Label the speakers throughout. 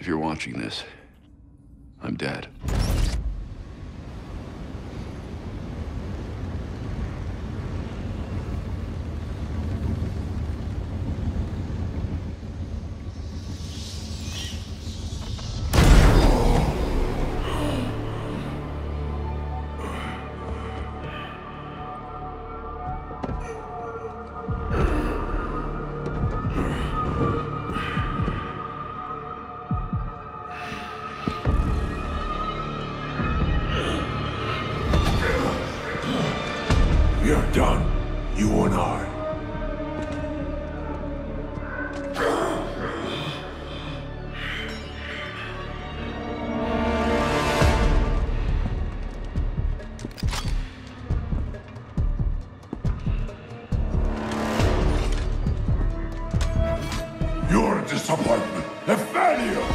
Speaker 1: If you're watching this, I'm dead.
Speaker 2: We're done, you and I. You're a disappointment, a failure!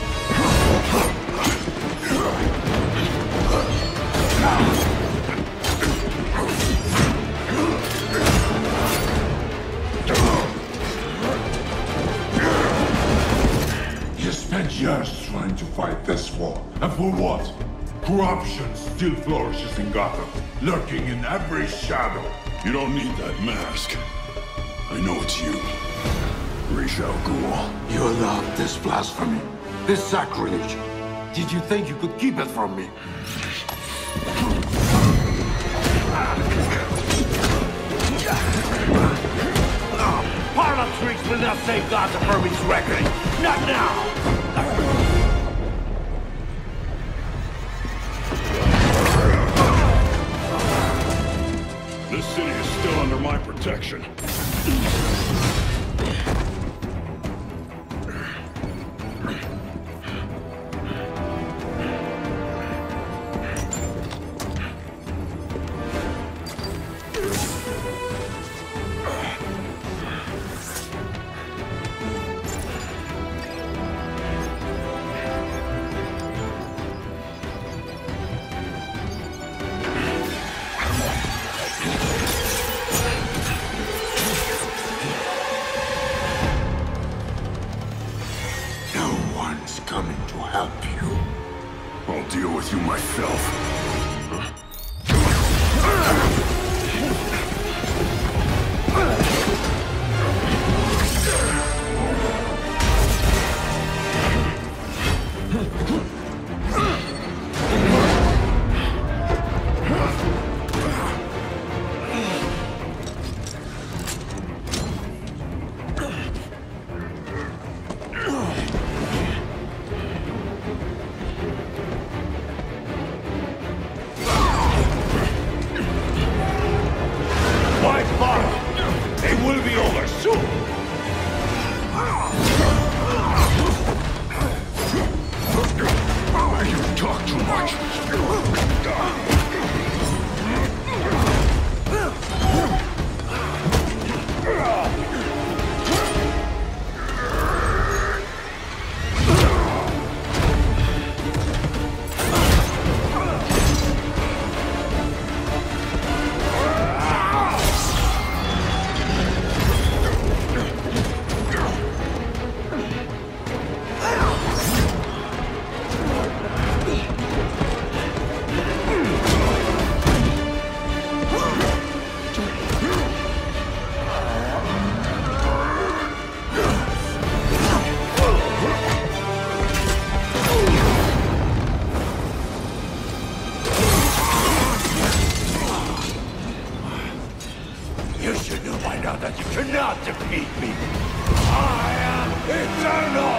Speaker 2: You spent years trying to fight this war, and for what? Corruption still flourishes in Gotham, lurking in every shadow.
Speaker 3: You don't need that mask. I know it's you. Ra's al Ghul.
Speaker 2: You allowed this blasphemy, this sacrilege. Did you think you could keep it from me?
Speaker 4: Parlor tricks will not save Gotham from its reckoning. Not now!
Speaker 3: This city is still under my protection.
Speaker 2: Coming to help you.
Speaker 3: I'll deal with you myself.
Speaker 4: It will be over soon!
Speaker 3: You talk too much.
Speaker 4: You should know by now that you cannot defeat me! I am eternal!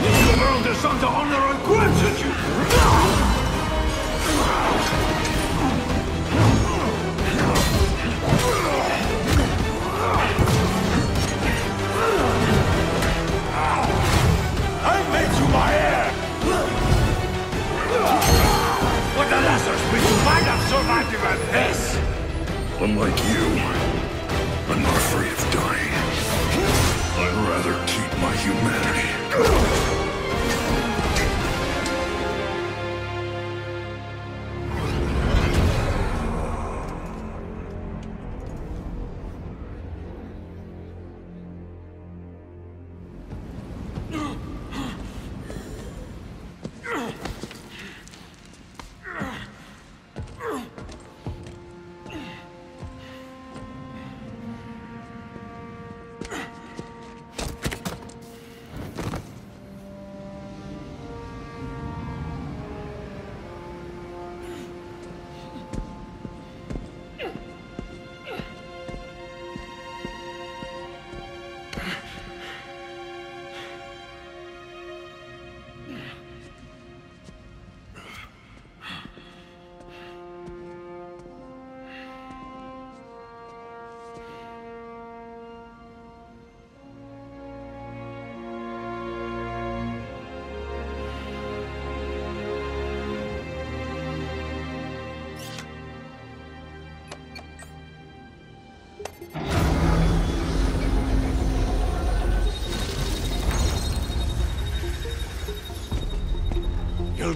Speaker 4: The world is under honor and gratitude! Survived even this!
Speaker 3: Unlike you, I'm not afraid of dying. I'd rather keep my humanity.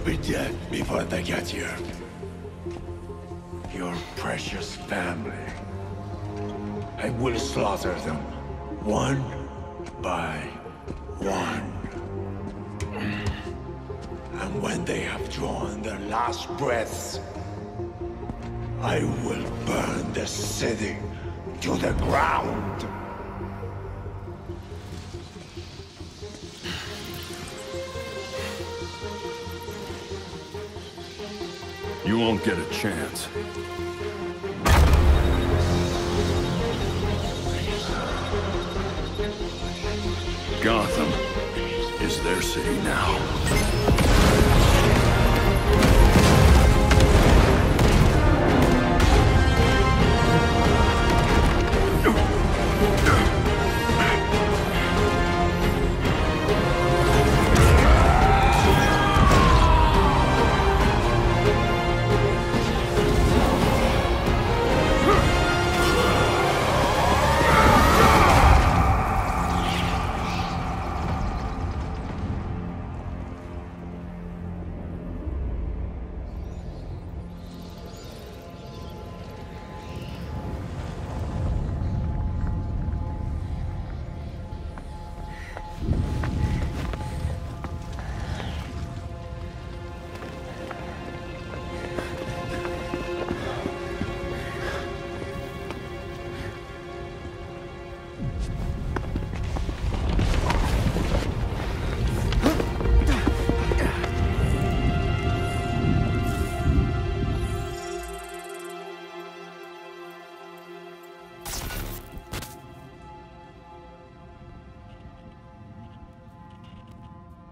Speaker 4: be dead before they get here. Your precious family. I will slaughter them, one by one. And when they have drawn their last breaths, I will burn the city to the ground.
Speaker 3: You won't get a chance. Gotham is their city now.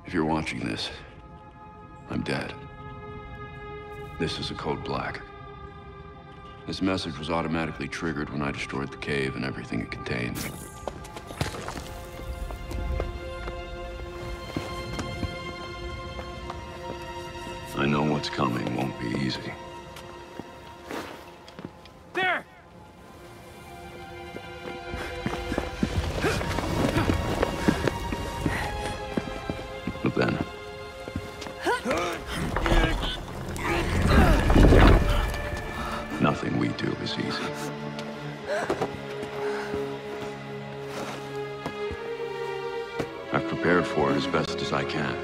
Speaker 1: If you're watching this, I'm dead. This is a code black. This message was automatically triggered when I destroyed the cave and everything it contained. I know what's coming won't be easy.
Speaker 5: There!
Speaker 1: But then... nothing we do is easy. I've prepared for it as best as I can.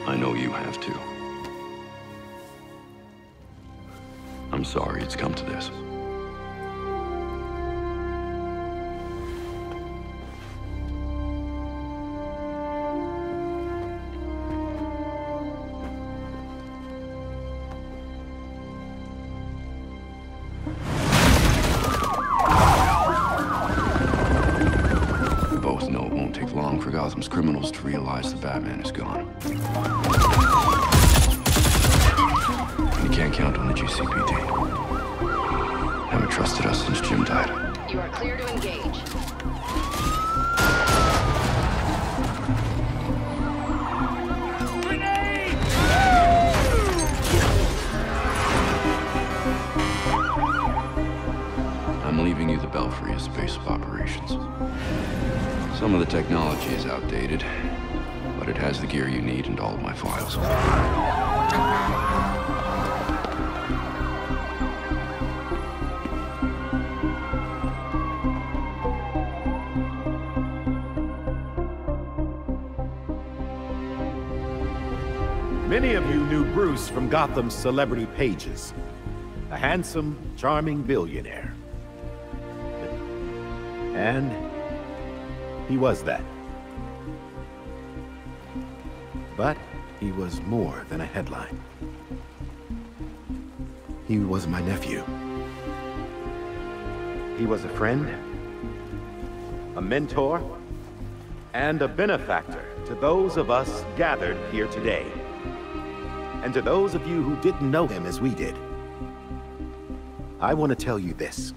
Speaker 1: I know you have too. I'm sorry it's come to this. We both know it won't take long for Gotham's criminals to realize the Batman is gone. And you can't count on the GCPD. Haven't trusted us since Jim died.
Speaker 6: You are clear to engage.
Speaker 1: I'm leaving you the Belfry as base of operations. Some of the technology is outdated, but it has the gear you need and all of my files.
Speaker 7: Many of you knew Bruce from Gotham's celebrity pages. A handsome, charming billionaire. And he was that. But he was more than a headline. He was my nephew. He was a friend, a mentor, and a benefactor to those of us gathered here today. And to those of you who didn't know him as we did, I want to tell you this.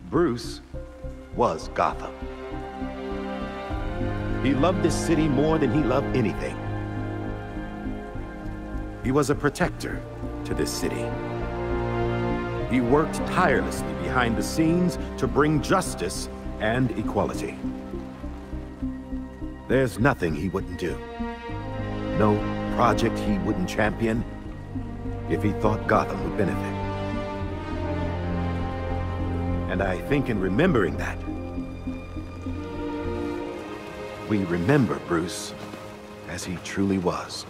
Speaker 7: Bruce was Gotham. He loved this city more than he loved anything. He was a protector to this city. He worked tirelessly behind the scenes to bring justice and equality. There's nothing he wouldn't do. No project he wouldn't champion if he thought Gotham would benefit. And I think in remembering that, we remember Bruce as he truly was.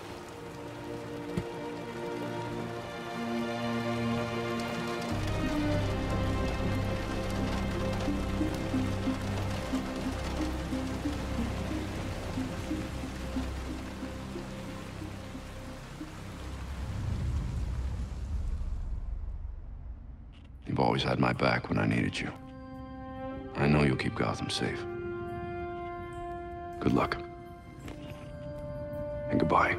Speaker 1: You've always had my back when I needed you. I know you'll keep Gotham safe. Good luck. And goodbye.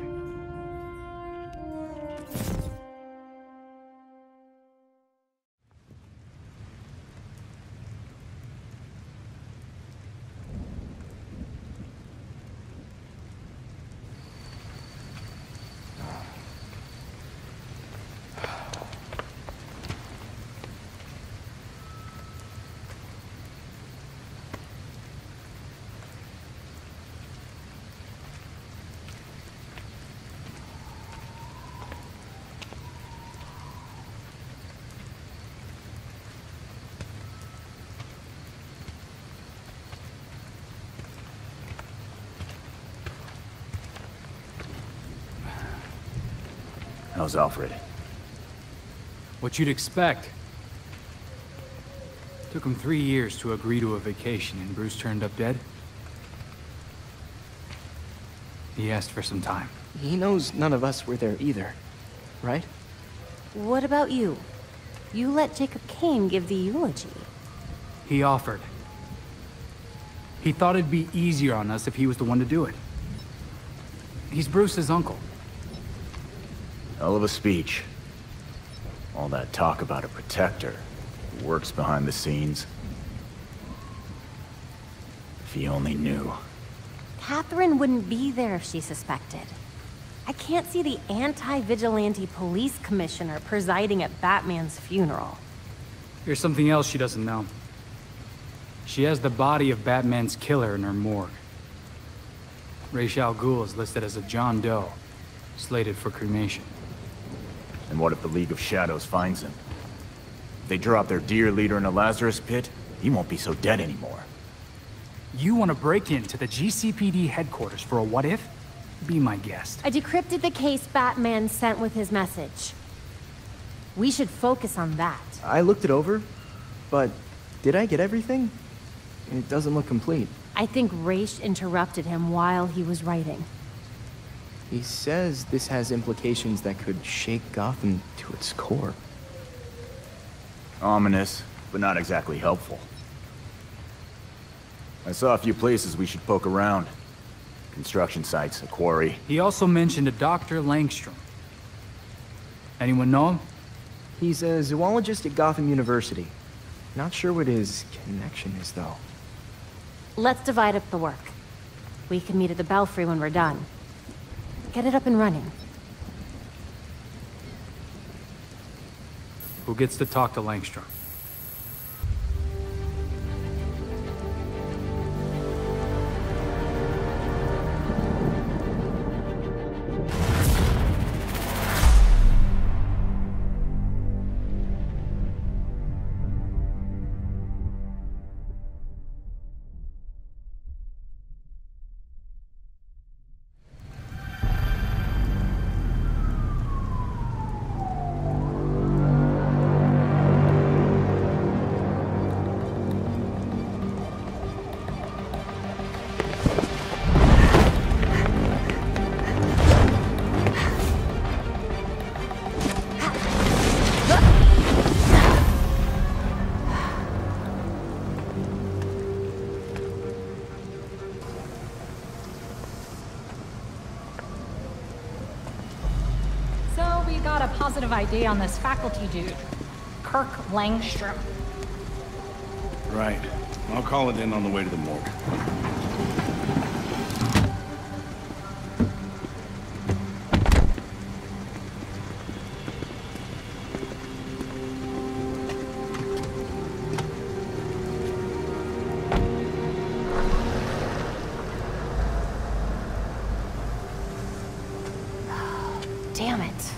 Speaker 5: How's Alfred?
Speaker 8: What you'd expect. Took him 3 years to agree to a vacation, and Bruce turned up dead. He asked for some time.
Speaker 9: He knows none of us were there either, right?
Speaker 10: What about you? You let Jacob Kane give the eulogy.
Speaker 8: He offered. He thought it'd be easier on us if he was the one to do it. He's Bruce's uncle.
Speaker 5: Hell of a speech. All that talk about a protector who works behind the scenes. If he only knew.
Speaker 10: Catherine wouldn't be there if she suspected. I can't see the anti-vigilante police commissioner presiding at Batman's funeral.
Speaker 8: Here's something else she doesn't know. She has the body of Batman's killer in her morgue. Ra's al Ghul is listed as a John Doe, slated for cremation.
Speaker 5: And what if the League of Shadows finds him? If they drop their dear leader in a Lazarus pit, he won't be so dead anymore.
Speaker 8: You want to break into the GCPD headquarters for a what-if? Be my guest.
Speaker 10: I decrypted the case Batman sent with his message. We should focus on that.
Speaker 9: I looked it over, but did I get everything? It doesn't look complete.
Speaker 10: I think Ra's interrupted him while he was writing.
Speaker 9: He says this has implications that could shake Gotham to its core.
Speaker 5: Ominous, but not exactly helpful. I saw a few places we should poke around. Construction sites, a quarry.
Speaker 8: He also mentioned a Dr. Langstrom. Anyone know him?
Speaker 9: He's a zoologist at Gotham University. Not sure what his connection is, though.
Speaker 10: Let's divide up the work. We can meet at the Belfry when we're done. Get it up and running.
Speaker 8: Who gets to talk to Langstrom?
Speaker 11: Positive ID on this faculty dude, Kirk Langstrom.
Speaker 3: Right. I'll call it in on the way to the morgue.
Speaker 10: Damn it.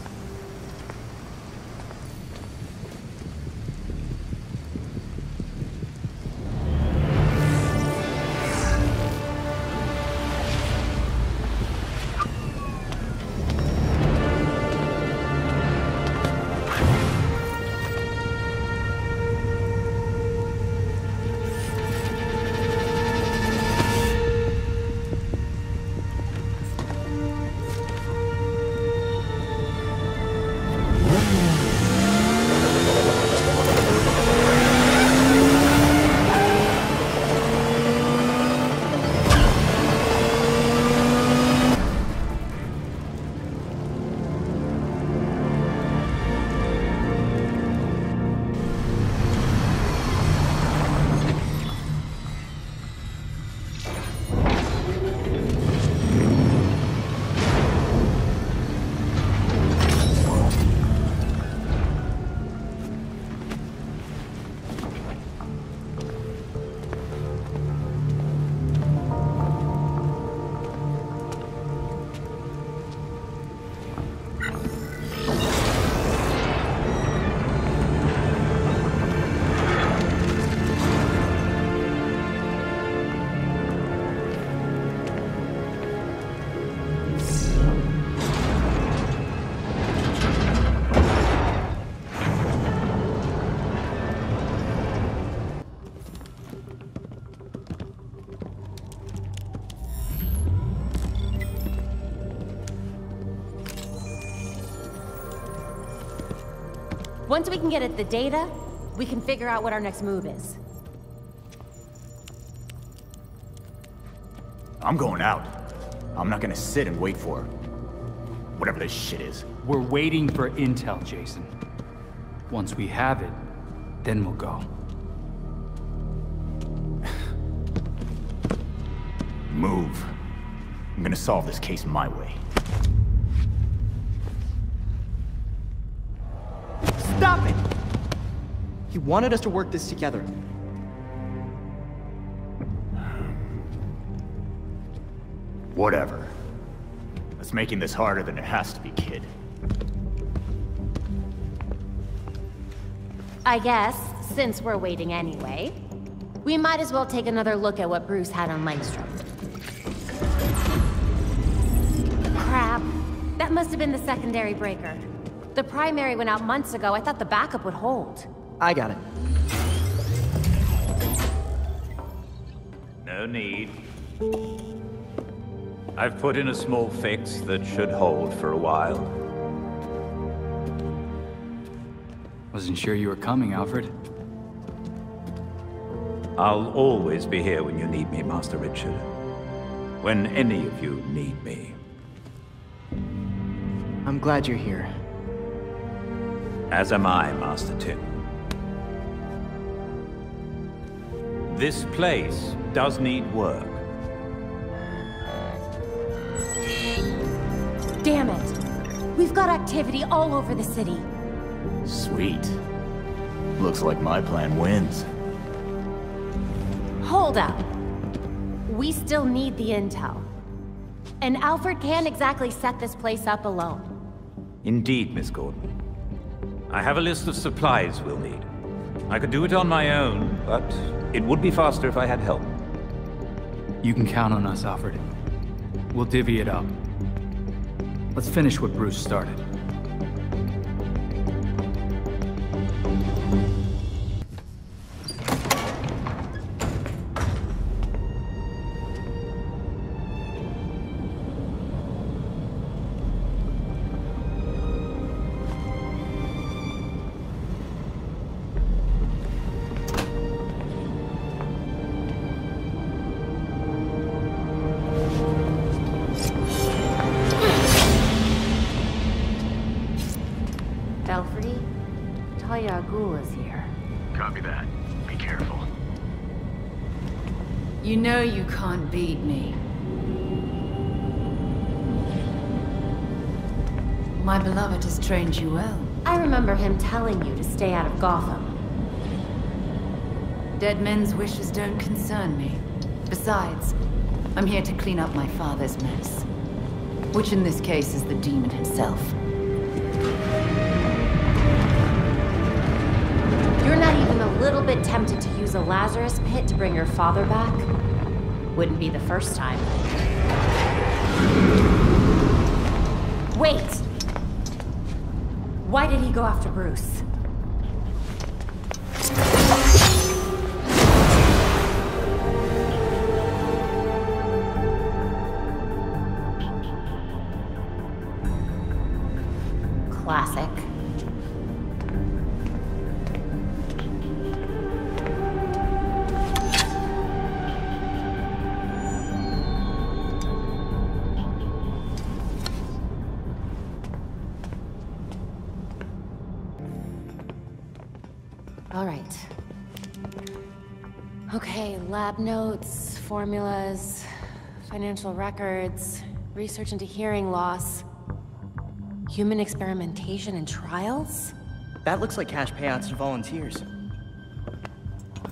Speaker 10: Once we can get at the data, we can figure out what our next move is.
Speaker 5: I'm going out. I'm not gonna sit and wait for whatever this shit is.
Speaker 8: We're waiting for intel, Jason. Once we have it, then we'll go.
Speaker 5: Move. I'm gonna solve this case my way.
Speaker 9: Stop it! He wanted us to work this together.
Speaker 5: Whatever. That's making this harder than it has to be, kid.
Speaker 10: I guess, since we're waiting anyway, we might as well take another look at what Bruce had on Langstrom. Crap. That must have been the secondary breaker. The primary went out months ago. I thought the backup would hold.
Speaker 9: I got it.
Speaker 12: No need. I've put in a small fix that should hold for a while.
Speaker 8: Wasn't sure you were coming, Alfred.
Speaker 12: I'll always be here when you need me, Master Richard. When any of you need me.
Speaker 9: I'm glad you're here.
Speaker 12: As am I, Master Tim. This place does need work.
Speaker 10: Damn it! We've got activity all over the city.
Speaker 5: Sweet. Looks like my plan wins.
Speaker 10: Hold up. We still need the intel. And Alfred can't exactly set this place up alone.
Speaker 12: Indeed, Miss Gordon. I have a list of supplies we'll need. I could do it on my own, but it would be faster if I had help.
Speaker 8: You can count on us, Alfred. We'll divvy it up. Let's finish what Bruce started.
Speaker 5: Copy that. Be careful.
Speaker 13: You know you can't beat me. My beloved has trained you well.
Speaker 10: I remember him telling you to stay out of Gotham.
Speaker 13: Dead men's wishes don't concern me. Besides, I'm here to clean up my father's mess. Which in this case is the demon himself.
Speaker 10: You're not even a little bit tempted to use a Lazarus pit to bring your father back? Wouldn't be the first time. Wait! Why did he go after Bruce? Classic. All right. Okay, lab notes, formulas, financial records, research into hearing loss. Human experimentation and trials?
Speaker 9: That looks like cash payouts to volunteers.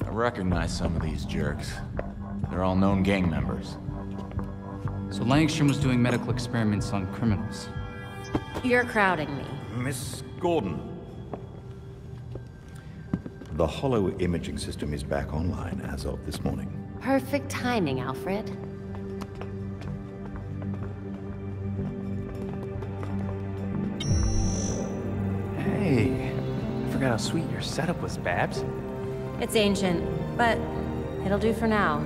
Speaker 5: I recognize some of these jerks. They're all known gang members.
Speaker 8: So Langstrom was doing medical experiments on criminals.
Speaker 10: You're crowding me.
Speaker 7: Miss Gordon. The hollow imaging system is back online as of this morning.
Speaker 10: Perfect timing, Alfred.
Speaker 5: Hey, I forgot how sweet your setup was, Babs.
Speaker 10: It's ancient, but it'll do for now.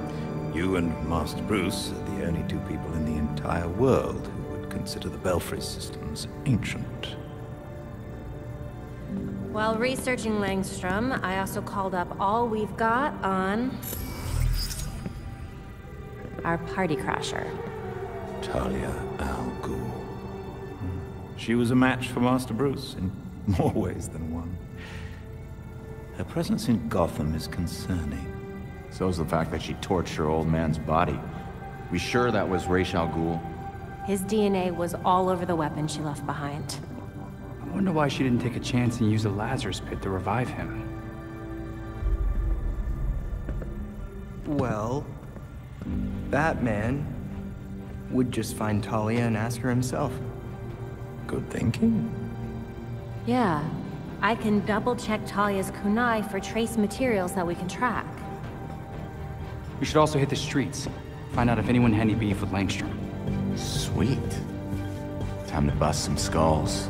Speaker 7: You and Master Bruce are the only two people in the entire world who would consider the Belfry systems ancient.
Speaker 10: While researching Langstrom, I also called up all we've got on our party crasher.
Speaker 7: Talia al Ghul. She was a match for Master Bruce in more ways than one. Her presence in Gotham is concerning.
Speaker 5: So's the fact that she torched her old man's body. We sure that was Ra's al Ghul?
Speaker 10: His DNA was all over the weapon she left behind.
Speaker 8: I wonder why she didn't take a chance and use a Lazarus pit to revive him.
Speaker 9: Well, Batman would just find Talia and ask her himself.
Speaker 7: Good thinking.
Speaker 10: Yeah, I can double-check Talia's kunai for trace materials that we can track.
Speaker 8: We should also hit the streets. Find out if anyone had any beef with Langstrom.
Speaker 5: Sweet. Time to bust some skulls.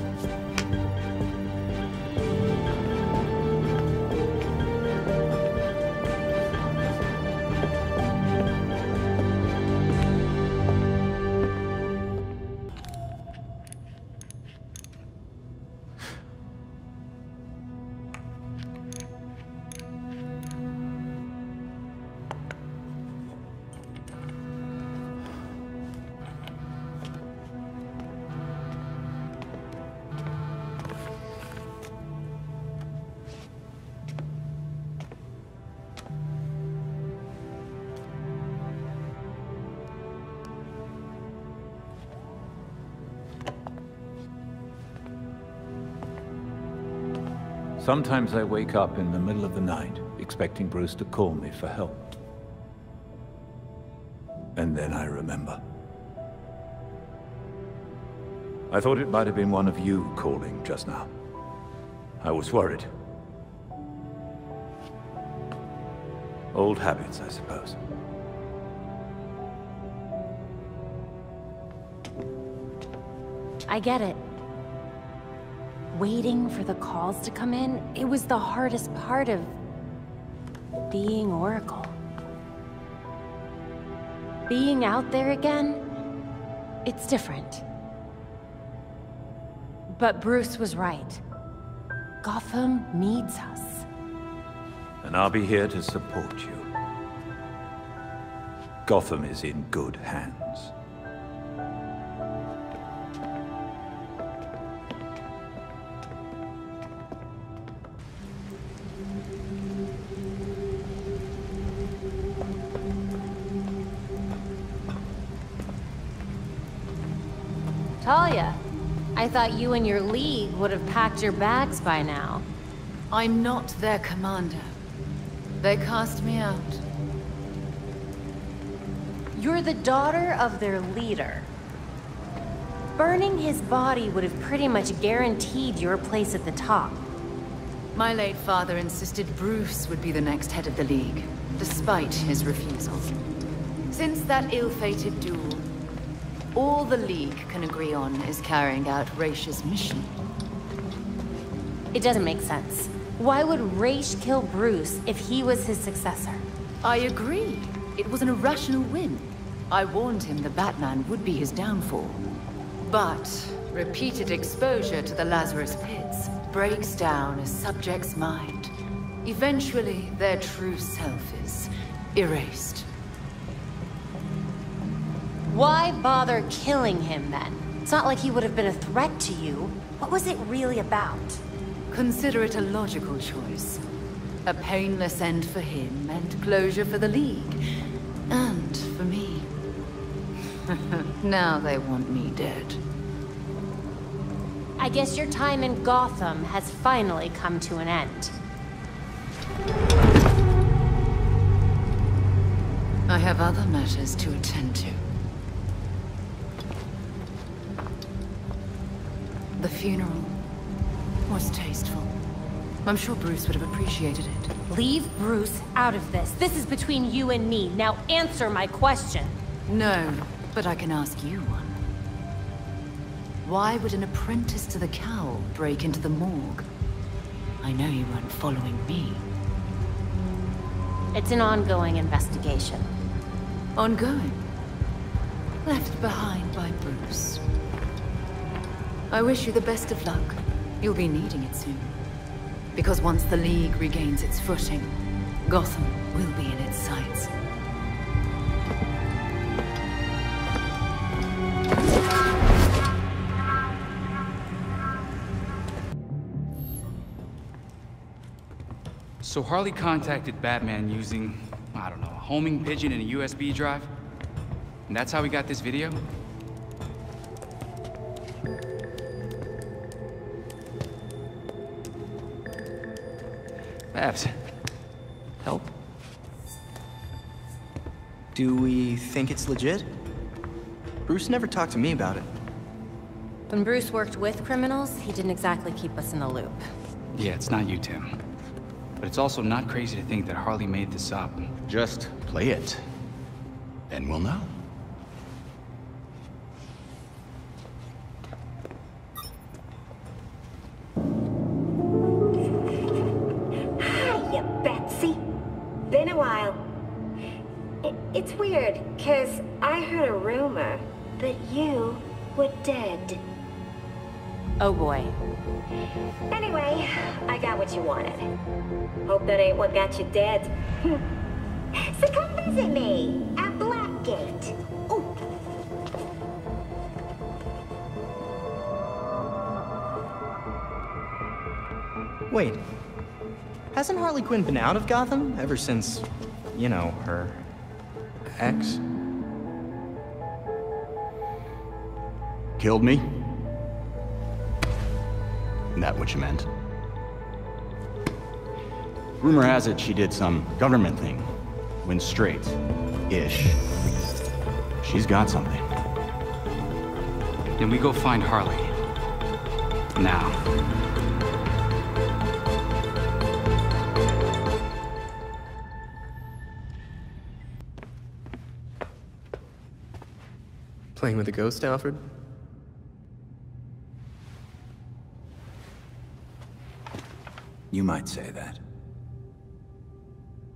Speaker 12: Sometimes I wake up in the middle of the night, expecting Bruce to call me for help. And then I remember. I thought it might have been one of you calling just now. I was worried. Old habits, I suppose.
Speaker 10: I get it. Waiting for the calls to come in, it was the hardest part of being Oracle. Being out there again, it's different. But Bruce was right. Gotham needs us.
Speaker 12: And I'll be here to support you. Gotham is in good hands.
Speaker 10: Talia, I thought you and your league would have packed your bags by now.
Speaker 13: I'm not their commander. They cast me out.
Speaker 10: You're the daughter of their leader. Burning his body would have pretty much guaranteed your place at the top.
Speaker 13: My late father insisted Bruce would be the next head of the League, despite his refusal. Since that ill-fated duel, all the League can agree on is carrying out Raish's mission.
Speaker 10: It doesn't make sense. Why would Raish kill Bruce if he was his successor?
Speaker 13: I agree. It was an irrational whim. I warned him the Batman would be his downfall. But repeated exposure to the Lazarus Pits breaks down a subject's mind. Eventually, their true self is erased.
Speaker 10: Why bother killing him then? It's not like he would have been a threat to you. What was it really about?
Speaker 13: Consider it a logical choice. A painless end for him and closure for the League. And for me. Now they want me dead.
Speaker 10: I guess your time in Gotham has finally come to an end.
Speaker 13: I have other matters to attend to. The funeral was tasteful. I'm sure Bruce would have appreciated it.
Speaker 10: Leave Bruce out of this. This is between you and me. Now answer my question.
Speaker 13: No, but I can ask you one. Why would an apprentice to the Cowl break into the morgue? I know you weren't following me.
Speaker 10: It's an ongoing investigation.
Speaker 13: Ongoing? Left behind by Bruce. I wish you the best of luck. You'll be needing it soon. Because once the League regains its footing, Gotham will be in its sights.
Speaker 8: So Harley contacted Batman using, I don't know, a homing pigeon and a USB drive? And that's how we got this video? Babs, help?
Speaker 9: Do we think it's legit? Bruce never talked to me about it.
Speaker 10: When Bruce worked with criminals, he didn't exactly keep us in the loop.
Speaker 8: Yeah, it's not you, Tim. But it's also not crazy to think that Harley made this up.
Speaker 5: Just play it. Then we'll know.
Speaker 14: Hiya, Betsy. Been a while. It's weird, 'cause I heard a rumor that you were dead.
Speaker 10: Oh boy.
Speaker 14: Anyway, I got what you wanted. Hope that ain't what got you dead. So come visit me at Blackgate. Ooh.
Speaker 9: Wait. Hasn't Harley Quinn been out of Gotham ever since, you know, her ex?
Speaker 5: Killed me? Isn't that what you meant? Rumor has it she did some government thing. Went straight-ish. She's got something.
Speaker 8: Then we go find Harley. Now.
Speaker 9: Playing with a ghost, Alfred?
Speaker 12: You might say that.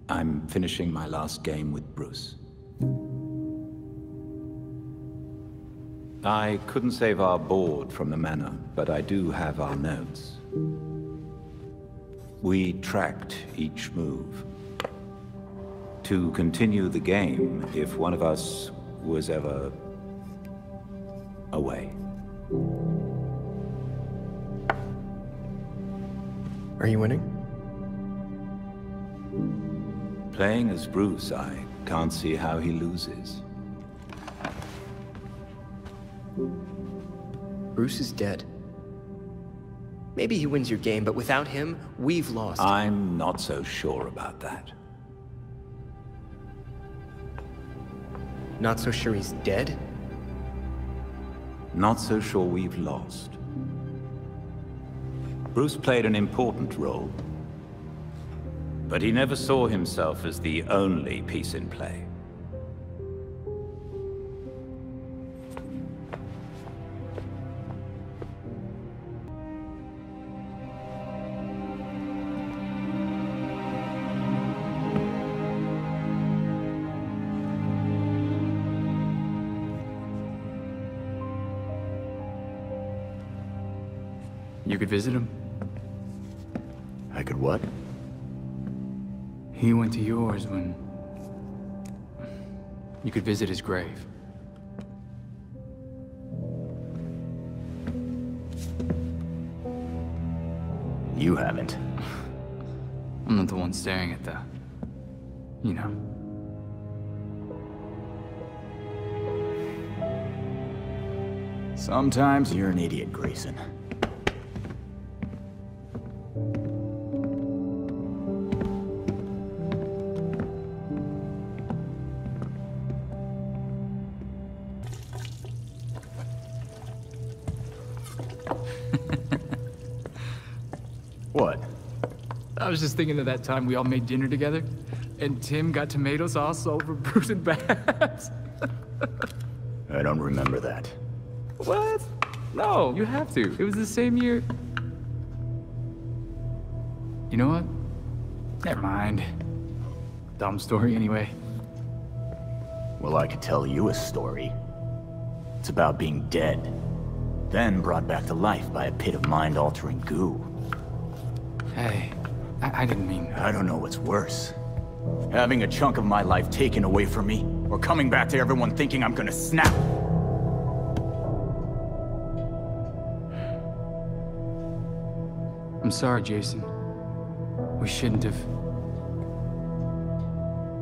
Speaker 12: I'm finishing my last game with Bruce. I couldn't save our board from the manor, but I do have our notes. We tracked each move. To continue the game if one of us was ever away.
Speaker 9: Are you winning?
Speaker 12: Playing as Bruce, I can't see how he loses.
Speaker 9: Bruce is dead. Maybe he wins your game, but without him, we've lost.
Speaker 12: I'm not so sure about that.
Speaker 9: Not so sure he's dead?
Speaker 12: not so sure we've lost. Bruce played an important role, but he never saw himself as the only piece in play.
Speaker 8: You could visit him.
Speaker 5: I could what?
Speaker 8: He went to yours when... You could visit his grave.
Speaker 5: You haven't.
Speaker 8: I'm not the one staring at the... You know.
Speaker 5: Sometimes you're an idiot, Grayson. What?
Speaker 8: I was just thinking of that time we all made dinner together, and Tim got tomato sauce all over Bruce and Babs.
Speaker 5: I don't remember that.
Speaker 8: What? No, you have to. It was the same year. You know what? Never mind. Dumb story anyway.
Speaker 5: Well, I could tell you a story. It's about being dead, then brought back to life by a pit of mind-altering goo.
Speaker 8: Hey, I didn't mean...
Speaker 5: I don't know what's worse. Having a chunk of my life taken away from me, or coming back to everyone thinking I'm gonna snap.
Speaker 8: I'm sorry, Jason. We shouldn't have...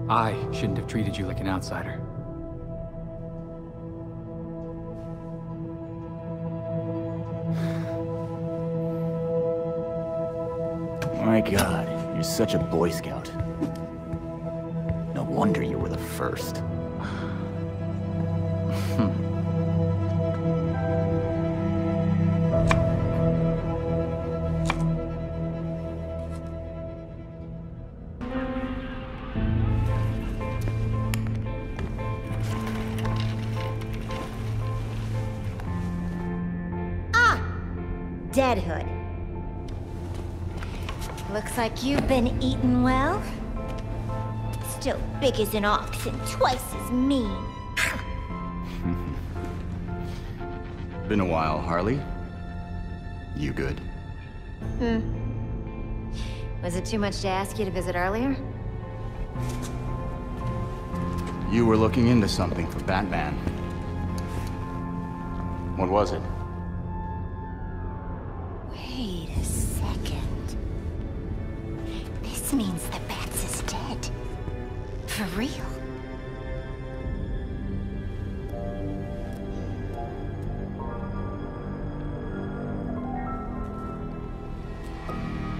Speaker 8: I shouldn't have treated you like an outsider.
Speaker 5: My God, you're such a Boy Scout. No wonder you were the first.
Speaker 14: Deadhood. Looks like you've been eating well. Still big as an ox and twice as mean.
Speaker 5: Been a while, Harley. You good?
Speaker 14: Was it too much to ask you to visit earlier?
Speaker 5: You were looking into something for Batman. What was it?
Speaker 14: Wait a second. This means the Bats is dead. For real.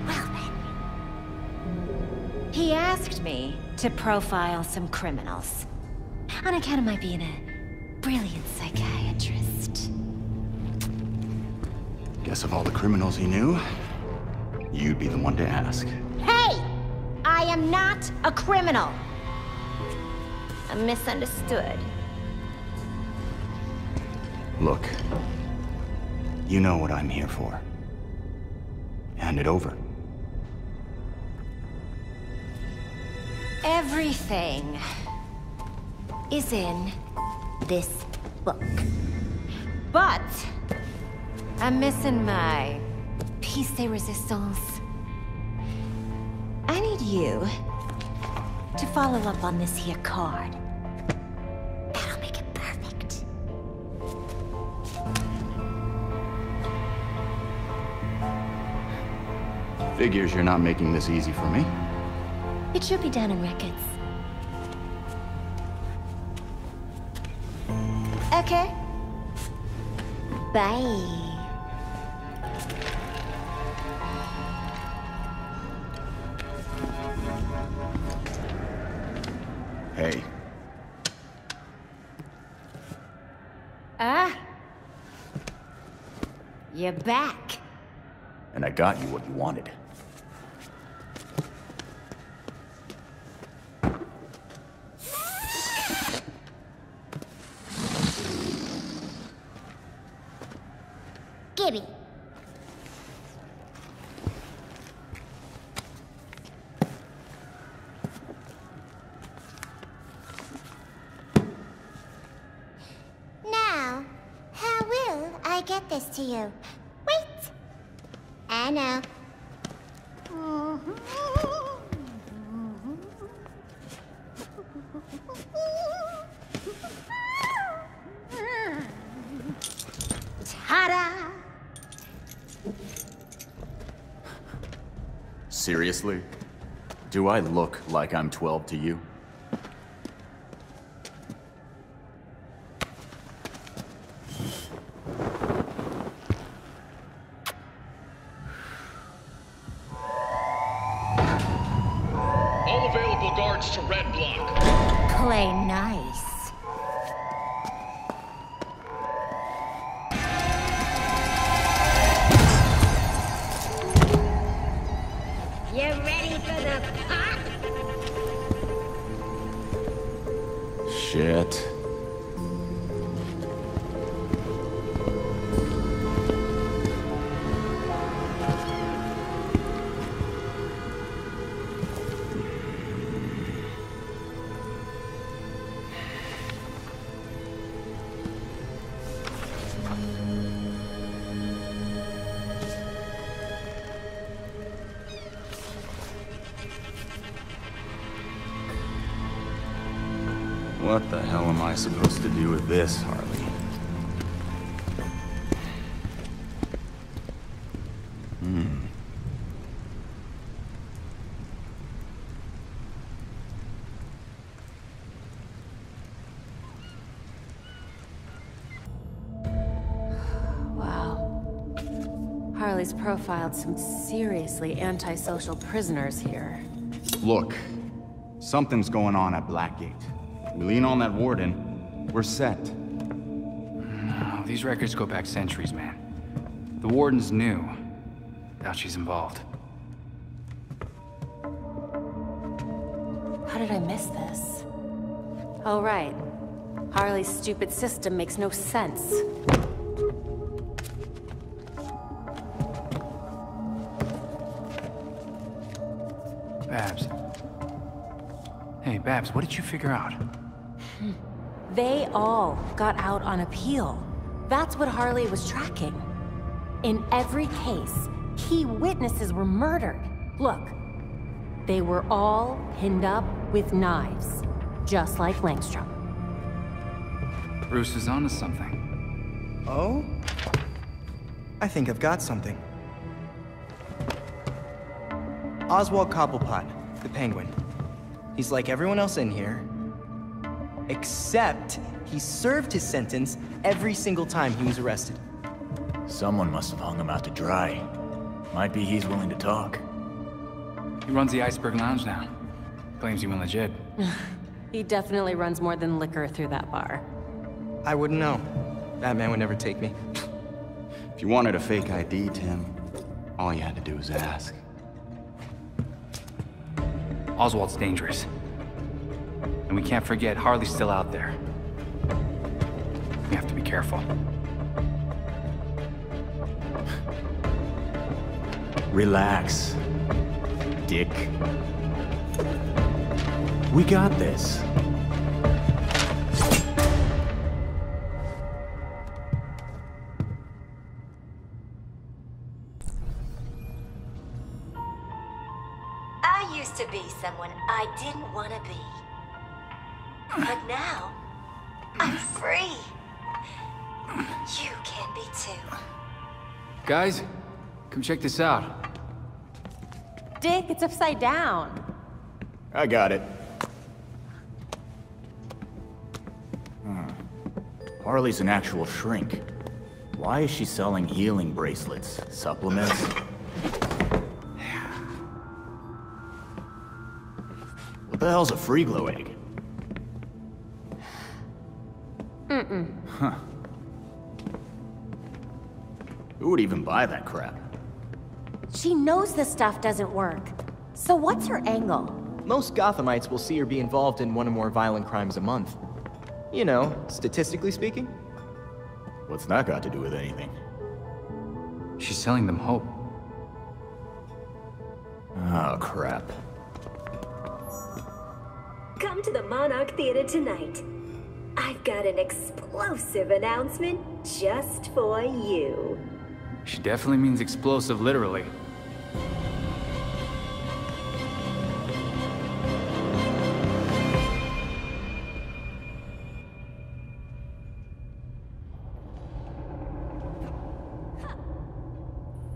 Speaker 14: Well then. He asked me to profile some criminals. On account of my being a brilliant psychiatrist.
Speaker 5: Guess of all the criminals he knew, you'd be the one to ask.
Speaker 14: Hey! I am not a criminal! I'm misunderstood.
Speaker 5: Look, you know what I'm here for. Hand it over.
Speaker 14: Everything is in this book. But I'm missing my piece de resistance. I need you to follow up on this here card. That'll make it perfect.
Speaker 5: Figures you're not making this easy for me.
Speaker 14: It should be down in records. Okay. Bye.
Speaker 5: Hey.
Speaker 14: You're back.
Speaker 5: And I got you what you wanted.
Speaker 14: Gibby. Now, how will I get this to you? Wait. I know. Ta-da!
Speaker 5: Seriously? Do I look like I'm 12 to you?
Speaker 15: All available guards to red block.
Speaker 14: Play nice. You ready for the pop?
Speaker 5: Shit. What the hell am I supposed to do with this, Harley?
Speaker 10: Wow. Harley's profiled some seriously antisocial prisoners here.
Speaker 16: Look, something's going on at Blackgate. We lean on that warden, we're set.
Speaker 8: No, these records go back centuries, man. The warden's new. Doubt she's involved.
Speaker 10: How did I miss this? Oh, right. Harley's stupid system makes no sense.
Speaker 8: Babs. Hey, Babs, what did you figure out?
Speaker 10: They all got out on appeal. That's what Harley was tracking. In every case, key witnesses were murdered. Look, they were all pinned up with knives, just like Langstrom.
Speaker 8: Bruce is onto something.
Speaker 9: Oh? I think I've got something. Oswald Cobblepot, the Penguin. He's like everyone else in here, except he served his sentence every single time he was arrested.
Speaker 5: Someone must have hung him out to dry. Might be he's willing to talk.
Speaker 8: He runs the Iceberg Lounge now. Claims he went legit.
Speaker 10: He definitely runs more than liquor through that bar.
Speaker 9: I wouldn't know. That man would never take me.
Speaker 16: If you wanted a fake ID, Tim, all you had to do was ask.
Speaker 8: Oswald's dangerous. And we can't forget Harley's still out there. We have to be careful.
Speaker 5: Relax, Dick. We got this.
Speaker 14: I used to be someone I didn't want to be. But now, I'm free. You can be too.
Speaker 8: Guys, come check this out.
Speaker 10: Dick, it's upside down.
Speaker 5: I got it. Harley's an actual shrink. Why is she selling healing bracelets? Supplements? What the hell's a free glow egg?
Speaker 10: Mm-mm.
Speaker 5: Huh. Who would even buy that crap?
Speaker 10: She knows this stuff doesn't work. So what's her angle?
Speaker 9: Most Gothamites will see her be involved in one or more violent crimes a month. You know, statistically speaking.
Speaker 5: What's that got to do with anything?
Speaker 8: She's selling them hope.
Speaker 5: Oh, crap.
Speaker 14: Come to the Monarch Theater tonight. I've got an explosive announcement just for you.
Speaker 8: She definitely means explosive, literally.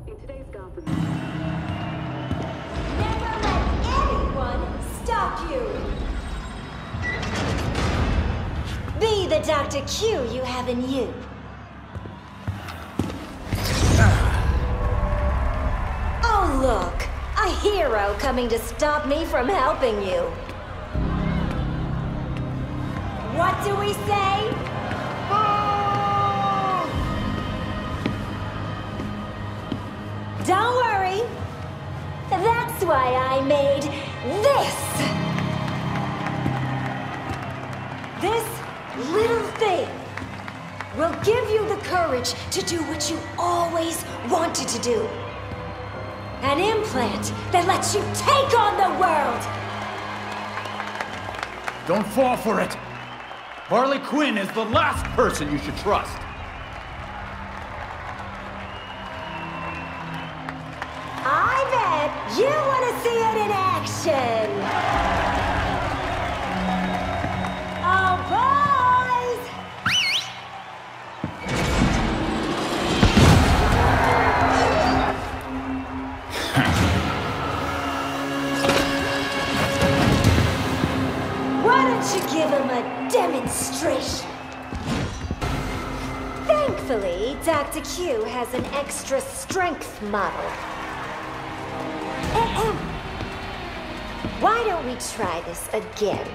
Speaker 14: In today's Gotham. Never let anyone stop you! Be the Dr. Q you have in you. Oh, look! A hero coming to stop me from helping you. What do we say? Don't worry. That's why I made this. This little thing will give you the courage to do what you always wanted to do. An implant that lets you take on the world!
Speaker 5: Don't fall for it! Harley Quinn is the last person you should trust!
Speaker 14: I bet you want to see it in action! Oh, boys! Why don't you give him a demonstration? Thankfully, Dr. Q has an extra strength model. Why don't we try this again?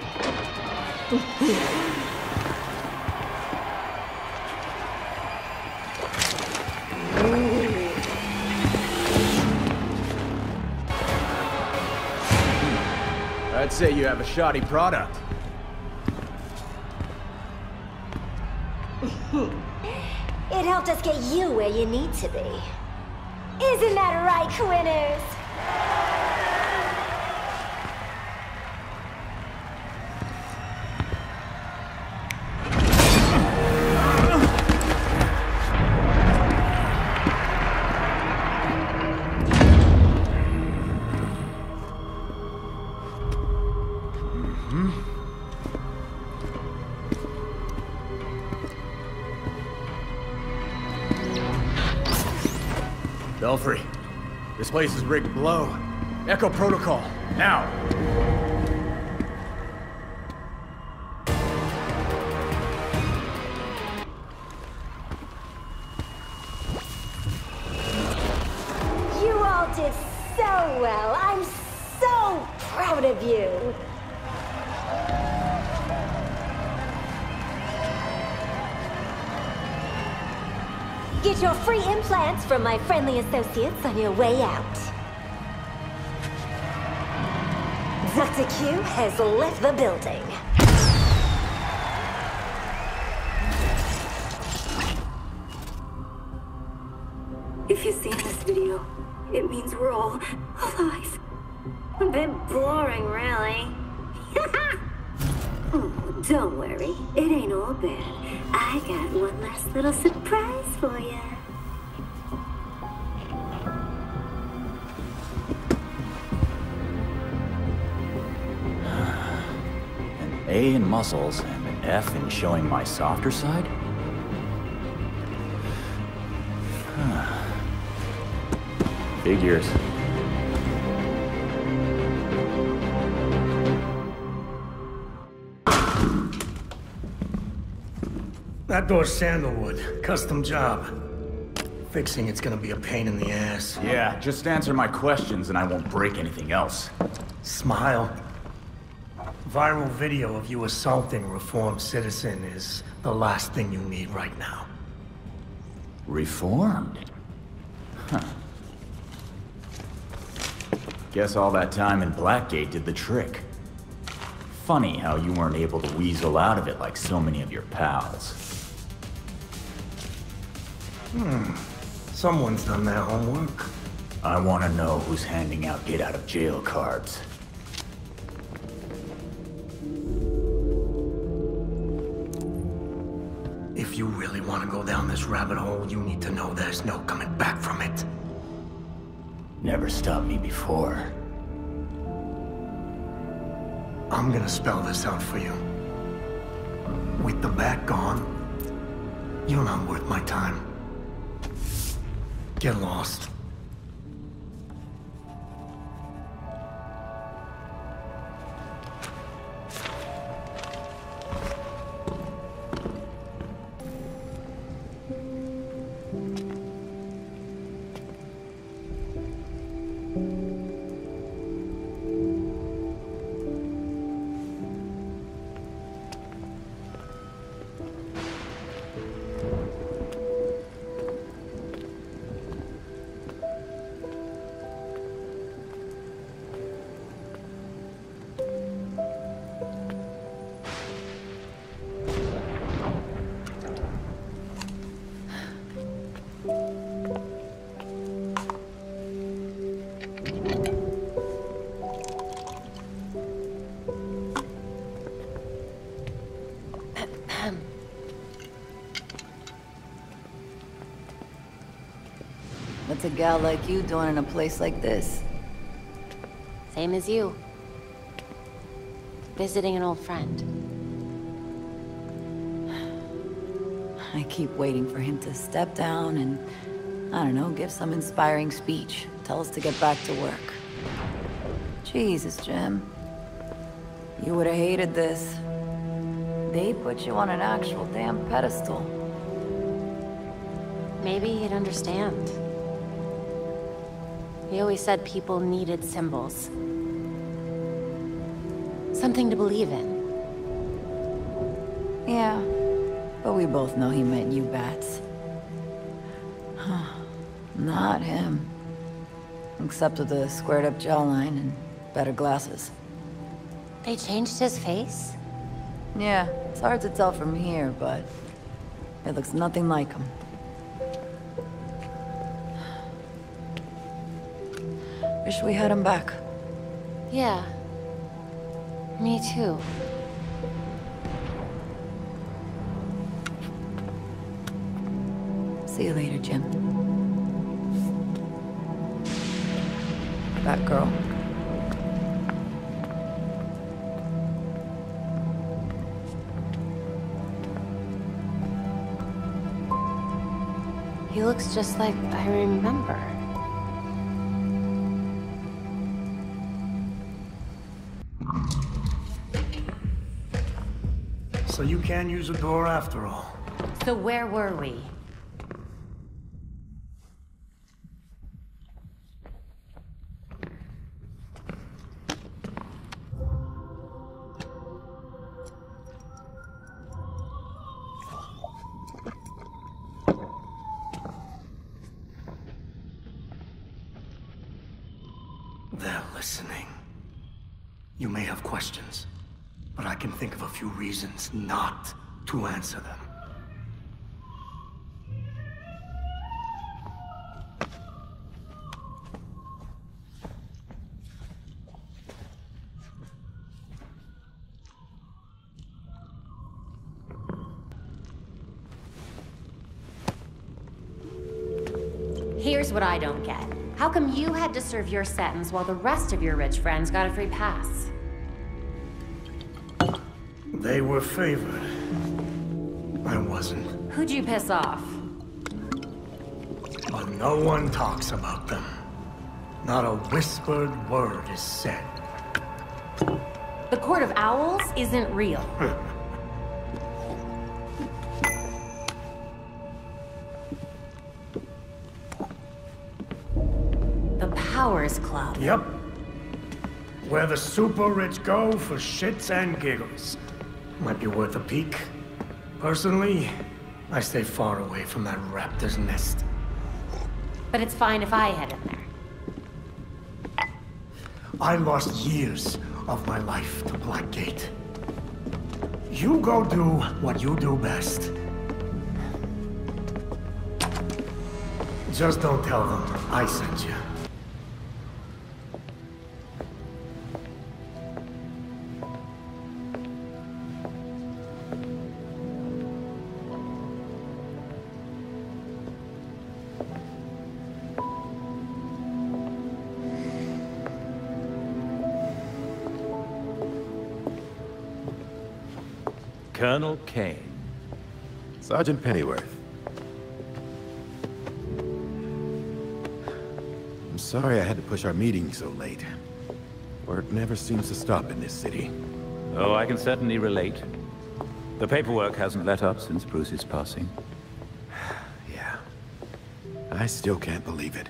Speaker 5: I'd say you have a shoddy product.
Speaker 14: It helped us get you where you need to be. Isn't that right, Quinners?
Speaker 5: Belfry, this place is rigged below. Echo protocol, now!
Speaker 14: You all did so well. I'm so proud of you. Get your free implants from my friendly associates on your way out. Dr. Q has left the building. If you've seen this video, it means we're all alive. A bit boring, really. Oh, don't worry. It ain't all bad. I got one last little surprise for you.
Speaker 5: An A in muscles and an F in showing my softer side? Figures.
Speaker 17: That door's sandalwood. Custom job. Fixing it's gonna be a pain in the ass.
Speaker 5: Yeah, just answer my questions and I won't break anything else.
Speaker 17: Smile. Viral video of you assaulting a reformed citizen is the last thing you need right now.
Speaker 5: Reformed? Guess all that time in Blackgate did the trick. Funny how you weren't able to weasel out of it like so many of your pals.
Speaker 17: Someone's done their homework.
Speaker 5: I want to know who's handing out get-out-of-jail cards.
Speaker 17: If you really want to go down this rabbit hole, you need to know there's no coming back from it.
Speaker 5: Never stopped me before.
Speaker 17: I'm gonna spell this out for you. With the bat gone, you're not worth my time. Get lost.
Speaker 13: What's a gal like you doing in a place like this?
Speaker 10: Same as you. Visiting an old friend.
Speaker 13: I keep waiting for him to step down and, I don't know, give some inspiring speech. Tell us to get back to work. Jesus, Jim. You would have hated this. They put you on an actual damn pedestal.
Speaker 10: Maybe he'd understand. He always said people needed symbols. Something to believe in.
Speaker 13: Yeah, but we both know he meant you bats. Not him. Except with the squared-up jawline and better glasses.
Speaker 10: They changed his face?
Speaker 13: Yeah, it's hard to tell from here, but it looks nothing like him. Wish we had him back.
Speaker 10: Yeah. Me too.
Speaker 13: See you later, Jim. Batgirl.
Speaker 10: He looks just like I remember.
Speaker 17: So you can use a door after all.
Speaker 10: So where were we?
Speaker 17: They're listening. You may have questions, but I can think of a few reasons not to answer them.
Speaker 10: Here's what I don't get. How come you had to serve your sentence while the rest of your rich friends got a free pass?
Speaker 17: They were favored. I wasn't.
Speaker 10: Who'd you piss off?
Speaker 17: But no one talks about them. Not a whispered word is said.
Speaker 10: The Court of Owls isn't real. The Powers Club.
Speaker 17: Yep. Where the super rich go for shits and giggles. Might be worth a peek. Personally, I stay far away from that raptor's nest.
Speaker 10: But it's fine if I head in there.
Speaker 17: I lost years of my life to Blackgate. You go do what you do best. Just don't tell them I sent you.
Speaker 12: Colonel Kane.
Speaker 7: Sergeant Pennyworth. I'm sorry I had to push our meeting so late. Work never seems to stop in this city.
Speaker 12: Oh, I can certainly relate. The paperwork hasn't let up since Bruce's passing.
Speaker 7: Yeah. I still can't believe it.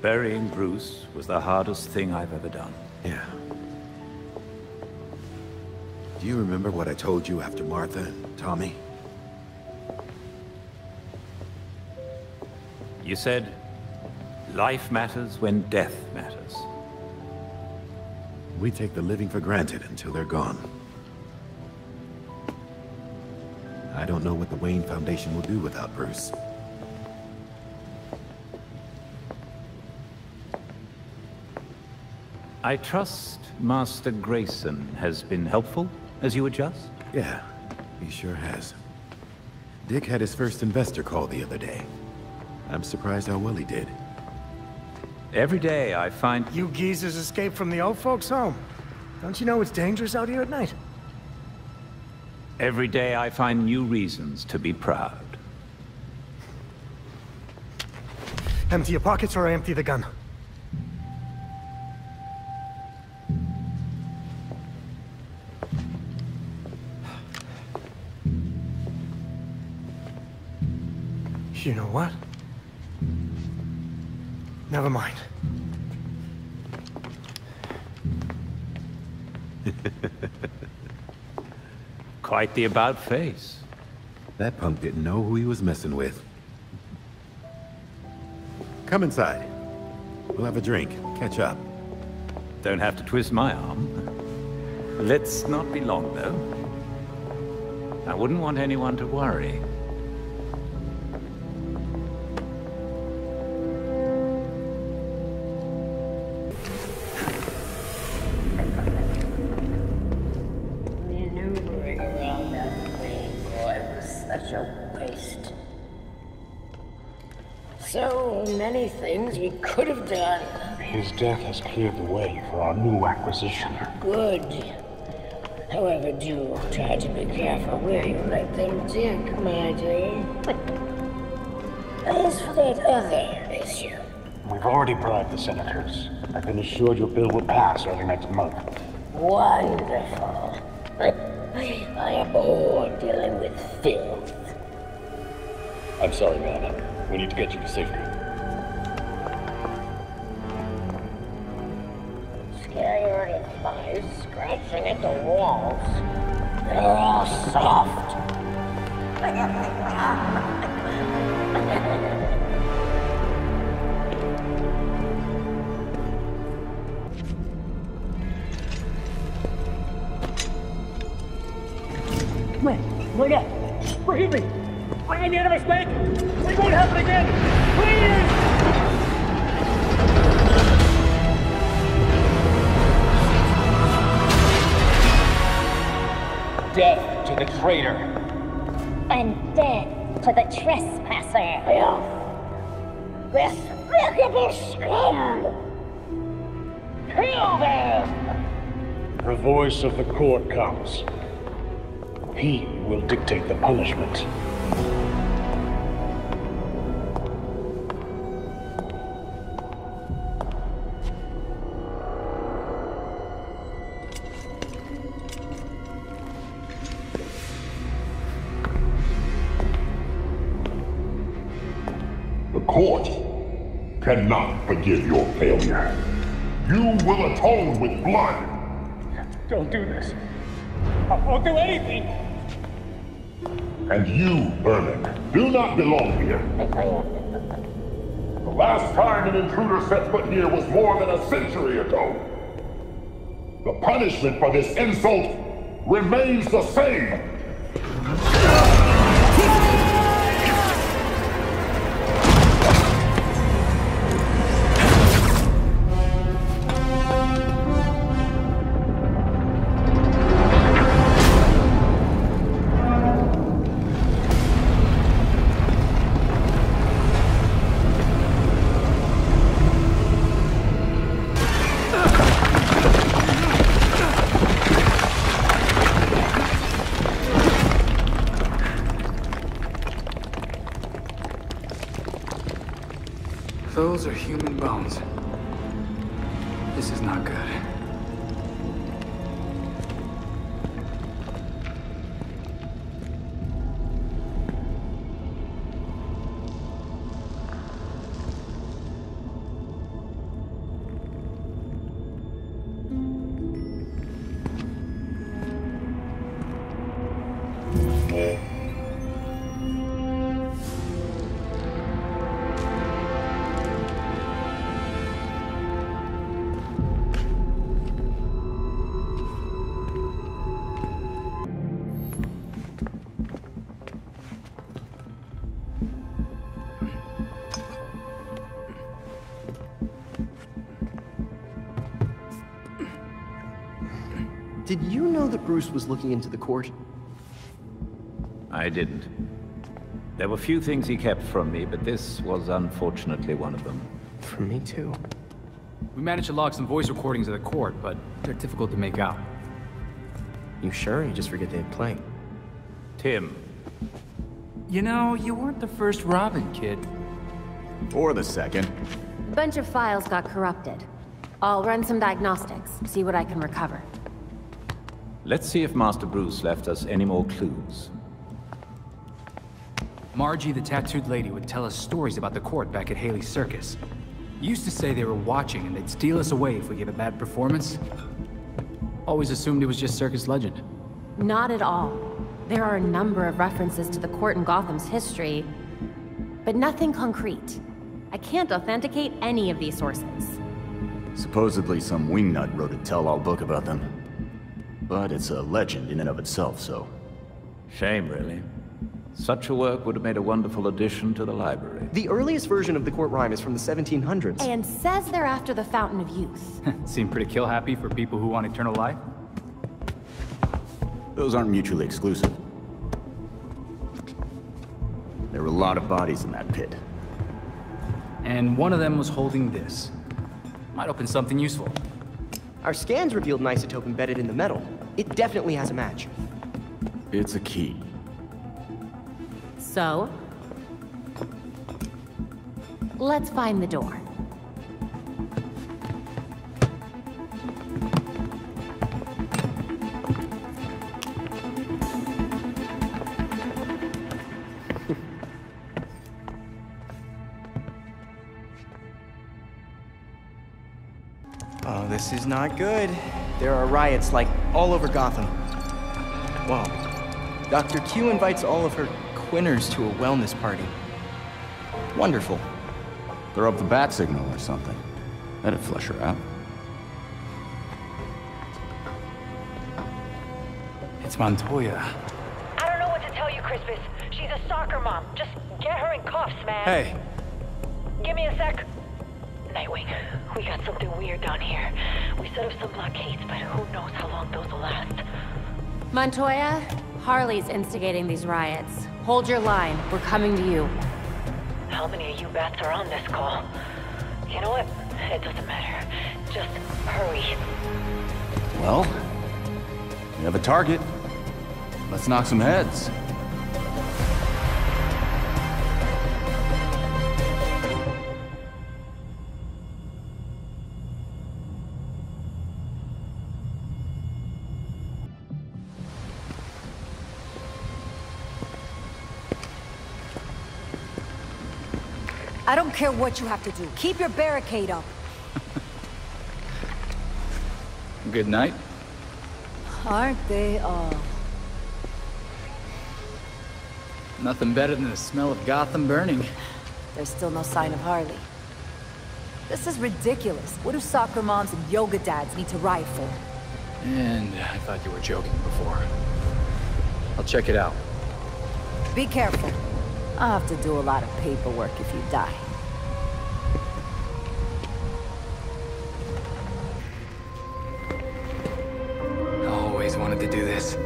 Speaker 12: Burying Bruce was the hardest thing I've ever done.
Speaker 7: Yeah. Do you remember what I told you after Martha and Tommy?
Speaker 12: You said, life matters when death matters.
Speaker 7: We take the living for granted until they're gone. I don't know what the Wayne Foundation will do without Bruce.
Speaker 12: I trust Master Grayson has been helpful as you adjust?
Speaker 7: Yeah, he sure has. Dick had his first investor call the other day. I'm surprised how well he did.
Speaker 12: Every day I find...
Speaker 17: You geezers escaped from the old folks' home. Don't you know it's dangerous out here at night?
Speaker 12: Every day I find new reasons to be proud.
Speaker 17: Empty your pockets or I empty the gun. You know what? Never mind.
Speaker 12: Quite the about-face.
Speaker 7: That punk didn't know who he was messing with. Come inside. We'll have a drink, catch up.
Speaker 12: Don't have to twist my arm. Let's not be long, though. I wouldn't want anyone to worry.
Speaker 18: Maneuvering around that thing, boy, was such a waste. So many things we could have done.
Speaker 19: His death has cleared the way for our new acquisition.
Speaker 18: Good. However, do try to be careful where you let them dig, my dear. As for that other issue...
Speaker 19: We've already bribed the senators. I've been assured your bill will pass early next month.
Speaker 18: Wonderful. I am bored dealing with filth.
Speaker 19: I'm sorry, man. We need to get you to safety.
Speaker 18: Scared of flies scratching at the walls. They're all soft.
Speaker 19: Wait up! Forgive me! I made a mistake! It won't happen again! Please! Death to the traitor!
Speaker 14: And death to the trespasser. Despicable scum! Kill them!
Speaker 19: The voice of the court comes. He will dictate the punishment.
Speaker 2: The court cannot forgive your failure. You will atone with blood.
Speaker 19: Don't do this. I won't do anything.
Speaker 2: And you, Berman, do not belong here. The last time an intruder set foot here was more than a century ago. The punishment for this insult remains the same.
Speaker 8: Those are human bones. This is not good.
Speaker 20: Did you know that Bruce was looking into the court?
Speaker 12: I didn't. There were few things he kept from me, but this was unfortunately one of them.
Speaker 20: From me too.
Speaker 8: We managed to log some voice recordings of the court, but they're difficult to make out.
Speaker 20: You sure? You just forget they had playing.
Speaker 12: Tim.
Speaker 8: You know, you weren't the first Robin, kid.
Speaker 5: Or the second.
Speaker 10: A bunch of files got corrupted. I'll run some diagnostics, see what I can recover.
Speaker 12: Let's see if Master Bruce left us any more clues.
Speaker 8: Margie, the tattooed lady, would tell us stories about the court back at Haley's Circus. Used to say they were watching and they'd steal us away if we gave a bad performance. Always assumed it was just circus legend.
Speaker 10: Not at all. There are a number of references to the court in Gotham's history, but nothing concrete. I can't authenticate any of these sources.
Speaker 5: Supposedly some wingnut wrote a tell-all book about them. But it's a legend in and of itself, so...
Speaker 12: Shame, really. Such a work would have made a wonderful addition to the library.
Speaker 20: The earliest version of the court rhyme is from the 1700s.
Speaker 10: And says they're after the Fountain of Youth.
Speaker 8: Seem pretty kill-happy for people who want eternal life?
Speaker 5: Those aren't mutually exclusive. There were a lot of bodies in that pit.
Speaker 8: And one of them was holding this. Might open something useful.
Speaker 20: Our scans revealed an isotope embedded in the metal. It definitely has a match.
Speaker 5: It's a key.
Speaker 10: So? Let's find the door.
Speaker 9: Oh, this is not good. There are riots, like, all over Gotham. Whoa. Dr. Q invites all of her quinners to a wellness party. Wonderful.
Speaker 16: Throw up the bat signal or something. That'd flush her out.
Speaker 8: It's Montoya.
Speaker 21: I don't know what to tell you, Crispus. She's a soccer mom. Just get her in cuffs, man.
Speaker 8: Hey.
Speaker 21: Give me a sec. Nightwing, we got something weird down here. We set up some blockades, but who knows how long those will last.
Speaker 10: Montoya, Harley's instigating these riots. Hold your line. We're coming to you.
Speaker 21: How many of you bats are on this call? You know what? It doesn't matter. Just hurry.
Speaker 16: Well, we have a target. Let's knock some heads.
Speaker 22: I don't care what you have to do. Keep your barricade up.
Speaker 8: Good night.
Speaker 22: Aren't they all?
Speaker 8: Nothing better than the smell of Gotham burning.
Speaker 22: There's still no sign of Harley. This is ridiculous. What do soccer moms and yoga dads need to riot for?
Speaker 8: And I thought you were joking before. I'll check it out.
Speaker 22: Be careful. I'll have to do a lot of paperwork if you die.
Speaker 8: I always wanted to do this.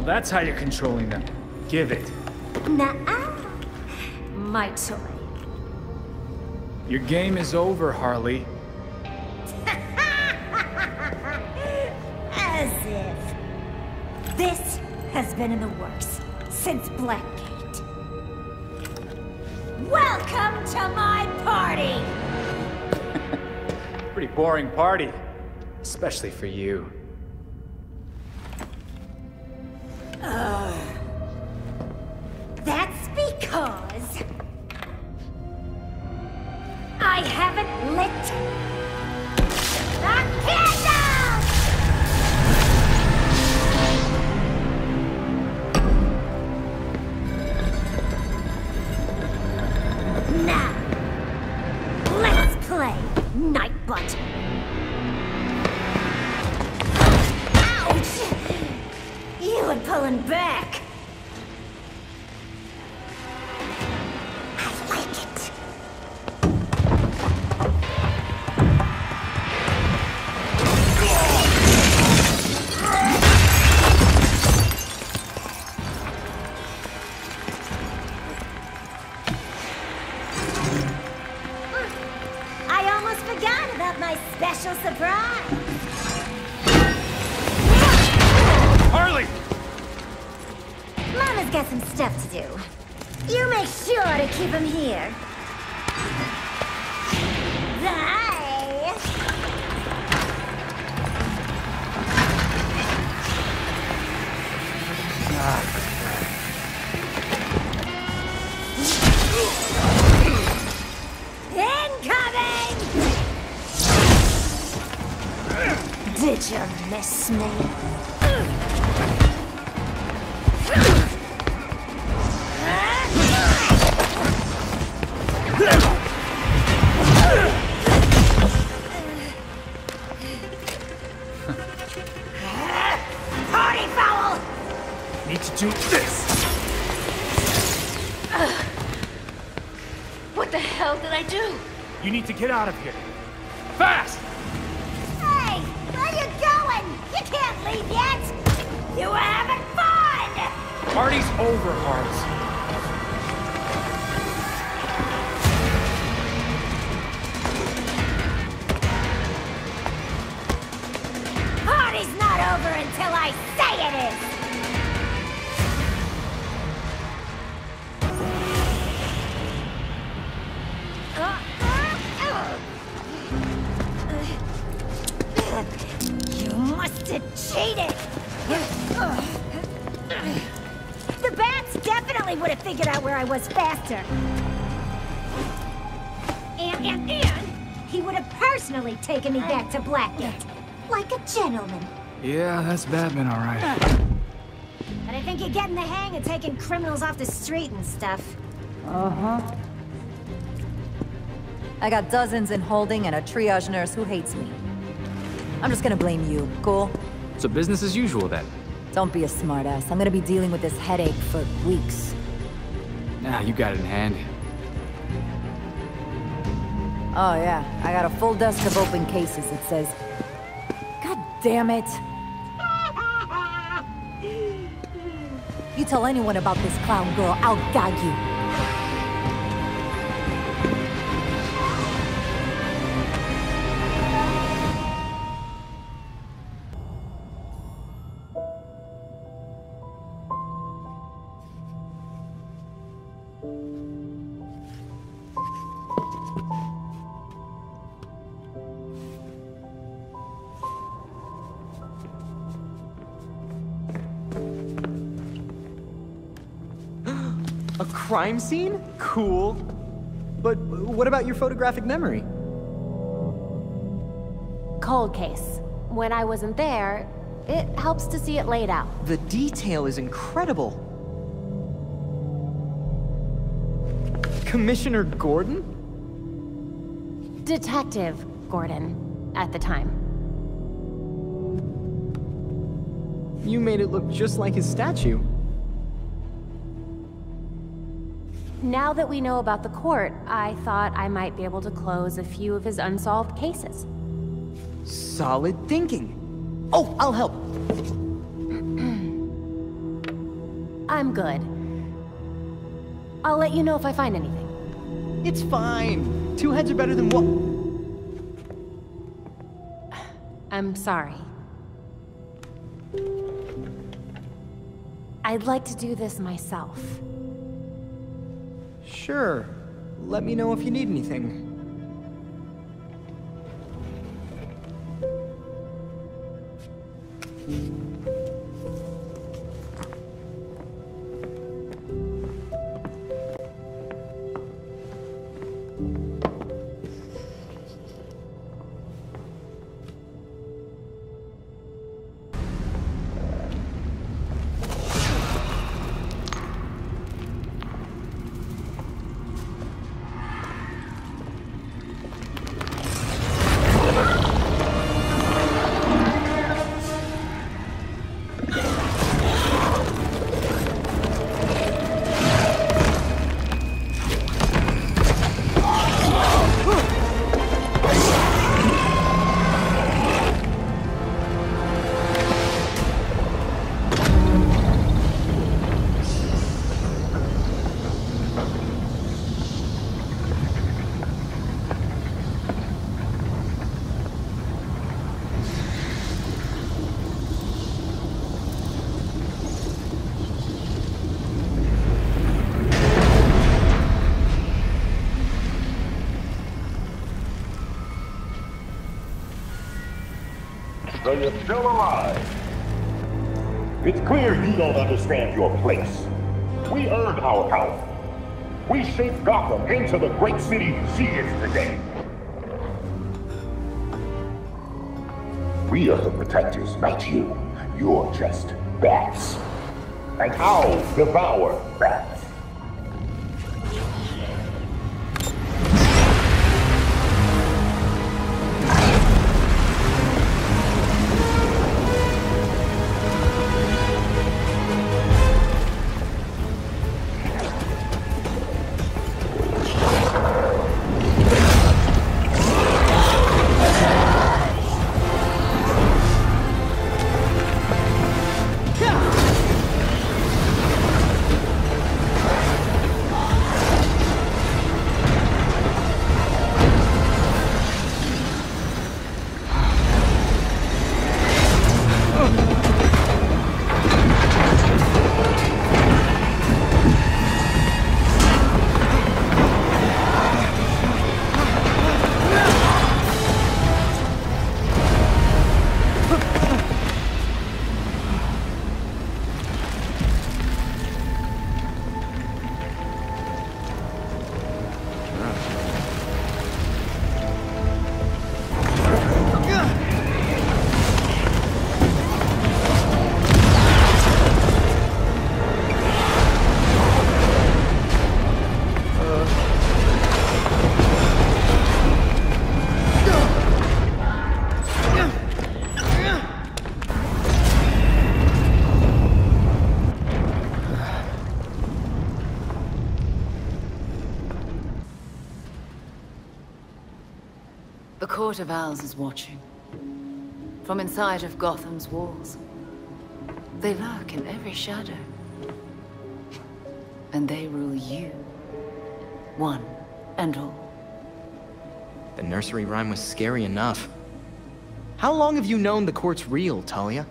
Speaker 8: That's how you're controlling them. Give it.
Speaker 14: Nuh-uh. My toy.
Speaker 8: Your game is over, Harley.
Speaker 14: As if. This has been in the works since Blackgate. Welcome to my party!
Speaker 8: Pretty boring party. Especially for you.
Speaker 14: That's because I haven't lit the candles! Now, let's play Nightbot. Ouch! You were pulling back. Special surprise!
Speaker 8: Harley!
Speaker 14: Mama's got some stuff to do. You make sure to keep him here. Bye! Incoming! Did you miss me? Party foul!
Speaker 8: Need to do this!
Speaker 21: What the hell did I do?
Speaker 8: You need to get out of here. Fast!
Speaker 14: Hey! Where you going? You can't leave yet! You were having fun!
Speaker 8: Party's over, Harley.
Speaker 14: Party's not over until I say it is! You must have cheated! The bats definitely would have figured out where I was faster. And he would have personally taken me back to Blackgate. Like a gentleman.
Speaker 8: Yeah, that's Batman, all right.
Speaker 14: But I think you're getting the hang of taking criminals off the street and stuff.
Speaker 22: Uh-huh. I got dozens in holding and a triage nurse who hates me. I'm just gonna blame you, cool?
Speaker 8: So business as usual, then?
Speaker 22: Don't be a smartass. I'm gonna be dealing with this headache for weeks.
Speaker 8: Nah, you got it in hand.
Speaker 22: Oh yeah, I got a full desk of open cases, it says. God damn it! You tell anyone about this clown girl, I'll gag you.
Speaker 20: A crime scene? Cool. But what about your photographic memory?
Speaker 10: Cold case. When I wasn't there, it helps to see it laid out.
Speaker 20: The detail is incredible. Commissioner Gordon?
Speaker 10: Detective Gordon, at the time.
Speaker 20: You made it look just like his statue.
Speaker 10: Now that we know about the court, I thought I might be able to close a few of his unsolved cases.
Speaker 20: Solid thinking. Oh, I'll help.
Speaker 10: I'm good. I'll let you know if I find anything.
Speaker 20: It's fine. Two heads are better than one.
Speaker 10: I'm sorry. I'd like to do this myself.
Speaker 20: Sure. Let me know if you need anything.
Speaker 4: So you're still alive. It's clear you don't understand your place. We earned our power. We shaped Gotham into the great city she is today. We are the protectors, not you. You're just bats. And I'll devour bats.
Speaker 13: The Court of Owls is watching. From inside of Gotham's walls. They lurk in every shadow. And they rule you. One and all.
Speaker 20: The nursery rhyme was scary enough. How long have you known the court's real, Talia?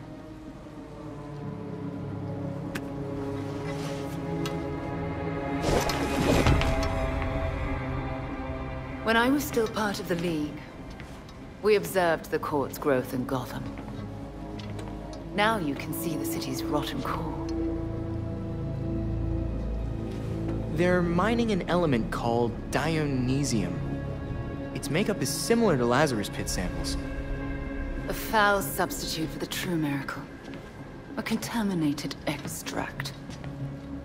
Speaker 13: When I was still part of the League, we observed the court's growth in Gotham. Now you can see the city's rotten core.
Speaker 20: They're mining an element called Dionysium. Its makeup is similar to Lazarus Pit samples.
Speaker 13: A foul substitute for the true miracle. A contaminated extract.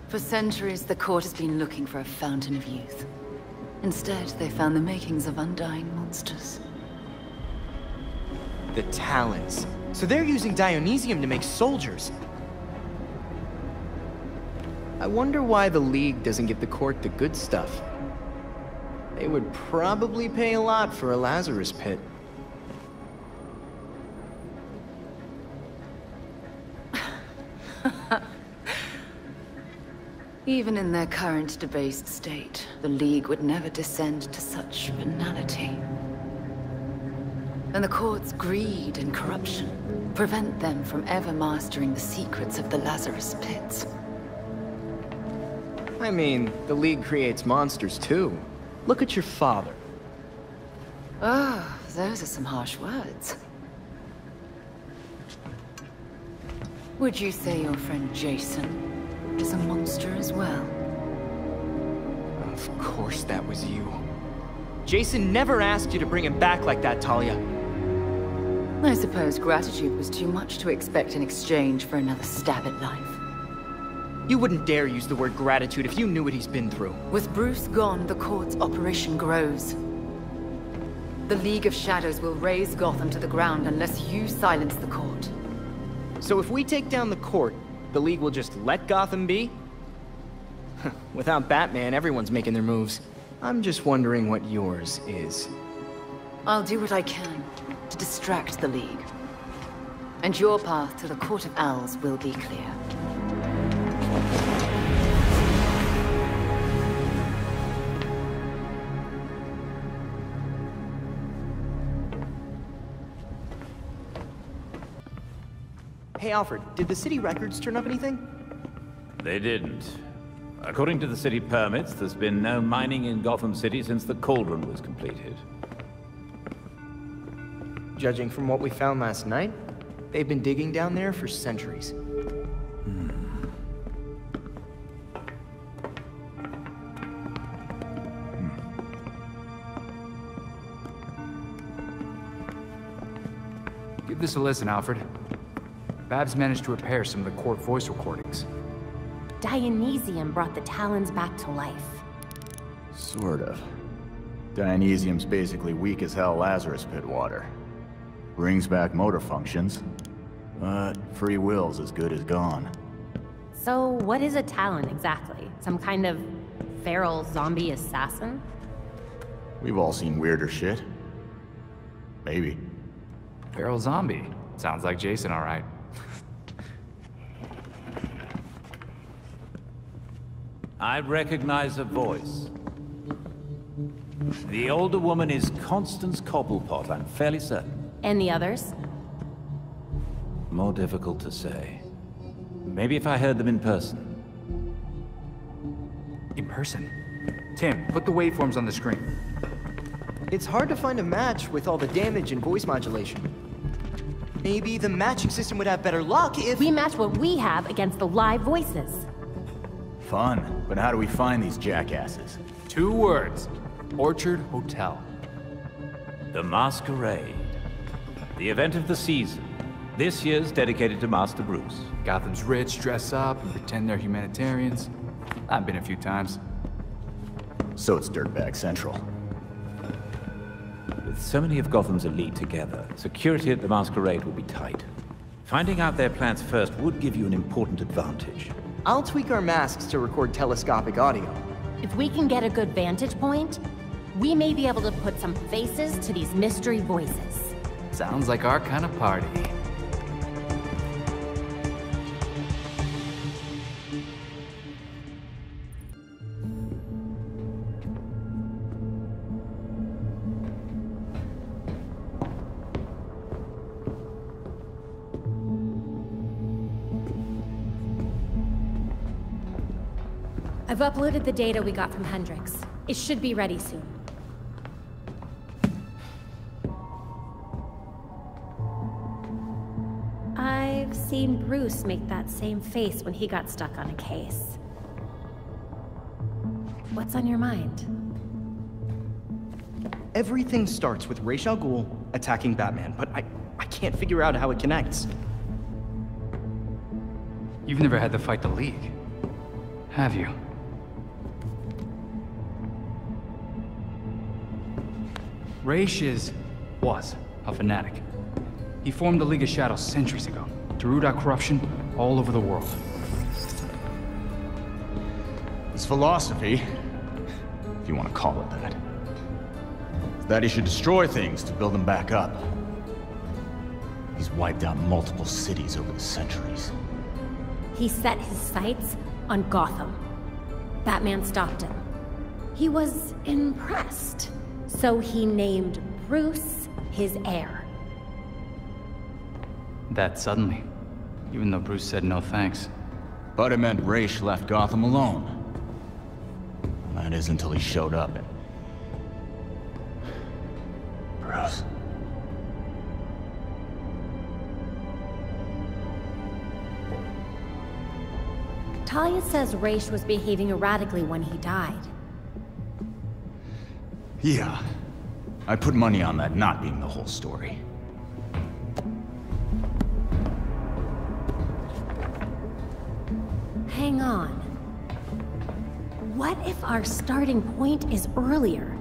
Speaker 13: For centuries, the court has been looking for a fountain of youth. Instead, they found the makings of undying monsters.
Speaker 20: The Talons. So they're using Dionysium to make soldiers. I wonder why the League doesn't give the court the good stuff. They would probably pay a lot for a Lazarus Pit.
Speaker 13: Even in their current debased state, the League would never descend to such venality. And the court's greed and corruption prevent them from ever mastering the secrets of the Lazarus Pits.
Speaker 20: I mean, the League creates monsters too. Look at your father.
Speaker 13: Oh, those are some harsh words. Would you say your friend Jason is a monster as well?
Speaker 20: Of course that was you. Jason never asked you to bring him back like that, Talia.
Speaker 13: I suppose gratitude was too much to expect in exchange for another stab at life.
Speaker 20: You wouldn't dare use the word gratitude if you knew what he's been through.
Speaker 13: With Bruce gone, the court's operation grows. The League of Shadows will raze Gotham to the ground unless you silence the court.
Speaker 20: So if we take down the court, the League will just let Gotham be? Without Batman, everyone's making their moves. I'm just wondering what yours is.
Speaker 13: I'll do what I can to distract the League. And your path to the Court of Owls will be clear.
Speaker 20: Hey Alfred, did the city records turn up anything?
Speaker 12: They didn't. According to the city permits, there's been no mining in Gotham City since the Cauldron was completed.
Speaker 20: Judging from what we found last night, they've been digging down there for centuries.
Speaker 8: Give this a listen, Alfred. Babs managed to repair some of the court voice recordings.
Speaker 10: Dionysium brought the Talons back to life.
Speaker 5: Sort of. Dionysium's basically weak as hell Lazarus Pit water. Brings back motor functions, but free will's as good as gone.
Speaker 10: So what is a Talon exactly? Some kind of feral zombie assassin?
Speaker 5: We've all seen weirder shit. Maybe.
Speaker 8: Feral zombie. Sounds like Jason, all right.
Speaker 12: I recognize a voice. The older woman is Constance Cobblepot, I'm fairly certain.
Speaker 10: And the others?
Speaker 12: More difficult to say. Maybe if I heard them in person.
Speaker 8: In person? Tim, put the waveforms on the screen.
Speaker 20: It's hard to find a match with all the damage and voice modulation. Maybe the matching system would have better luck if...
Speaker 10: We match what we have against the live voices.
Speaker 5: Fun, but how do we find these jackasses?
Speaker 8: 2 words. Orchard Hotel.
Speaker 12: The Masquerade. The event of the season. This year's dedicated to Master Bruce.
Speaker 8: Gotham's rich dress up and pretend they're humanitarians. I've been a few times.
Speaker 5: So it's Dirtbag Central.
Speaker 12: With so many of Gotham's elite together, security at the Masquerade will be tight. Finding out their plans first would give you an important advantage.
Speaker 20: I'll tweak our masks to record telescopic audio.
Speaker 10: If we can get a good vantage point, we may be able to put some faces to these mystery voices.
Speaker 8: Sounds like our kind of party.
Speaker 10: I've uploaded the data we got from Hendrix. It should be ready soon. I've seen Bruce make that same face when he got stuck on a case. What's on your mind?
Speaker 9: Everything starts with Ra's al Ghul attacking Batman, but I can't figure out how it connects.
Speaker 8: You've never had to fight the League, have you? Ra's was a fanatic. He formed the League of Shadows centuries ago to root out corruption all over the world.
Speaker 5: His philosophy, if you want to call it that, is that he should destroy things to build them back up. He's wiped out multiple cities over the centuries.
Speaker 10: He set his sights on Gotham. Batman stopped him. He was impressed, so he named Bruce his heir.
Speaker 8: That suddenly, even though Bruce said no thanks.
Speaker 5: But it meant Ra's left Gotham alone. That is until he showed up and... Bruce.
Speaker 10: Talia says Ra's was behaving erratically when he died.
Speaker 5: Yeah. I put money on that not being the whole story.
Speaker 10: Hang on. What if our starting point is earlier?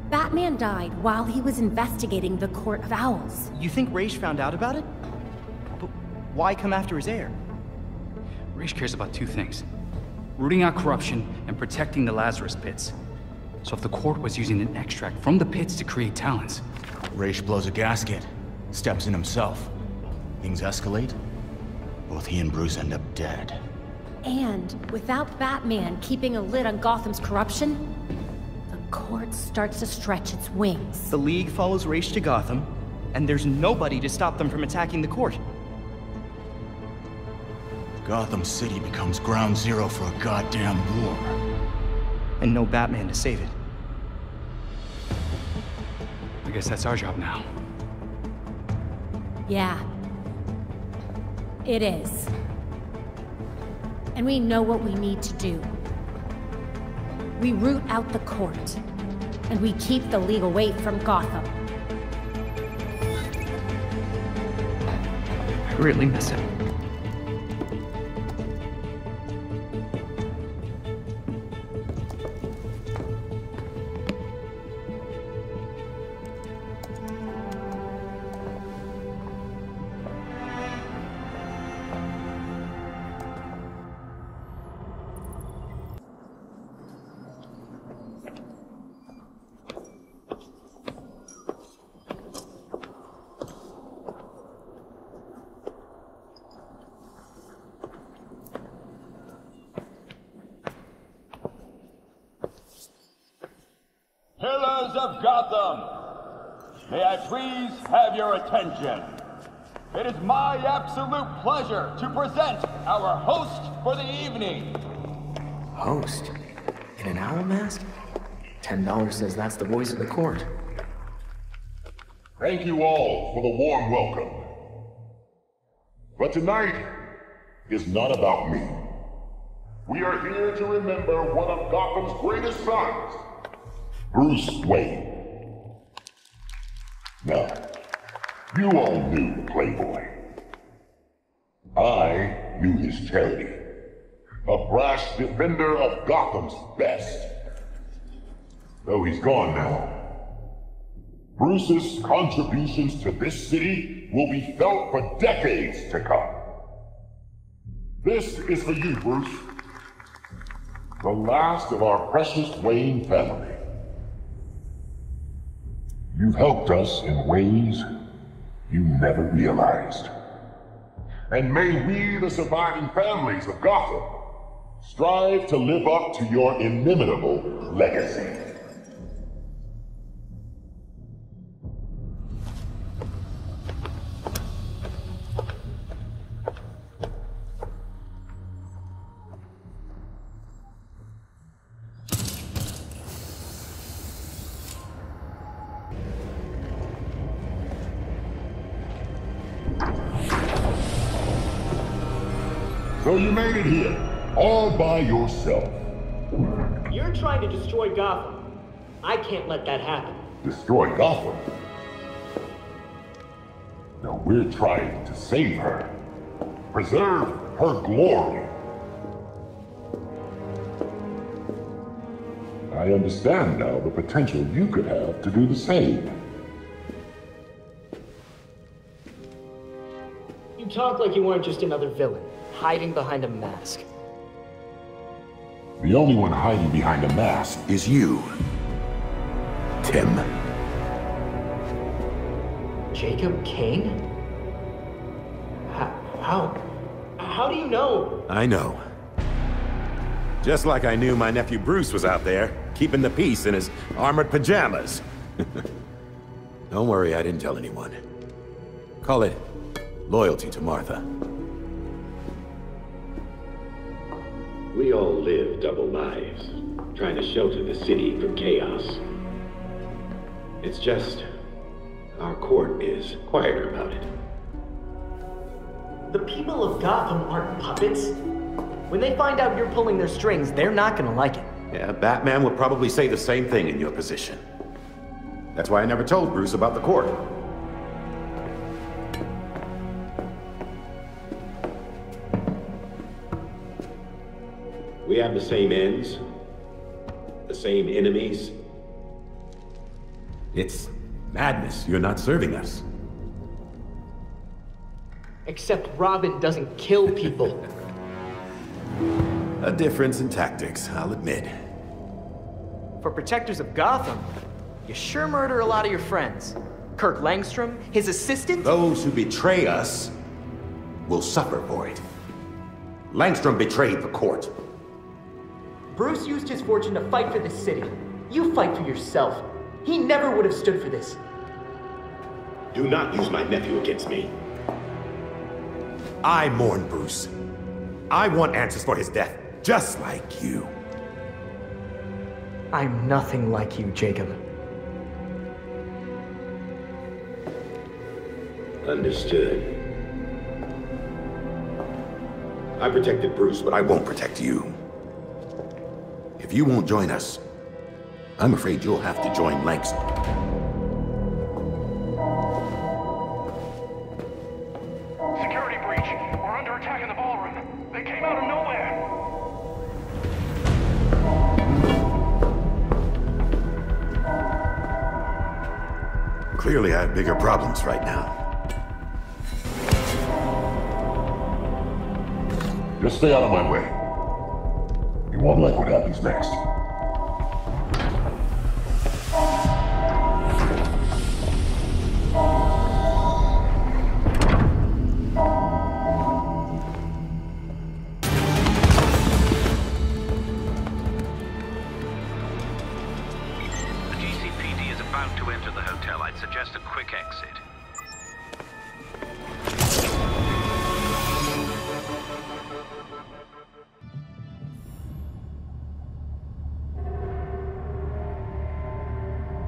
Speaker 10: Batman died while he was investigating the Court of Owls.
Speaker 9: You think Ra's found out about it? But why come after his heir?
Speaker 8: Ra's cares about two things: rooting out corruption and protecting the Lazarus Pits. So if the court was using an extract from the pits to create talents...
Speaker 5: Ra's blows a gasket, steps in himself. Things escalate. Both he and Bruce end up dead.
Speaker 10: And without Batman keeping a lid on Gotham's corruption, the court starts to stretch its wings.
Speaker 9: The League follows Ra's to Gotham, and there's nobody to stop them from attacking the court.
Speaker 5: Gotham City becomes ground zero for a goddamn war.
Speaker 9: And no Batman to save it.
Speaker 8: I guess that's our job now.
Speaker 10: Yeah. It is. And we know what we need to do. We root out the court, and we keep the League away from Gotham.
Speaker 8: I really miss him.
Speaker 4: Pillars of Gotham, may I please have your attention? It is my absolute pleasure to present our host for the evening.
Speaker 1: Host? In an owl mask? $10 says that's the voice of the court.
Speaker 4: Thank you all for the warm welcome. But tonight is not about me. We are here to remember one of Gotham's greatest sons, Bruce Wayne. Now, you all knew the Playboy. I knew his charity. A brash defender of Gotham's best. Though he's gone now, Bruce's contributions to this city will be felt for decades to come. This is for you, Bruce. The last of our precious Wayne family. You've helped us in ways you never realized. And may we, the surviving families of Gotham, strive to live up to your inimitable legacy. So you made it here, all by yourself.
Speaker 9: You're They're trying to destroy Gotham. I can't let that happen.
Speaker 4: Destroy Gotham? No, we're trying to save her. Preserve her glory. I understand now the potential you could have to do the same.
Speaker 9: You talk like you weren't just another villain, hiding behind a mask.
Speaker 4: The only one hiding behind a mask is you, Tim.
Speaker 9: Jacob Kane? How do you know?
Speaker 7: I know. Just like I knew my nephew Bruce was out there, keeping the peace in his armored pajamas. Don't worry, I didn't tell anyone. Call it loyalty to Martha.
Speaker 6: We all live double lives, trying to shelter the city from chaos. It's just, our court is quieter about it.
Speaker 9: The people of Gotham aren't puppets. When they find out you're pulling their strings, they're not gonna like it.
Speaker 7: Yeah, Batman would probably say the same thing in your position. That's why I never told Bruce about the court.
Speaker 6: We have the same ends, the same enemies.
Speaker 7: It's madness. You're not serving us.
Speaker 9: Except Robin doesn't kill people.
Speaker 7: A difference in tactics, I'll admit.
Speaker 9: For protectors of Gotham, you sure murder a lot of your friends. Kirk Langstrom, his assistant?
Speaker 7: Those who betray us will suffer for it. Langstrom betrayed the court.
Speaker 9: Bruce used his fortune to fight for this city. You fight for yourself. He never would have stood for this.
Speaker 6: Do not use my nephew against me.
Speaker 7: I mourn Bruce. I want answers for his death, just like you.
Speaker 9: I'm nothing like you, Jacob.
Speaker 6: Understood.
Speaker 7: I protected Bruce, but I won't protect you. If you won't join us, I'm afraid you'll have to join Langstrom.
Speaker 15: Security breach. We're under attack in the ballroom. They came out of nowhere.
Speaker 7: Clearly, I have bigger problems right now.
Speaker 4: Just stay out of my way. You won't like what happens next.
Speaker 12: The GCPD is about to enter the hotel. I'd suggest a quick exit.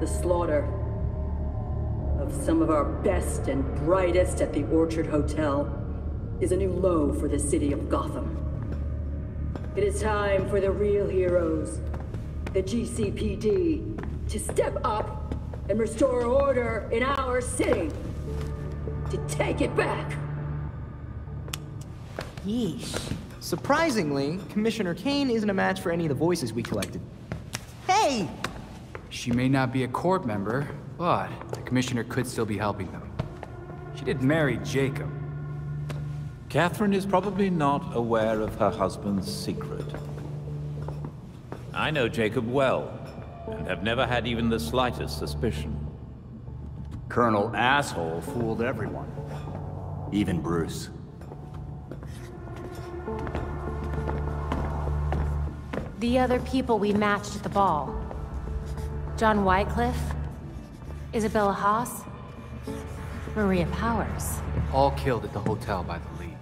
Speaker 11: The slaughter of some of our best and brightest at the Orchard Hotel is a new low for the city of Gotham. It is time for the real heroes, the GCPD, to step up and restore order in our city. To take it back.
Speaker 9: Yeesh. Surprisingly, Commissioner Kane isn't a match for any of the voices we collected. Hey!
Speaker 8: She may not be a court member, but the commissioner could still be helping them. She did marry Jacob.
Speaker 12: Catherine is probably not aware of her husband's secret. I know Jacob well, and have never had even the slightest suspicion.
Speaker 5: Colonel Asshole fooled everyone. Even Bruce.
Speaker 10: The other people we matched at the ball. John Wycliffe, Isabella Haas, Maria Powers.
Speaker 8: All killed at the hotel by the League.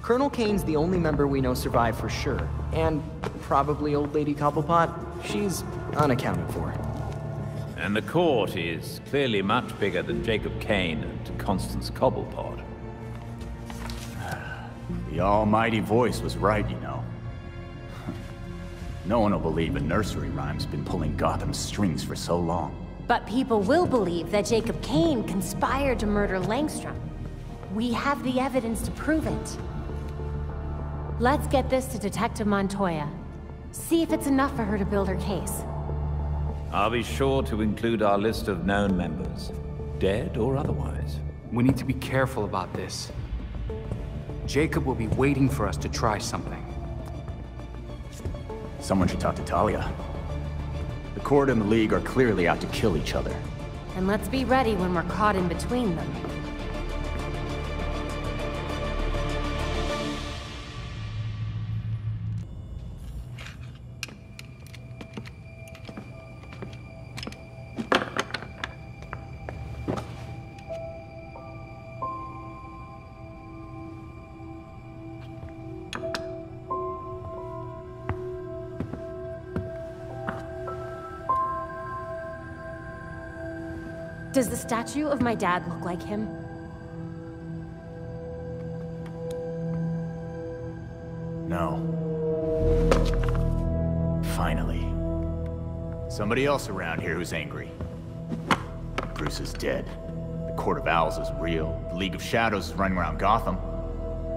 Speaker 9: Colonel Kane's the only member we know survived for sure. And probably Old Lady Cobblepot. She's unaccounted for.
Speaker 12: And the court is clearly much bigger than Jacob Kane and Constance Cobblepot.
Speaker 5: The almighty voice was right, you know. No one will believe a nursery rhyme's been pulling Gotham's strings for so long.
Speaker 10: But people will believe that Jacob Kane conspired to murder Langstrom. We have the evidence to prove it. Let's get this to Detective Montoya. See if it's enough for her to build her case.
Speaker 12: I'll be sure to include our list of known members, dead or otherwise.
Speaker 8: We need to be careful about this. Jacob will be waiting for us to try something.
Speaker 5: Someone should talk to Talia. The Court and the League are clearly out to kill each other.
Speaker 10: And let's be ready when we're caught in between them. Does the statue of my dad look like him?
Speaker 5: No. Finally. Somebody else around here who's angry. Bruce is dead. The Court of Owls is real. The League of Shadows is running around Gotham.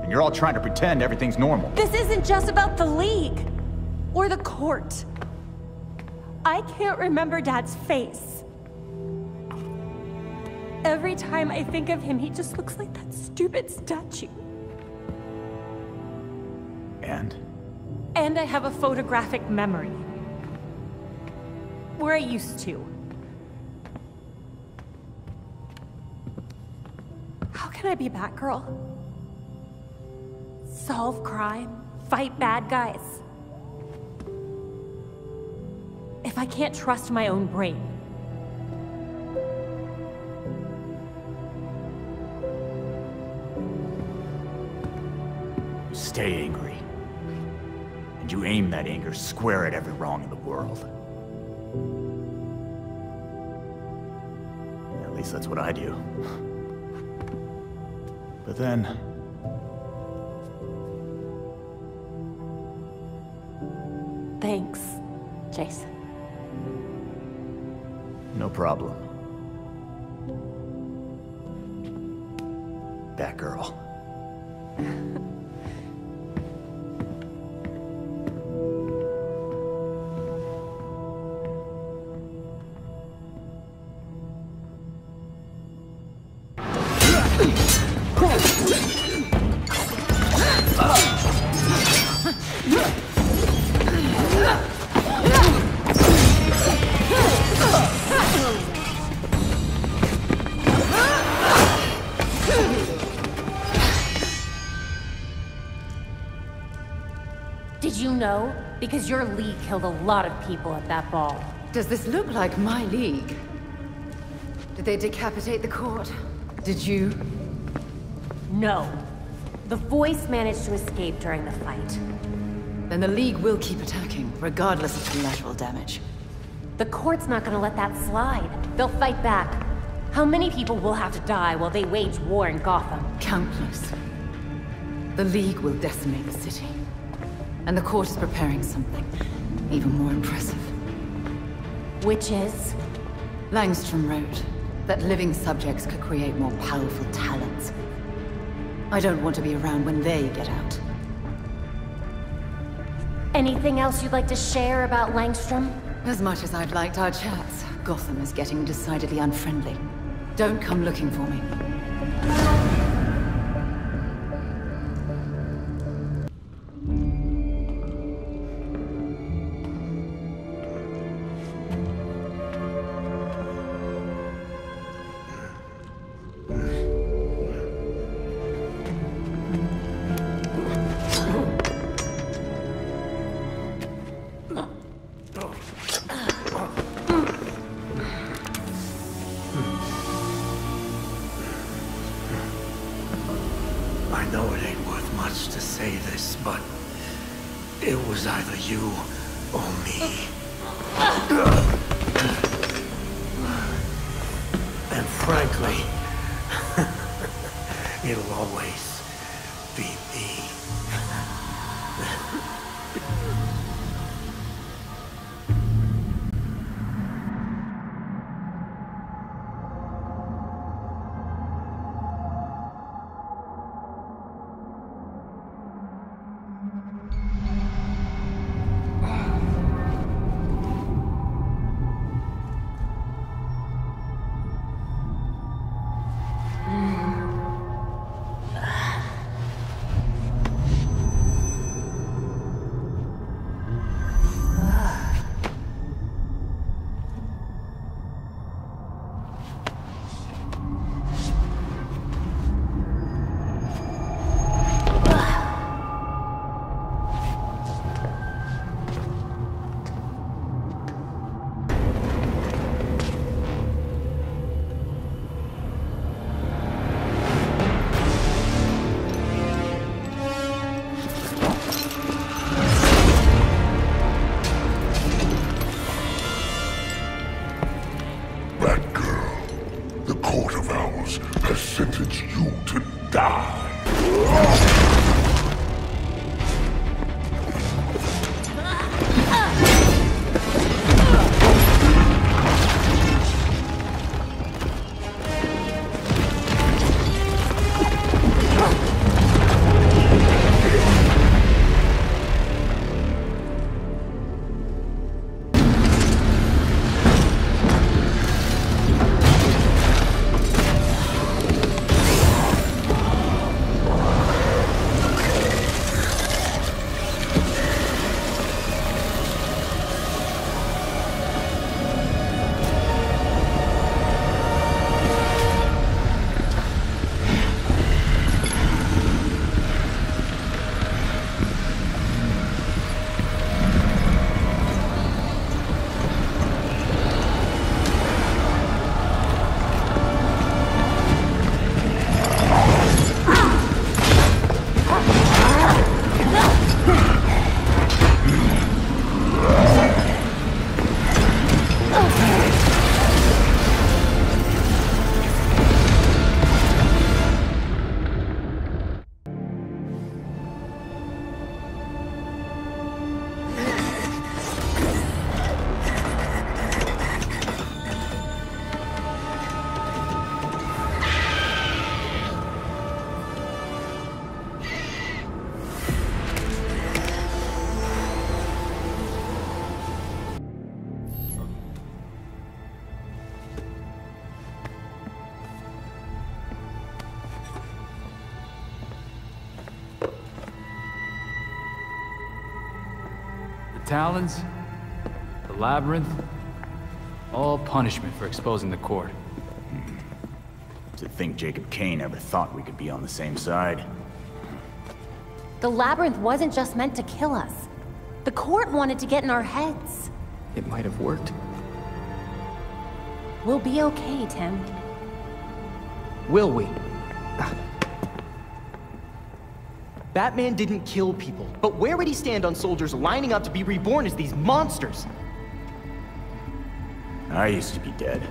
Speaker 5: And you're all trying to pretend everything's normal.
Speaker 10: This isn't just about the League. Or the Court. I can't remember Dad's face. Every time I think of him, he just looks like that stupid statue. And I have a photographic memory. Where I used to. How can I be Batgirl? Solve crime, fight bad guys. If I can't trust my own brain.
Speaker 5: Stay angry. And you aim that anger square at every wrong in the world. At least that's what I do. But then...
Speaker 10: Thanks, Jason.
Speaker 5: No problem. Batgirl.
Speaker 10: Did you know? Because your League killed a lot of people at that ball.
Speaker 13: Does this look like my League? Did they decapitate the court? Did you?
Speaker 10: No. The Voice managed to escape during the fight.
Speaker 13: Then the League will keep attacking, regardless of collateral damage.
Speaker 10: The court's not gonna let that slide. They'll fight back. How many people will have to die while they wage war in Gotham?
Speaker 13: Countless. The League will decimate the city. And the court is preparing something even more impressive.
Speaker 10: Which is?
Speaker 13: Langstrom wrote that living subjects could create more powerful talents. I don't want to be around when they get out.
Speaker 10: Anything else you'd like to share about Langstrom?
Speaker 13: As much as I've liked our chats, Gotham is getting decidedly unfriendly. Don't come looking for me.
Speaker 3: I know it ain't worth much to say this, but it was either you or me. And frankly, it'll always be me.
Speaker 2: laws has sentenced you to die.
Speaker 8: Talons, the Labyrinth, all punishment for exposing the court.
Speaker 5: To think Jacob Kane ever thought we could be on the same side.
Speaker 10: The Labyrinth wasn't just meant to kill us. The court wanted to get in our heads.
Speaker 20: It might have worked.
Speaker 10: We'll be okay, Tim.
Speaker 20: Will we? Batman didn't kill people, but where would he stand on soldiers lining up to be reborn as these monsters?
Speaker 5: I used to be dead.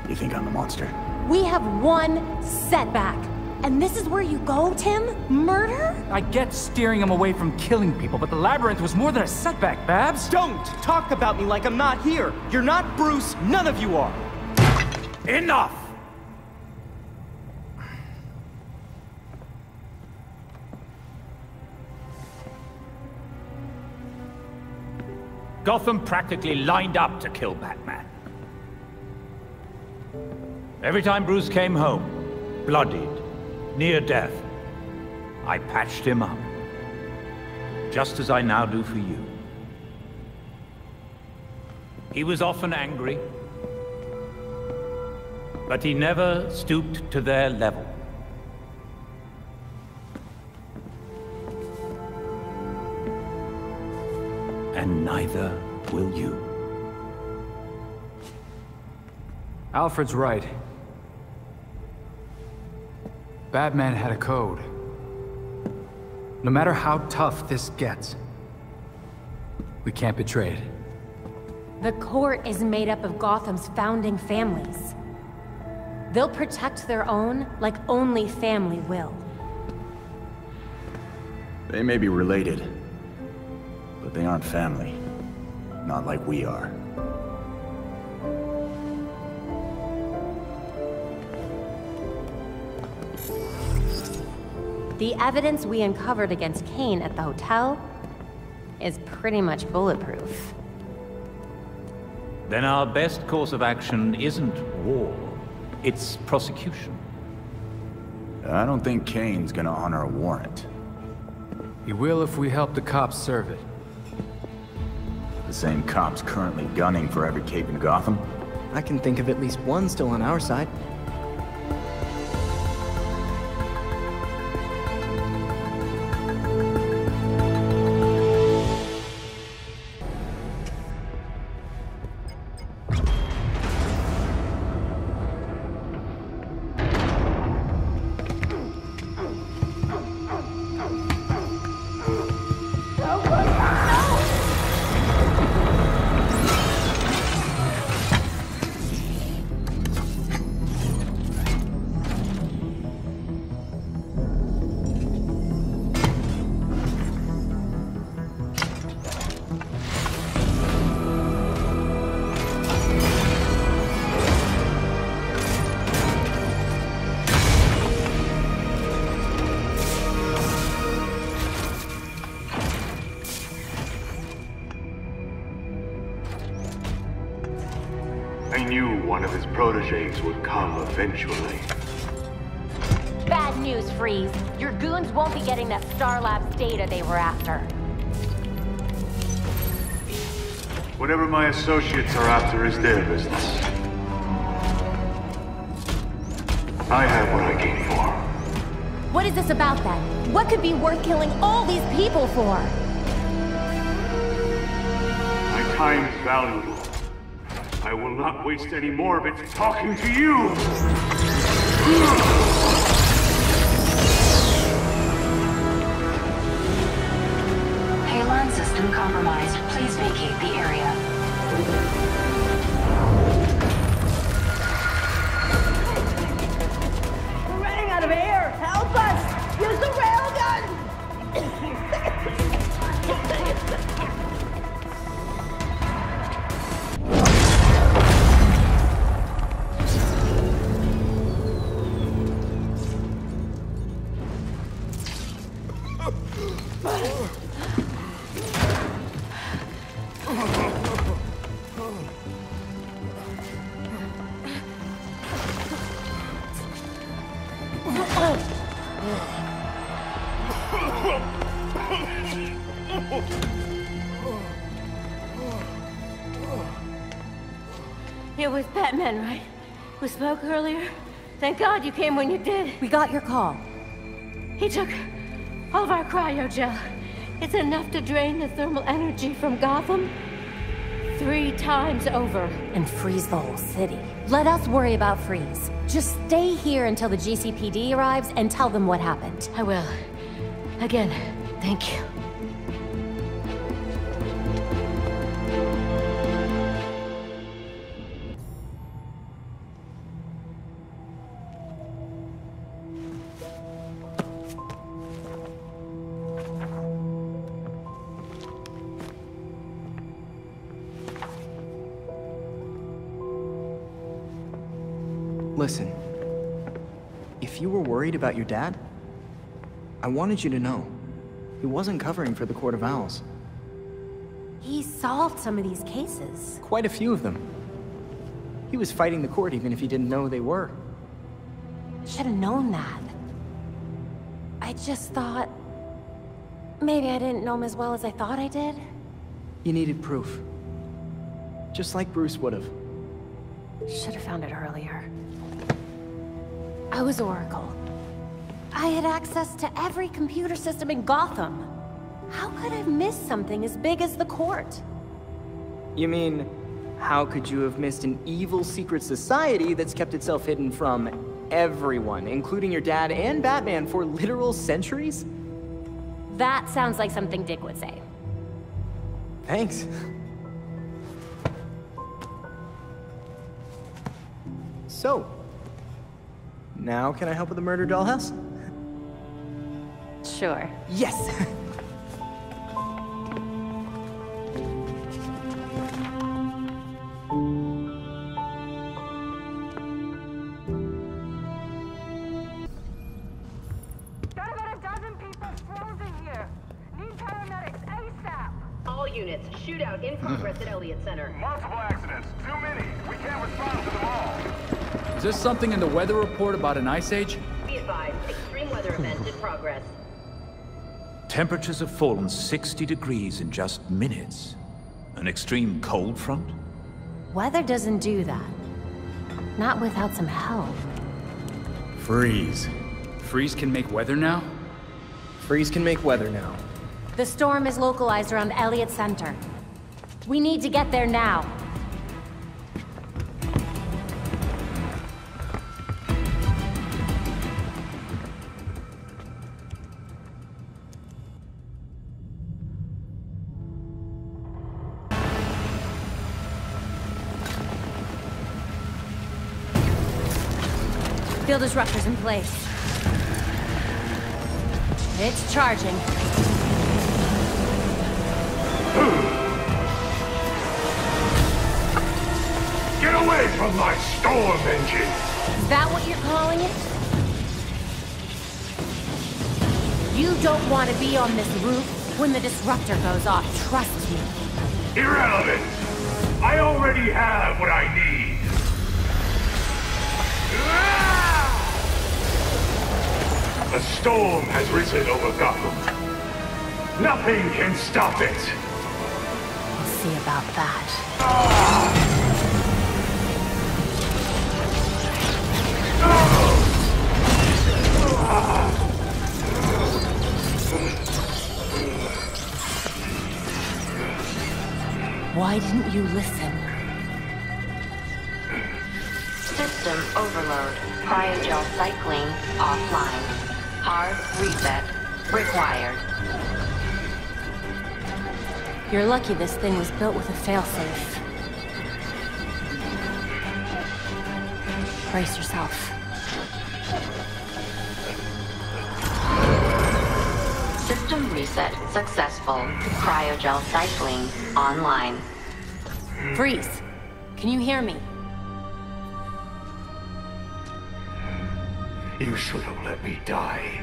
Speaker 5: You think I'm the monster?
Speaker 10: We have one setback. And this is where you go, Tim? Murder?
Speaker 8: I get steering him away from killing people, but the Labyrinth was more than a setback, Babs.
Speaker 20: Don't talk about me like I'm not here. You're not Bruce. None of you are.
Speaker 12: Enough! Gotham practically lined up to kill Batman. Every time Bruce came home, bloodied, near death, I patched him up. Just as I now do for you. He was often angry, but he never stooped to their level. And neither will you.
Speaker 8: Alfred's right. Batman had a code. No matter how tough this gets, we can't betray it.
Speaker 10: The court is made up of Gotham's founding families. They'll protect their own like only family will.
Speaker 5: They may be related, but they aren't family. Not like we are.
Speaker 10: The evidence we uncovered against Kane at the hotel is pretty much bulletproof.
Speaker 12: Then our best course of action isn't war, it's prosecution.
Speaker 5: I don't think Kane's gonna honor a warrant.
Speaker 8: He will if we help the cops serve it.
Speaker 5: The same cops currently gunning for every cape in Gotham?
Speaker 20: I can think of at least one still on our side.
Speaker 17: proteges would come eventually.
Speaker 10: Bad news, Freeze. Your goons won't be getting that Star Labs data they were after.
Speaker 17: Whatever my associates are after is their business. I have what I came for.
Speaker 10: What is this about then? What could be worth killing all these people for?
Speaker 17: My time is valuable. I will not waste any more of it talking to you!
Speaker 21: Halon system compromised. Please vacate the area.
Speaker 18: We're running out of air! Help us! Use the railgun!
Speaker 21: It was Batman, right? Who spoke earlier? Thank God you came when you did.
Speaker 10: We got your call.
Speaker 21: He took all of our cryogel. It's enough to drain the thermal energy from Gotham 3 times over.
Speaker 10: And freeze the whole city. Let us worry about Freeze. Just stay here until the GCPD arrives and tell them what happened.
Speaker 21: I will. Again, thank you.
Speaker 9: Listen, if you were worried about your dad, I wanted you to know, he wasn't covering for the Court of Owls.
Speaker 10: He solved some of these cases.
Speaker 9: Quite a few of them. He was fighting the court even if he didn't know they were.
Speaker 10: Should have known that. I just thought... maybe I didn't know him as well as I thought I did.
Speaker 9: You needed proof. Just like Bruce would have.
Speaker 10: Should have found it earlier. I was Oracle. I had access to every computer system in Gotham. How could I have missed something as big as the court?
Speaker 9: You mean, how could you have missed an evil secret society that's kept itself hidden from everyone, including your dad and Batman, for literal centuries?
Speaker 10: That sounds like something Dick would say.
Speaker 9: Thanks. So, now can I help with the murder dollhouse?
Speaker 10: Sure.
Speaker 9: Yes!
Speaker 21: Got about a dozen people frozen here. Need paramedics ASAP.
Speaker 23: All units, shootout in progress at Elliott Center.
Speaker 15: Multiple accidents. Too many. We can't respond to them all.
Speaker 8: Is there something in the weather report about an ice age?
Speaker 23: Be advised, extreme weather event in progress.
Speaker 12: Temperatures have fallen 60 degrees in just minutes. An extreme cold front?
Speaker 10: Weather doesn't do that. Not without some help.
Speaker 8: Freeze. Freeze can make weather now?
Speaker 9: Freeze can make weather now.
Speaker 10: The storm is localized around Elliott Center. We need to get there now. Field disruptors in place. It's charging.
Speaker 2: Get away from my storm engine!
Speaker 10: Is that what you're calling it? You don't want to be on this roof when the disruptor goes off, trust me.
Speaker 2: Irrelevant! I already have what I need!
Speaker 17: storm has risen over Gotham. Nothing can stop it.
Speaker 10: We'll see about that. Why didn't you listen?
Speaker 21: System overload. Cryogel cycling offline. Hard reset required.
Speaker 10: You're lucky this thing was built with a failsafe. Brace yourself.
Speaker 21: System reset successful. Cryogel cycling online.
Speaker 10: Freeze! Can you hear me?
Speaker 17: You should have let me die.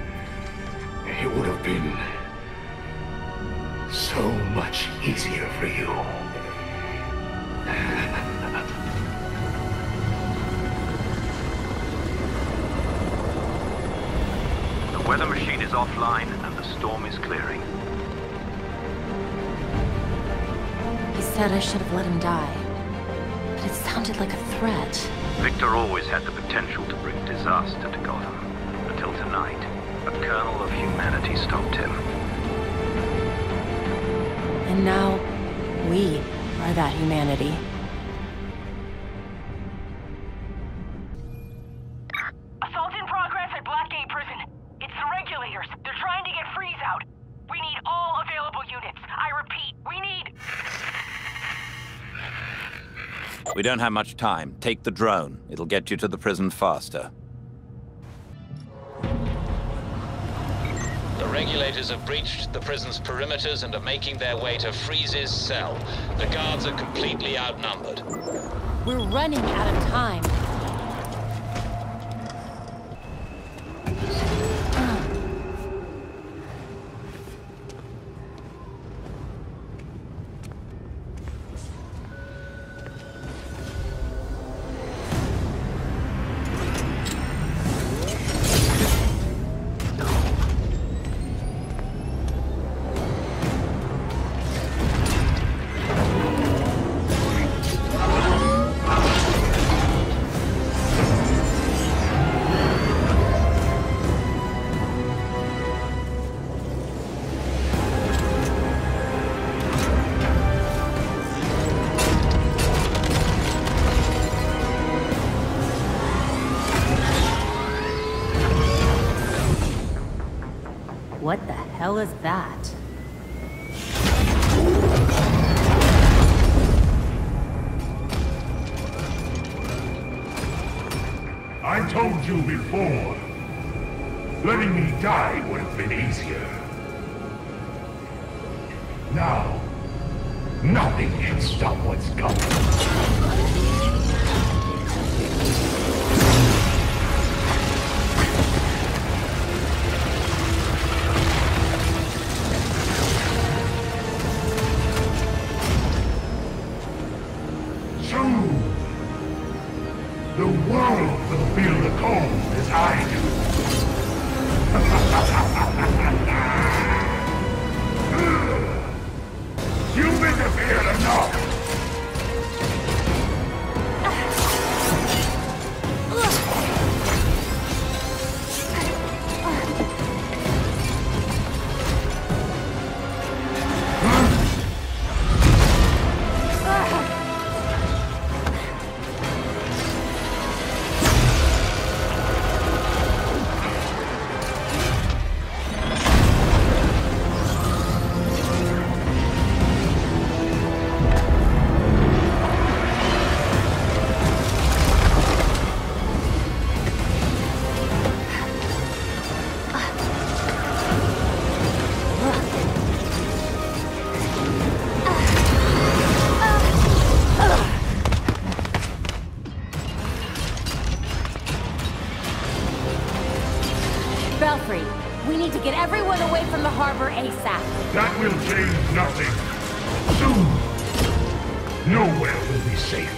Speaker 17: It would have been so much easier for you.
Speaker 14: The weather machine is offline and the storm is clearing.
Speaker 10: He said I should have let him die. But it sounded like a threat.
Speaker 14: Victor always had the potential to bring disaster to Gotham. Until tonight, a kernel of humanity stopped him.
Speaker 10: And now, we are that humanity.
Speaker 21: Assault in progress at Blackgate Prison. It's the regulators. They're trying to get Freeze out. We need all available units. I repeat, we need...
Speaker 12: We don't have much time. Take the drone. It'll get you to the prison faster.
Speaker 16: The regulators have breached the prison's perimeters and are making their way to Freeze's cell. The guards are completely outnumbered.
Speaker 10: We're running out of time. What the hell is that?
Speaker 2: I told you before. Letting me die would have been easier. Now, nothing can stop what's coming. The world will feel the cold as I do. You've interfered enough.
Speaker 10: Belfry, we need to get everyone away from the harbor ASAP.
Speaker 2: That will change nothing. Soon, nowhere will be safe.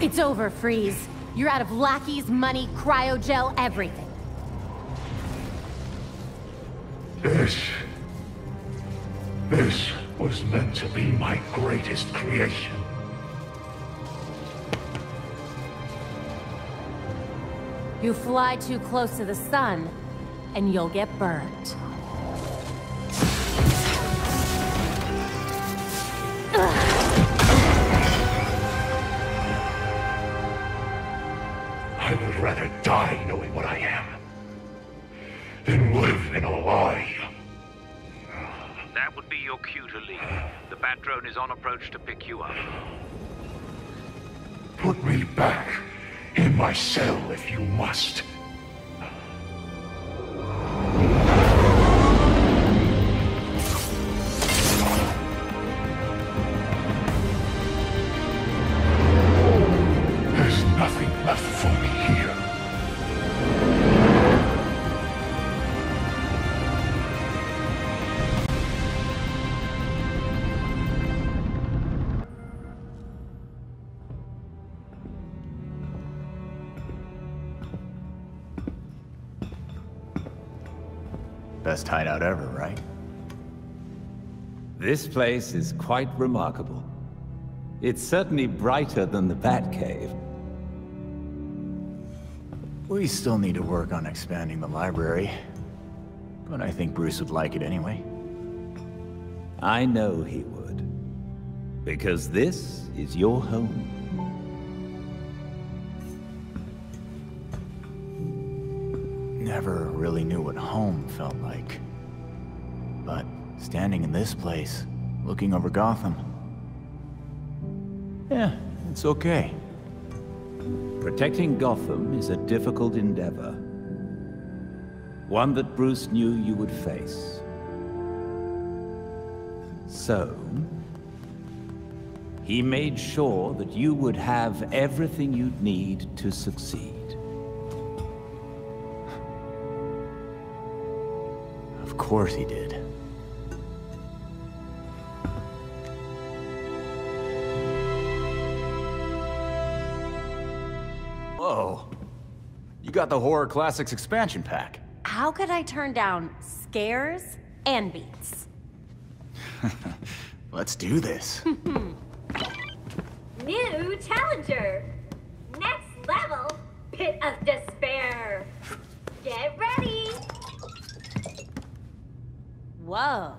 Speaker 10: It's over, Freeze. You're out of lackeys, money, cryogel, everything.
Speaker 2: This was meant to be my greatest creation.
Speaker 10: You fly too close to the sun, and you'll get burnt.
Speaker 2: I would rather die knowing what I am than live in a lie.
Speaker 14: That would be your cue to leave. The Bat drone is on approach to pick you up.
Speaker 2: Put me back in my cell if you must. There's nothing left for me here.
Speaker 5: Best hideout ever, right?
Speaker 12: This place is quite remarkable. It's certainly brighter than the Batcave.
Speaker 5: We still need to work on expanding the library, but I think Bruce would like it anyway.
Speaker 12: I know he would. Because this is your home.
Speaker 5: Never really knew what home felt like. But standing in this place, looking over Gotham... yeah, it's okay.
Speaker 12: Protecting Gotham is a difficult endeavor. One that Bruce knew you would face. So... he made sure that you would have everything you'd need to succeed.
Speaker 5: Of course he did. Whoa. You got the Horror Classics expansion pack.
Speaker 10: How could I turn down scares and beats?
Speaker 5: Let's do this.
Speaker 23: New challenger! Next level, Pit of Despair! Get ready!
Speaker 10: Whoa.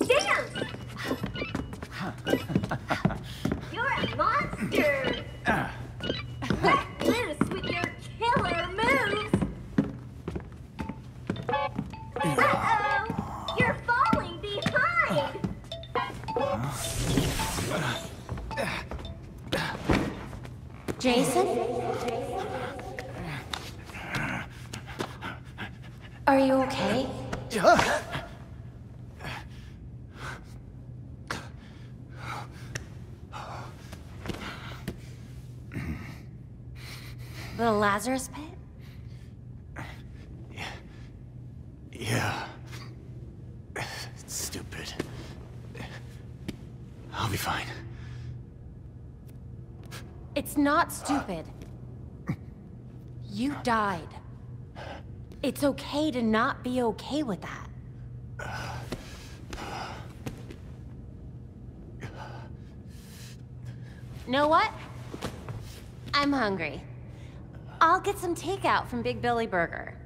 Speaker 23: Dance! You're a monster! Let loose with your killer moves! Uh-oh! You're falling behind!
Speaker 10: Jason? Are you okay? The Lazarus Pit?
Speaker 5: Yeah. It's stupid. I'll be fine.
Speaker 10: It's not stupid. You died. It's okay to not be okay with that. Know what? I'm hungry. I'll get some takeout from Big Billy Burger.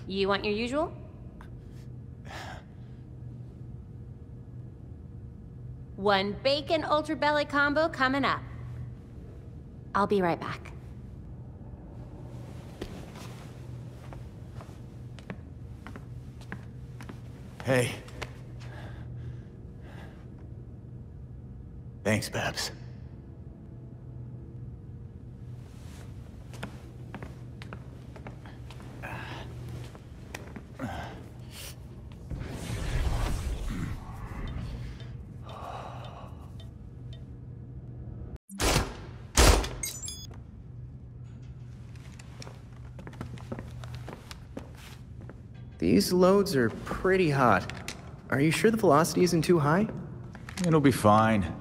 Speaker 10: You want your usual? One bacon Ultra Belly combo coming up. I'll be right back.
Speaker 5: Hey. Thanks, Babs.
Speaker 9: These loads are pretty hot.
Speaker 20: Are you sure the velocity isn't too high?
Speaker 5: It'll be fine.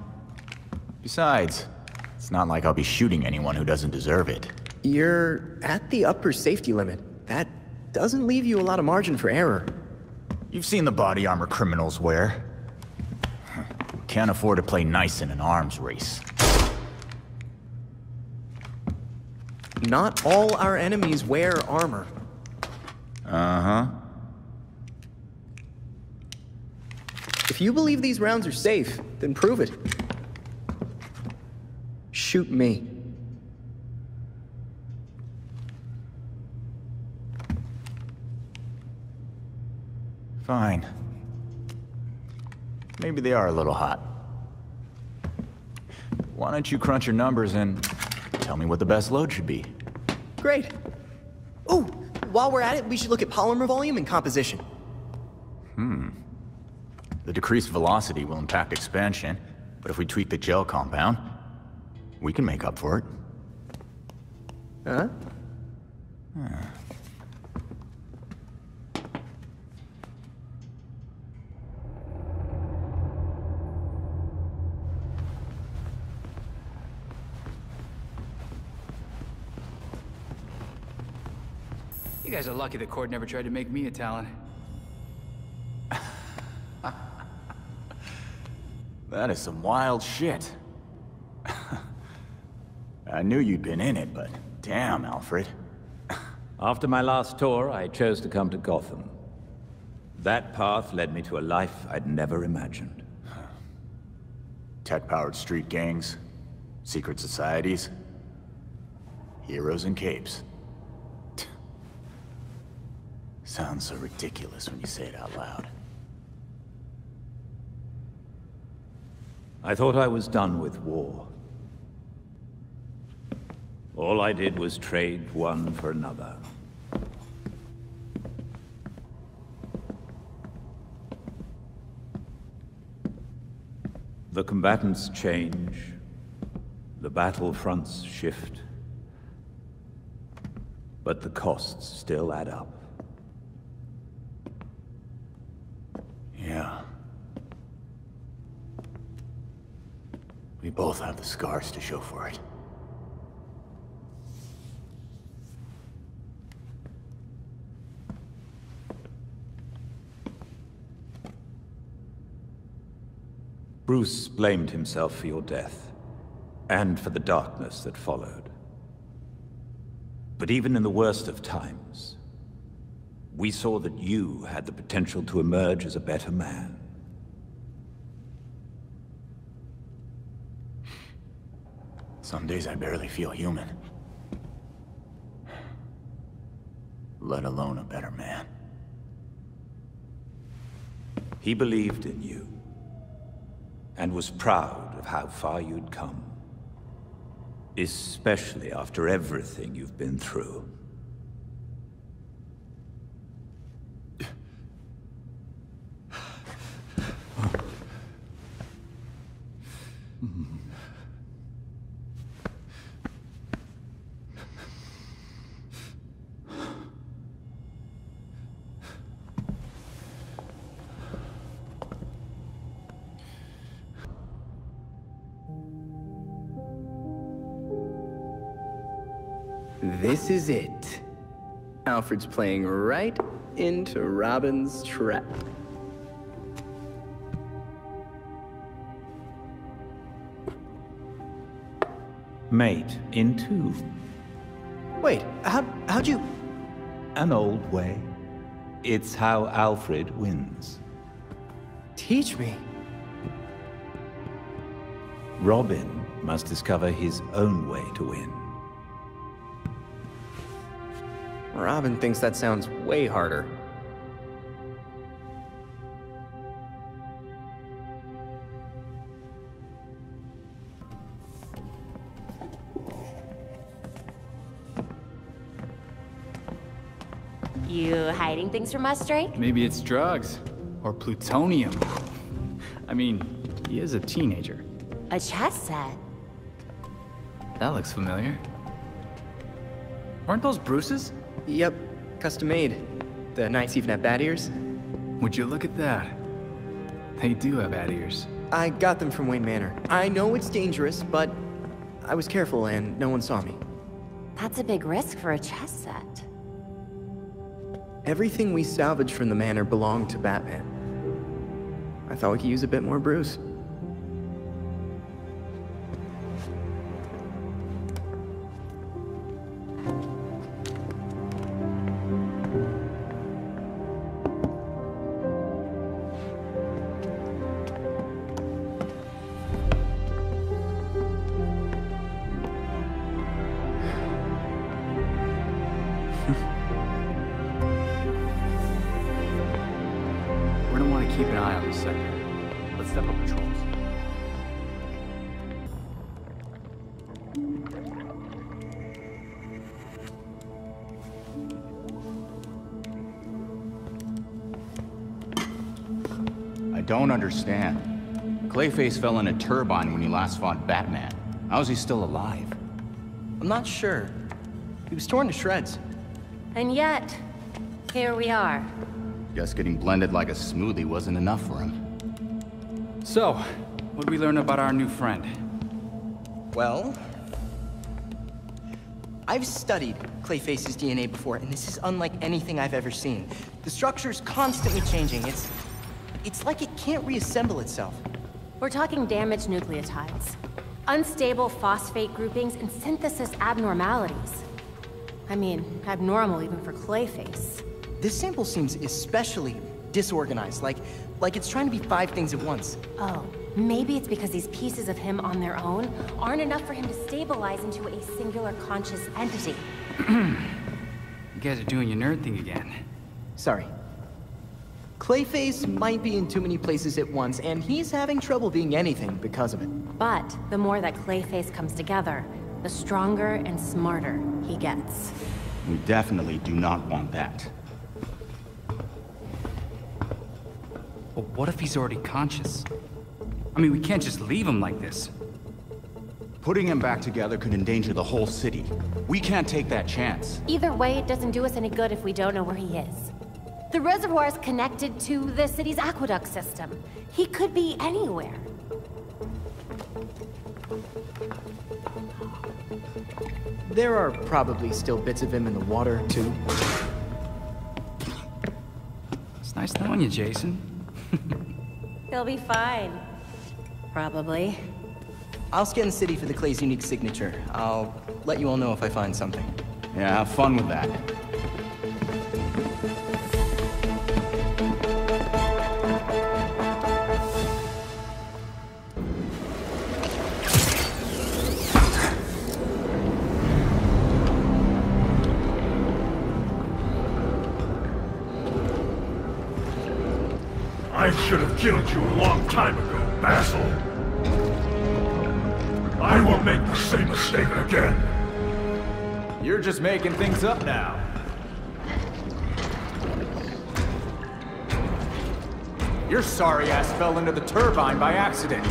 Speaker 5: Besides, it's not like I'll be shooting anyone who doesn't deserve it.
Speaker 20: You're at the upper safety limit. That doesn't leave you a lot of margin for error.
Speaker 5: You've seen the body armor criminals wear. Can't afford to play nice in an arms race.
Speaker 20: Not all our enemies wear armor.
Speaker 5: Uh-huh.
Speaker 20: If you believe these rounds are safe, then prove it. Shoot me.
Speaker 5: Fine. Maybe they are a little hot. Why don't you crunch your numbers and tell me what the best load should be?
Speaker 20: Great. Oh, while we're at it, we should look at polymer volume and composition.
Speaker 5: The decreased velocity will impact expansion, but if we tweak the gel compound, we can make up for it.
Speaker 20: Huh?
Speaker 8: You guys are lucky the court never tried to make me a Talon.
Speaker 5: That is some wild shit. I knew you'd been in it, but damn, Alfred.
Speaker 12: After my last tour, I chose to come to Gotham. That path led me to a life I'd never imagined.
Speaker 5: Tech-powered street gangs, secret societies, heroes in capes. Sounds so ridiculous when you say it out loud.
Speaker 12: I thought I was done with war. All I did was trade one for another. The combatants change, the battlefronts shift, but the costs still add up.
Speaker 5: Yeah. We both have the scars to show for it.
Speaker 12: Bruce blamed himself for your death, and for the darkness that followed. But even in the worst of times, we saw that you had the potential to emerge as a better man.
Speaker 5: Some days I barely feel human. Let alone a better man.
Speaker 12: He believed in you, and was proud of how far you'd come. Especially after everything you've been through.
Speaker 20: This is it. Alfred's playing right into Robin's trap.
Speaker 12: Mate in two.
Speaker 20: Wait, how'd you...
Speaker 12: An old way. It's how Alfred wins.
Speaker 20: Teach me.
Speaker 12: Robin must discover his own way to win.
Speaker 20: Robin thinks that sounds way harder.
Speaker 10: You hiding things from us, Drake?
Speaker 8: Maybe it's drugs. Or plutonium. I mean, he is a teenager.
Speaker 10: A chess set.
Speaker 8: That looks familiar. Aren't those Bruce's?
Speaker 20: Yep, custom made. The Knights even have bat ears.
Speaker 8: Would you look at that? They do have bad ears.
Speaker 9: I got them from Wayne Manor. I know it's dangerous, but I was careful and no one saw me.
Speaker 10: That's a big risk for a chess set.
Speaker 9: Everything we salvaged from the manor belonged to Batman. I thought we could use a bit more Bruce.
Speaker 8: We're gonna want to keep an eye on this sector. Let's step up patrols.
Speaker 5: I don't understand. Clayface fell in a turbine when he last fought Batman. How's he still alive?
Speaker 9: I'm not sure. He was torn to shreds.
Speaker 10: And yet, here we are.
Speaker 5: Guess getting blended like a smoothie wasn't enough for him.
Speaker 8: So, what'd we learn about our new friend?
Speaker 9: Well, I've studied Clayface's DNA before, and this is unlike anything I've ever seen. The structure's constantly changing. It's like it can't reassemble itself.
Speaker 10: We're talking damaged nucleotides, unstable phosphate groupings, and synthesis abnormalities. I mean, abnormal even for Clayface.
Speaker 9: This sample seems especially disorganized, like it's trying to be 5 things at once.
Speaker 10: Oh, maybe it's because these pieces of him on their own aren't enough for him to stabilize into a singular conscious entity.
Speaker 8: You guys are doing your nerd thing again.
Speaker 9: Sorry. Clayface might be in too many places at once, and he's having trouble being anything because of it.
Speaker 10: But the more that Clayface comes together, the stronger and smarter he gets.
Speaker 5: We definitely do not want that.
Speaker 8: But what if he's already conscious? I mean, we can't just leave him like this.
Speaker 5: Putting him back together could endanger the whole city. We can't take that chance.
Speaker 10: Either way, it doesn't do us any good if we don't know where he is. The reservoir is connected to the city's aqueduct system. He could be anywhere.
Speaker 9: There are probably still bits of him in the water, too.
Speaker 8: It's nice knowing you, Jason.
Speaker 10: He'll be fine. Probably.
Speaker 9: I'll scan the city for the Clay's unique signature. I'll let you all know if I find something.
Speaker 5: Yeah, have fun with that.
Speaker 2: I should have killed you a long time ago, Basil. I won't make the same mistake again.
Speaker 5: You're just making things up now. Your sorry ass fell into the turbine by accident.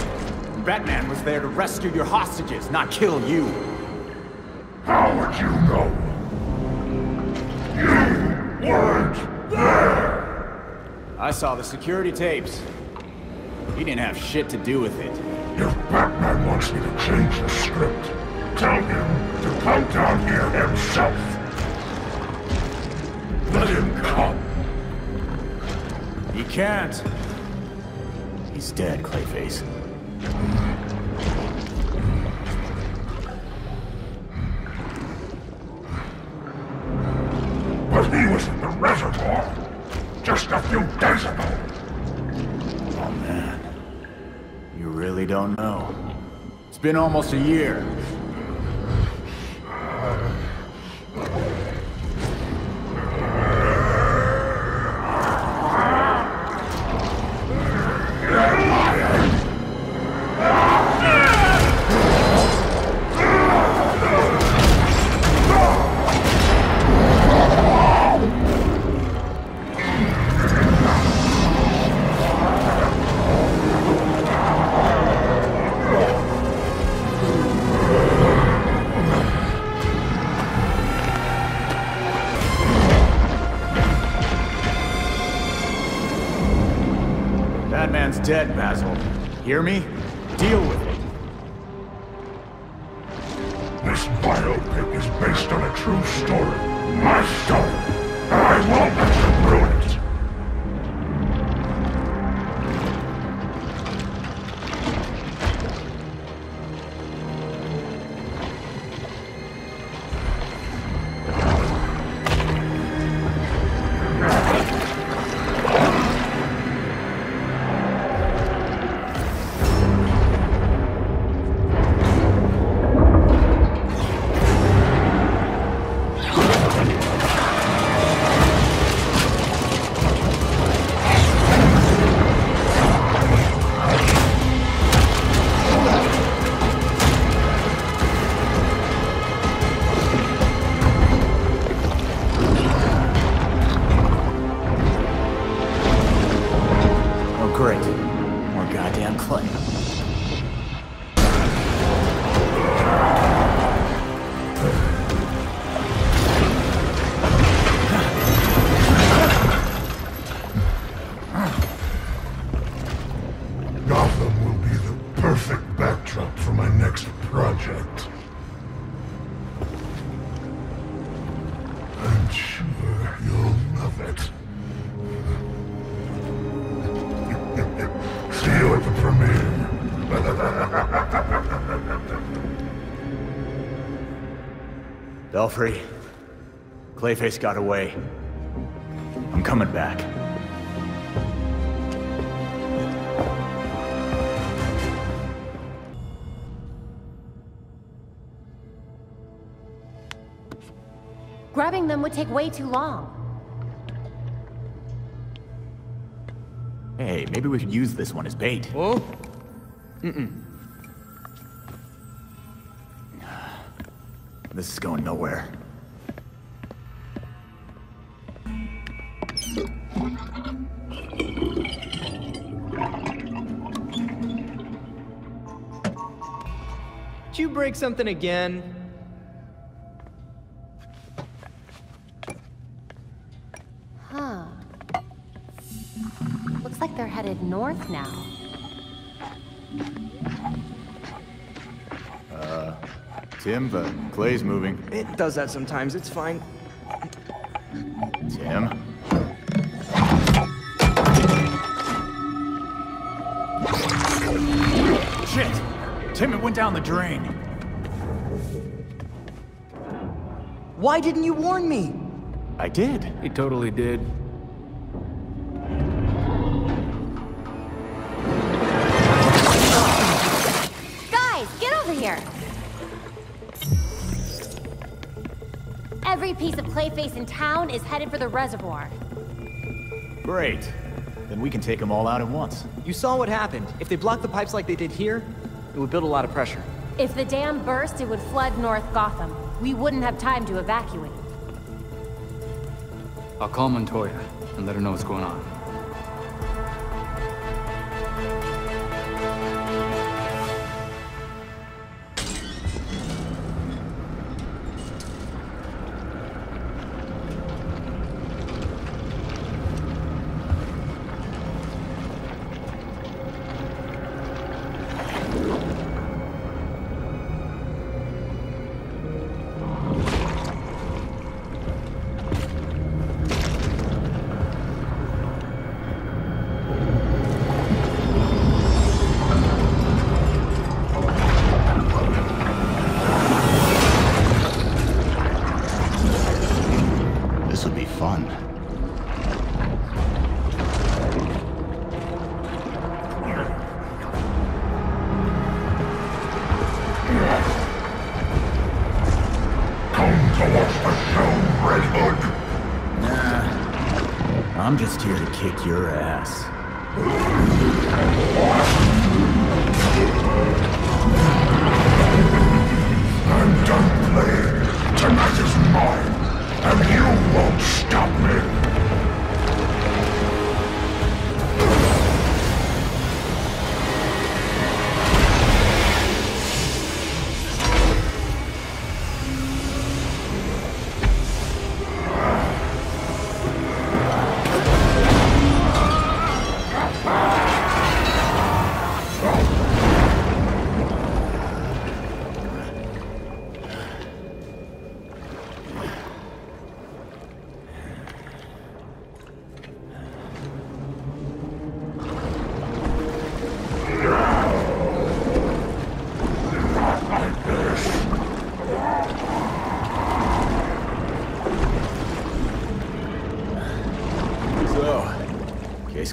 Speaker 5: Batman was there to rescue your hostages, not kill you.
Speaker 2: How would you know? You weren't there!
Speaker 5: I saw the security tapes. He didn't have shit to do with it.
Speaker 2: If Batman wants me to change the script, tell him to come down here himself. Let him come.
Speaker 5: He can't. He's dead, Clayface.
Speaker 2: But he was in the reservoir just a few days ago.
Speaker 5: Oh man. You really don't know. It's been almost a year. dead, Basil. Hear me? Deal with it.
Speaker 2: This biopic is based on a true story. My story. I won't let you ruin it. Gotham will be the perfect backdrop for my next project. I'm sure you'll love it. See you at the premiere.
Speaker 5: Belfry, Clayface got away. I'm coming back.
Speaker 10: Grabbing them would take way too long.
Speaker 5: Hey, maybe we could use this one as bait.
Speaker 20: Whoa. Mm-mm.
Speaker 5: This is going nowhere.
Speaker 20: Did you break something again?
Speaker 10: Huh. Looks like they're headed north now.
Speaker 5: Tim, the clay's moving.
Speaker 20: It does that sometimes, it's fine.
Speaker 5: Tim? Shit! Tim, it went down the drain.
Speaker 20: Why didn't you warn me?
Speaker 5: I did.
Speaker 8: He totally did.
Speaker 10: Guys, get over here! Every piece of Clayface in town is headed for the reservoir.
Speaker 5: Great. Then we can take them all out at once.
Speaker 20: You saw what happened. If they blocked the pipes like they did here, it would build a lot of pressure.
Speaker 10: If the dam burst, it would flood North Gotham. We wouldn't have time to evacuate.
Speaker 8: I'll call Montoya and let her know what's going on.
Speaker 5: I'm just here to kick your ass.
Speaker 2: I'm done playing. Tonight is mine, and you won't stop me.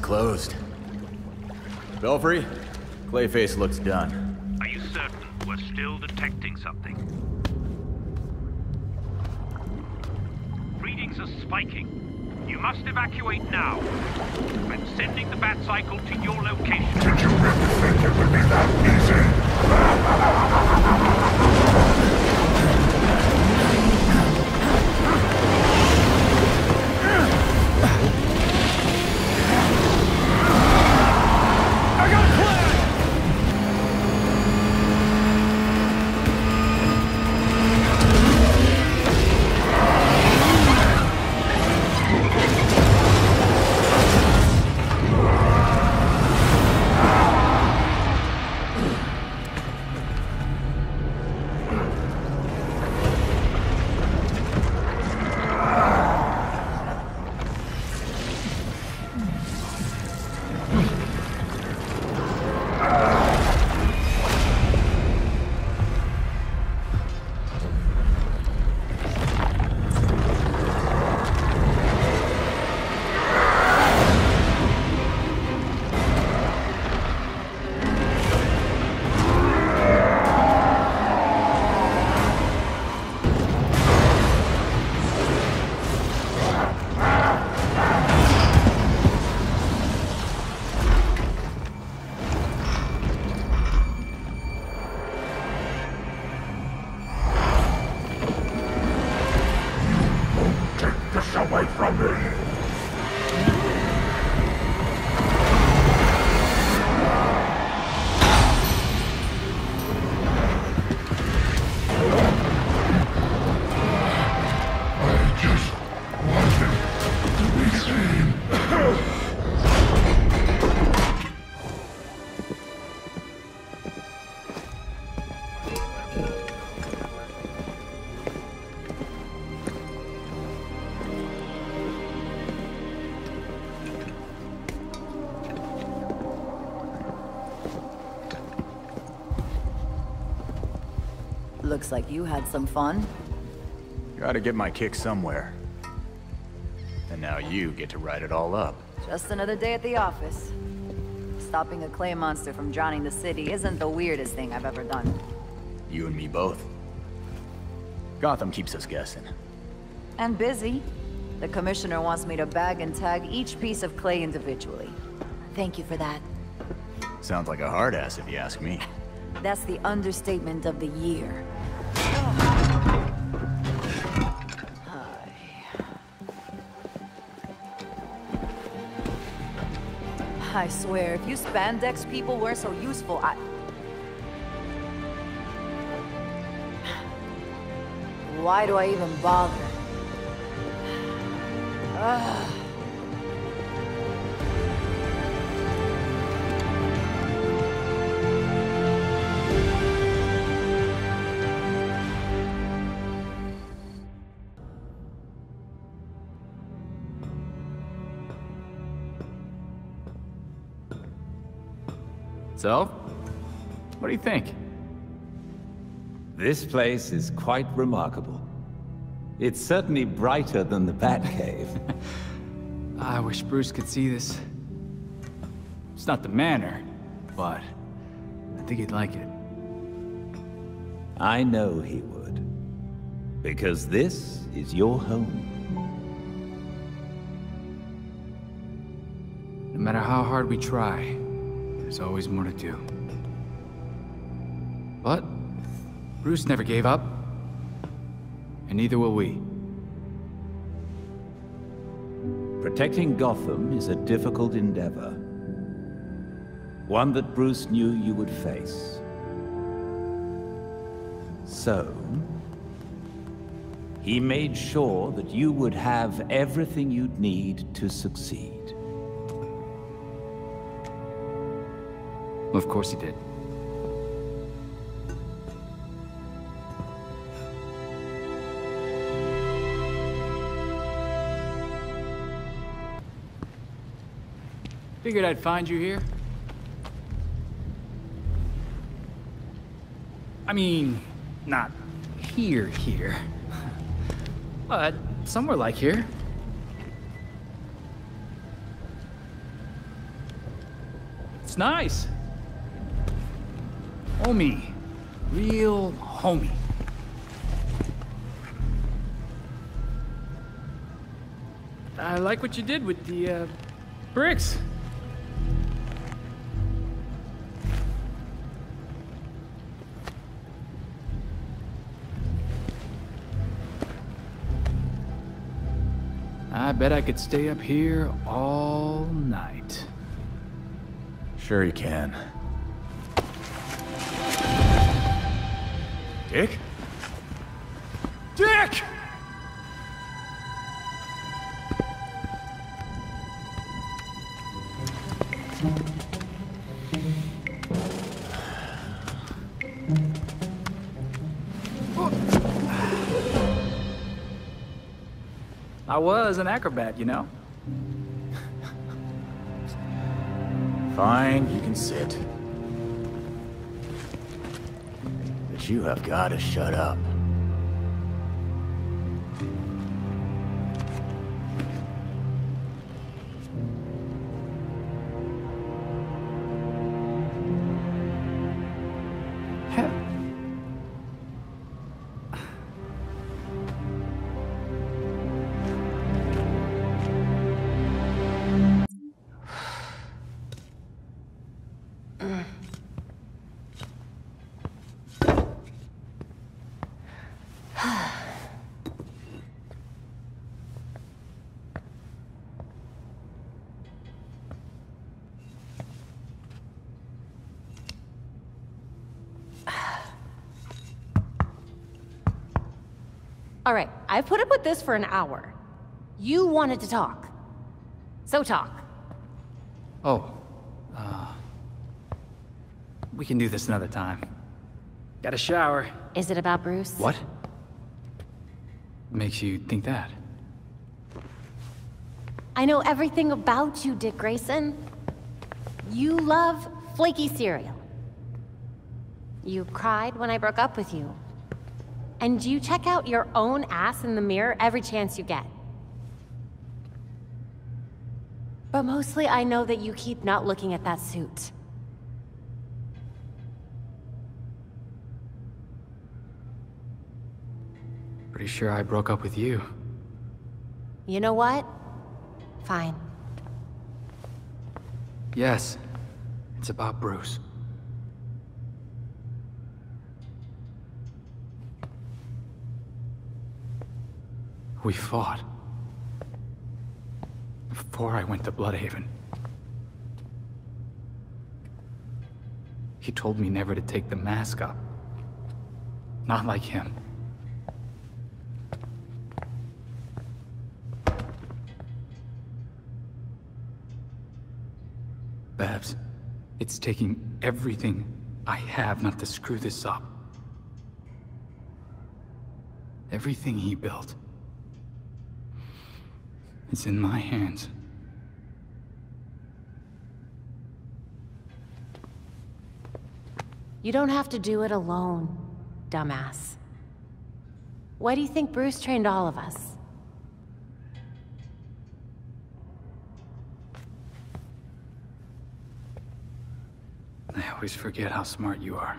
Speaker 5: closed. Belfry, Clayface looks done.
Speaker 14: Are you certain we're still detecting something? Readings are spiking. You must evacuate now. I'm sending the bat cycle to your location.
Speaker 2: Did you really think it would be that easy? Away from me! I just wanted to be seen.
Speaker 13: Looks like you had some fun.
Speaker 5: Gotta get my kick somewhere. And now you get to write it all up.
Speaker 13: Just another day at the office. Stopping a clay monster from drowning the city isn't the weirdest thing I've ever done.
Speaker 5: You and me both. Gotham keeps us guessing.
Speaker 13: And busy. The commissioner wants me to bag and tag each piece of clay individually. Thank you for that.
Speaker 5: Sounds like a hard ass if you ask me.
Speaker 13: That's the understatement of the year. I swear, if you spandex people weren't so useful, why do I even bother? Ugh.
Speaker 8: So, what do you think?
Speaker 12: This place is quite remarkable. It's certainly brighter than the Batcave.
Speaker 8: I wish Bruce could see this. It's not the manor, but I think he'd like it.
Speaker 12: I know he would. Because this is your home.
Speaker 8: No matter how hard we try, there's always more to do. But Bruce never gave up, and neither will we.
Speaker 12: Protecting Gotham is a difficult endeavor. One that Bruce knew you would face. So, he made sure that you would have everything you'd need to succeed.
Speaker 8: Of course he did. Figured I'd find you here. I mean, not here, but somewhere like here. That's nice. Homie. Real homie. I like what you did with the, bricks. I bet I could stay up here all night.
Speaker 5: Sure you can. Dick?
Speaker 8: Dick! I was an acrobat, you know?
Speaker 5: Fine, you can sit. But you have got to shut up.
Speaker 10: All right, I've put up with this for an hour. You wanted to talk. So talk.
Speaker 8: Oh, we can do this another time. Got a shower.
Speaker 10: Is it about Bruce?
Speaker 8: What? Makes you think that?
Speaker 10: I know everything about you, Dick Grayson. You love flaky cereal. You cried when I broke up with you. And you check out your own ass in the mirror every chance you get. But mostly I know that you keep not looking at that suit.
Speaker 8: Pretty sure I broke up with you.
Speaker 10: You know what? Fine.
Speaker 8: Yes, it's about Bruce. We fought. Before I went to Bloodhaven. He told me never to take the mask up. Not like him. Babs, it's taking everything I have not to screw this up. Everything he built. It's in my hands.
Speaker 10: You don't have to do it alone, dumbass. Why do you think Bruce trained all of us?
Speaker 8: I always forget how smart you are.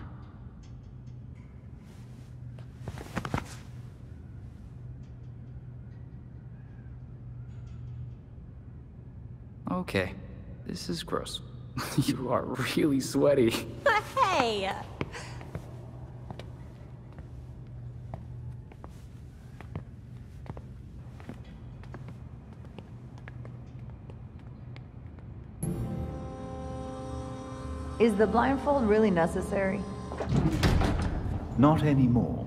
Speaker 8: Okay, this is gross. You are really sweaty.
Speaker 10: Hey!
Speaker 1: Is the blindfold really necessary?
Speaker 19: Not anymore.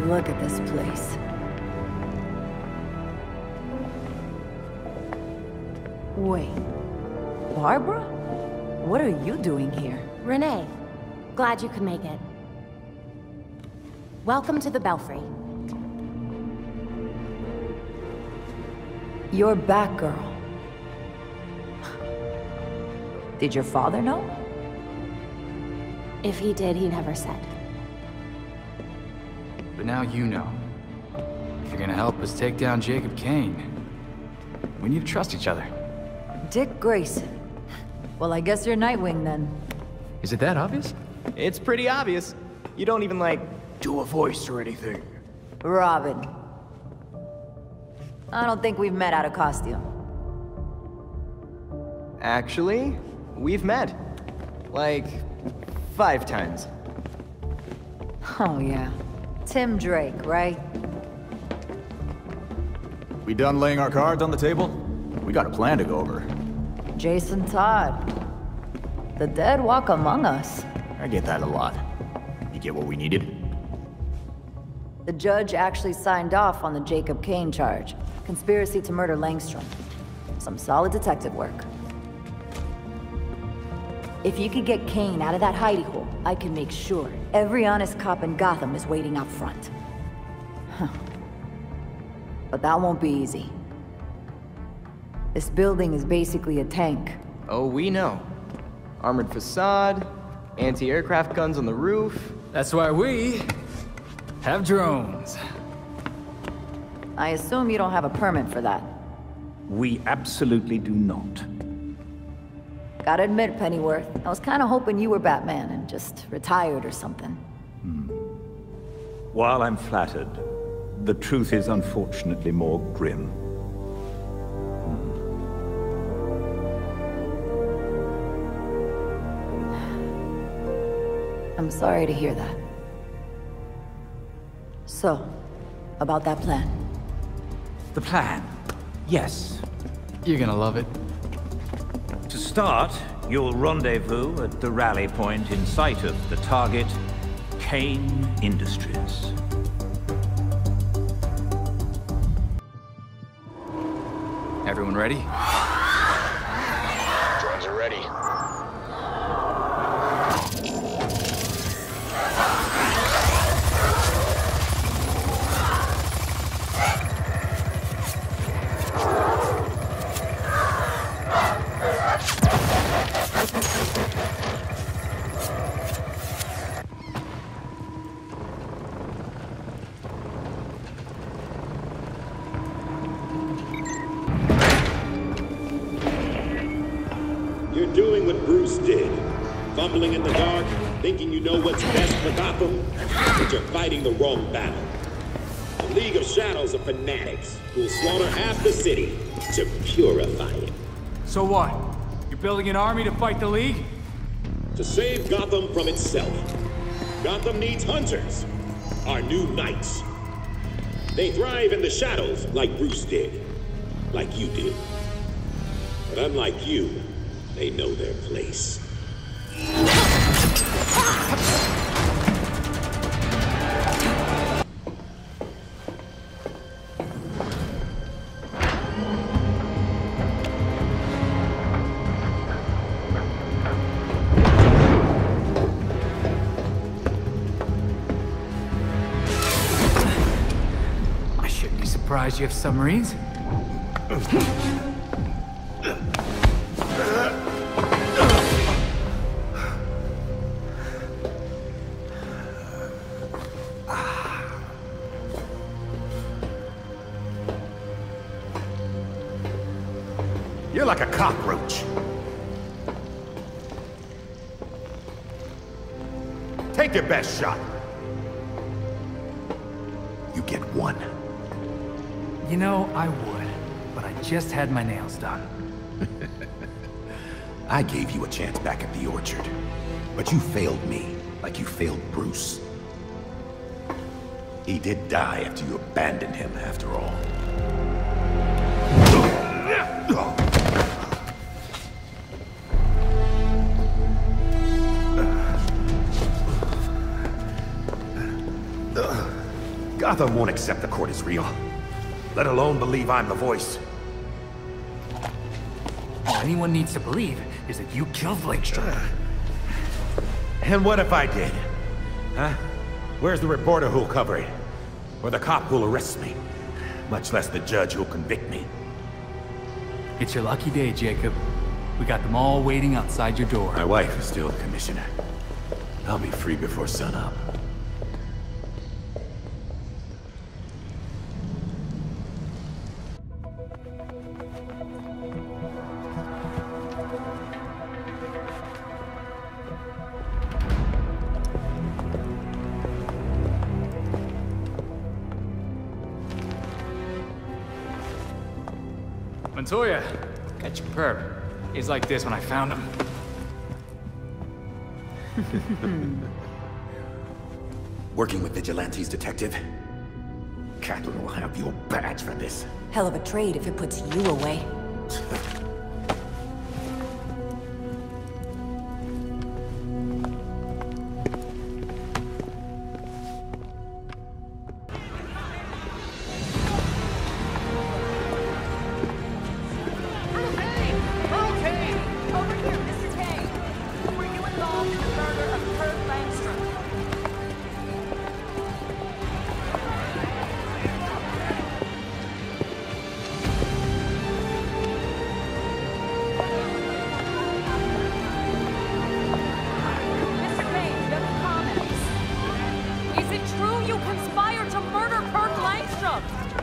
Speaker 1: Look at this place. Wait. Barbara? What are you doing here?
Speaker 10: Renee, glad you could make it. Welcome to the Belfry.
Speaker 1: You're Batgirl. Did your father know?
Speaker 10: If he did, he never said.
Speaker 8: But now you know. If you're gonna help us take down Jacob Kane, we need to trust each other.
Speaker 1: Dick Grayson. Well, I guess you're Nightwing then.
Speaker 8: Is it that obvious?
Speaker 20: It's pretty obvious. You don't even, like, do a voice or anything.
Speaker 1: Robin. I don't think we've met out of costume.
Speaker 20: Actually, we've met. Like, 5 times.
Speaker 1: Oh, yeah. Tim Drake, right?
Speaker 5: We done laying our cards on the table? We got a plan to go over.
Speaker 1: Jason Todd. The dead walk among us.
Speaker 5: I get that a lot. You get what we needed?
Speaker 1: The judge actually signed off on the Jacob Kane charge. Conspiracy to murder Langstrom. Some solid detective work. If you could get Kane out of that hidey hole, I can make sure every honest cop in Gotham is waiting out front. Huh. But that won't be easy. This building is basically a tank.
Speaker 20: Oh, we know. Armored facade, anti-aircraft guns on the roof.
Speaker 8: That's why we have drones.
Speaker 1: I assume you don't have a permit for that.
Speaker 12: We absolutely do not.
Speaker 1: Gotta admit, Pennyworth, I was kinda hoping you were Batman and just retired or something.
Speaker 12: While I'm flattered, the truth is unfortunately more grim.
Speaker 1: I'm sorry to hear that. So, about that plan.
Speaker 12: The plan? Yes.
Speaker 8: You're gonna love it.
Speaker 12: To start, you'll rendezvous at the rally point in sight of the target, Kane Industries.
Speaker 8: Everyone ready?
Speaker 16: Drones are ready.
Speaker 4: You're doing what Bruce did. Fumbling in the dark, thinking you know what's best for Gotham, but you're fighting the wrong battle. The League of Shadows are fanatics who'll slaughter half the city to purify it.
Speaker 8: So what? You're building an army to fight the League?
Speaker 4: To save Gotham from itself. Gotham needs hunters, our new knights. They thrive in the shadows like Bruce did, like you did. But unlike you, they know their place.
Speaker 8: I shouldn't be surprised you have submarines.
Speaker 5: You're like a cockroach. Take your best shot. You get one.
Speaker 8: You know, I would, but I just had my nails done.
Speaker 6: I gave you a chance back at the orchard, but you failed me, like you failed Bruce. He did die after you abandoned him, after all. Gotham won't accept the court is real, let alone believe I'm the voice.
Speaker 8: All anyone needs to believe is that you killed Langstrom.
Speaker 6: And what if I did? Huh? Where's the reporter who'll cover it? Or the cop who'll arrest me? Much less the judge who'll convict me.
Speaker 8: It's your lucky day, Jacob. We got them all waiting outside your door.
Speaker 6: My wife is still the commissioner. I'll be free before sunup.
Speaker 8: Montoya, catch your perp. He's like this when I found him.
Speaker 6: Working with vigilantes, detective? Catherine will have your badge for this.
Speaker 1: Hell of a trade if it puts you away.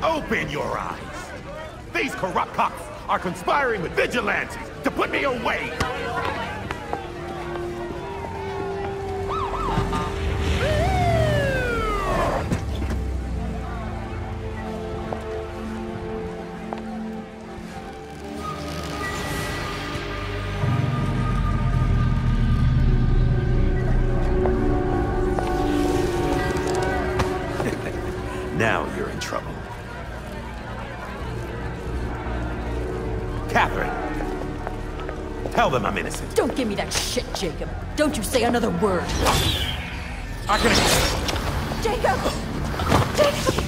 Speaker 6: Open your eyes! These corrupt cops are conspiring with vigilantes to put me away! Now you're in trouble. Catherine! Tell them I'm innocent.
Speaker 1: Don't give me that shit, Jacob. Don't you say another word.
Speaker 6: I can...
Speaker 1: Jacob! Jacob!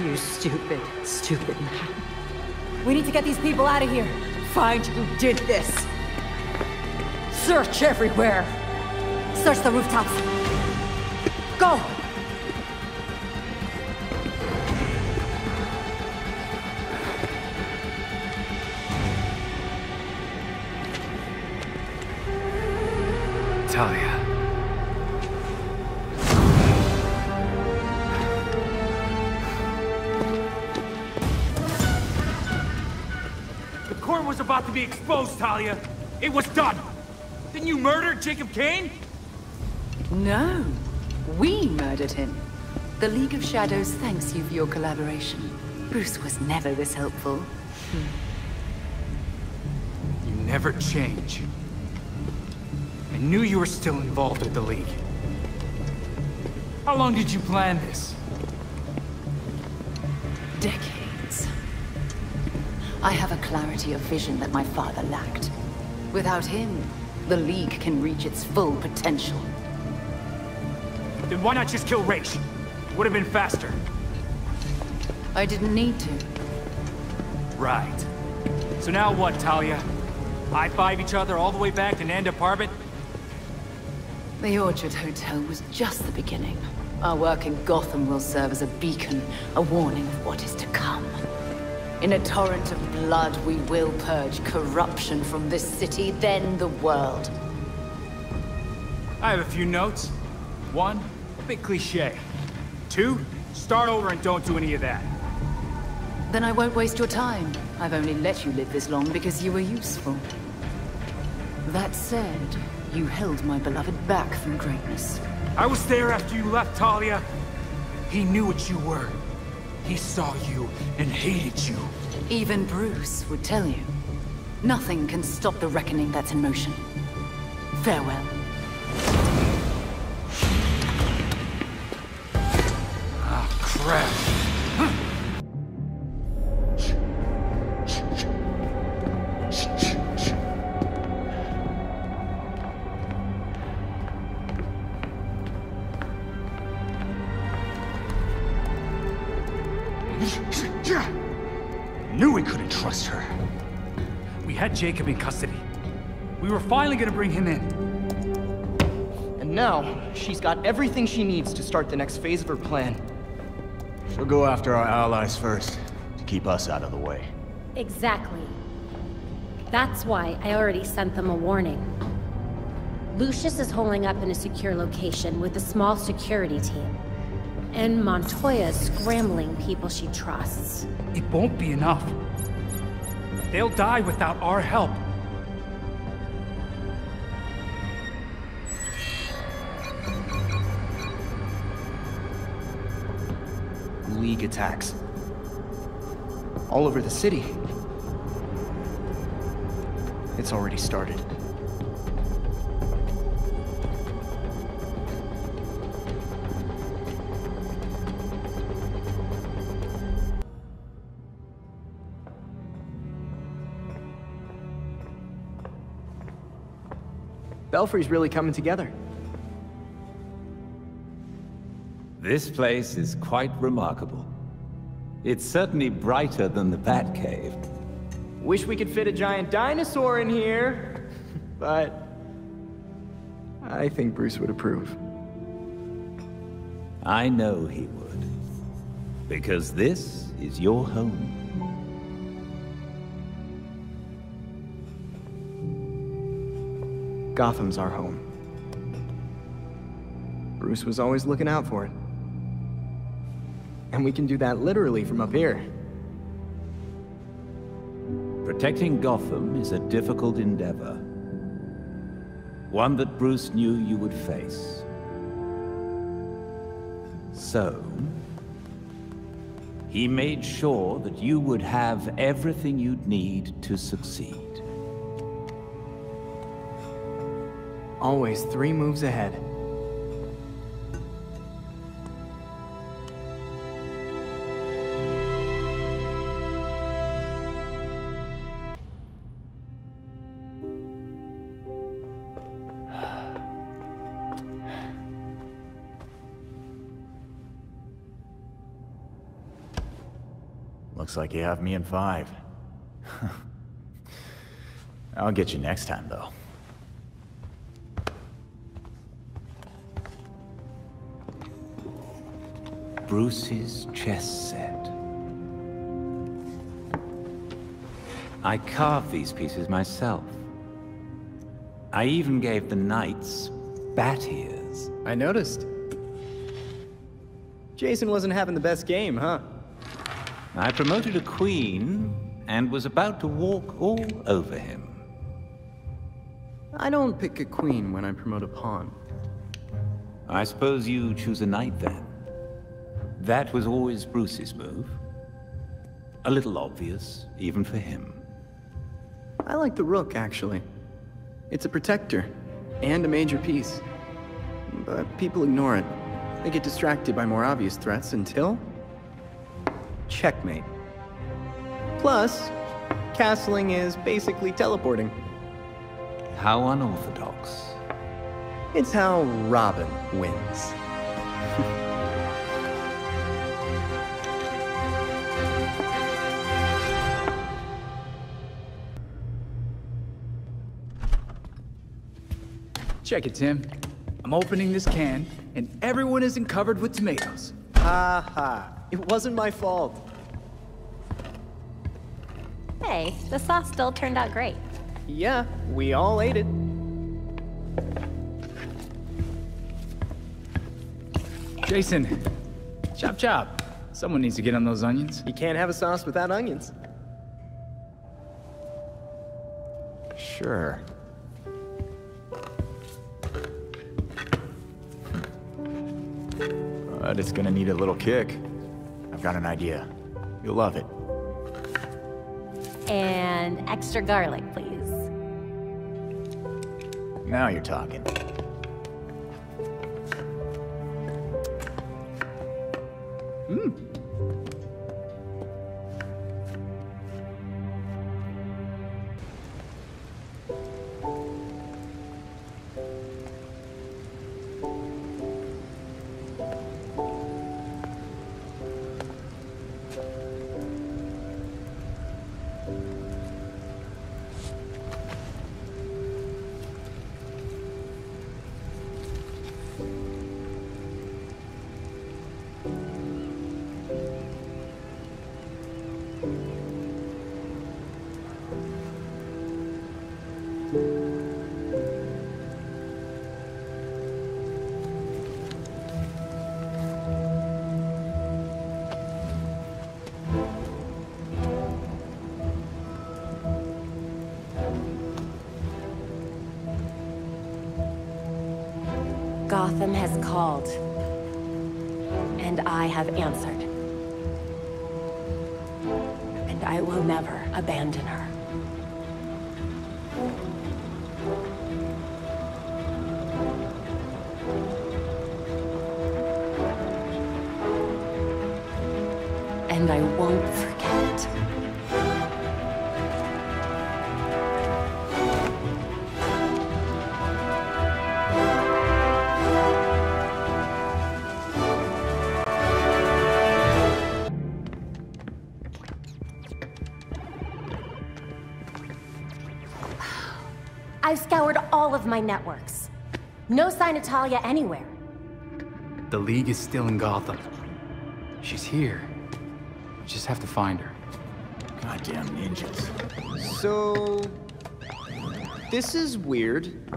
Speaker 1: You stupid, stupid man. We need to get these people out of here. Find who did this. Search everywhere. Search the rooftops. Go!
Speaker 8: Talia.
Speaker 7: The court was about to be exposed, Talia. It was done. Didn't you murder Jacob Kane?
Speaker 13: No. We murdered him. The League of Shadows thanks you for your collaboration. Bruce was never this helpful.
Speaker 8: You never change. I knew you were still involved with the League. How long did you plan this?
Speaker 13: Decades. I have a clarity of vision that my father lacked. Without him, the League can reach its full potential.
Speaker 7: Then why not just kill Raish? Would have been faster.
Speaker 13: I didn't need to.
Speaker 7: Right. So now what, Talia? High-five each other all the way back to Nanda Parbat?
Speaker 13: The Orchard Hotel was just the beginning. Our work in Gotham will serve as a beacon, a warning of what is to come. In a torrent of blood, we will purge corruption from this city, then the world.
Speaker 7: I have a few notes. 1, a bit cliché. 2, start over and don't do any of that.
Speaker 13: Then I won't waste your time. I've only let you live this long because you were useful. That said, you held my beloved back from greatness.
Speaker 7: I was there after you left, Talia. He knew what you were. He saw you and hated you.
Speaker 13: Even Bruce would tell you. Nothing can stop the reckoning that's in motion. Farewell.
Speaker 7: Ah, crap.
Speaker 8: Knew we couldn't trust her.
Speaker 7: We had Jacob in custody. We
Speaker 8: We were finally gonna bring him in.
Speaker 20: And now, she's got everything she needs to start the next phase of her plan.
Speaker 5: She'll go after our allies first, to keep us out of the way.
Speaker 3: Exactly. That's why I already sent them a warning. Lucius is holding up in a secure location with a small security team. And Montoya's scrambling people she trusts.
Speaker 8: It won't be enough. They'll die without our help.
Speaker 20: League attacks. All over the city. It's already started. Belfry's really coming together.
Speaker 12: This place is quite remarkable. It's certainly brighter than the Batcave.
Speaker 20: Wish we could fit a giant dinosaur in here, but I think Bruce would approve.
Speaker 12: I know he would. Because this is your home.
Speaker 20: Gotham's our home. Bruce was always looking out for it. And we can do that literally from up here.
Speaker 12: Protecting Gotham is a difficult endeavor. One that Bruce knew you would face. So, he made sure that you would have everything you'd need to succeed.
Speaker 20: Always 3 moves ahead.
Speaker 5: Looks like you have me in 5. I'll get you next time, though.
Speaker 12: Bruce's chess set. I carved these pieces myself. I even gave the knights bat ears.
Speaker 20: I noticed. Jason wasn't having the best game, huh?
Speaker 12: I promoted a queen and was about to walk all over him.
Speaker 20: I don't pick a queen when I promote a pawn.
Speaker 12: I suppose you choose a knight then. That was always Bruce's move. A little obvious, even for him.
Speaker 20: I like the rook, actually. It's a protector, and a major piece. But people ignore it. They get distracted by more obvious threats until... checkmate. Plus, castling is basically teleporting.
Speaker 12: How unorthodox.
Speaker 20: It's how Robin wins.
Speaker 8: Check it, Tim. I'm opening this can, and everyone isn't covered with tomatoes.
Speaker 20: Ha ha. It wasn't my fault.
Speaker 3: Hey, the sauce still turned out great.
Speaker 20: Yeah, we all ate it.
Speaker 8: Jason, chop chop. Someone needs to get on those onions.
Speaker 20: You can't have a sauce without onions.
Speaker 5: Sure. But it's gonna need a little kick. I've got an idea. You'll love it.
Speaker 3: And extra garlic, please.
Speaker 5: Now you're talking.
Speaker 10: Gotham has called. And I have answered. And I will never abandon her. And I won't forget. I've scoured all of my networks. No sign of Talia anywhere.
Speaker 8: The League is still in Gotham. She's here. We just have to find her.
Speaker 5: Goddamn ninjas.
Speaker 20: So... this is weird.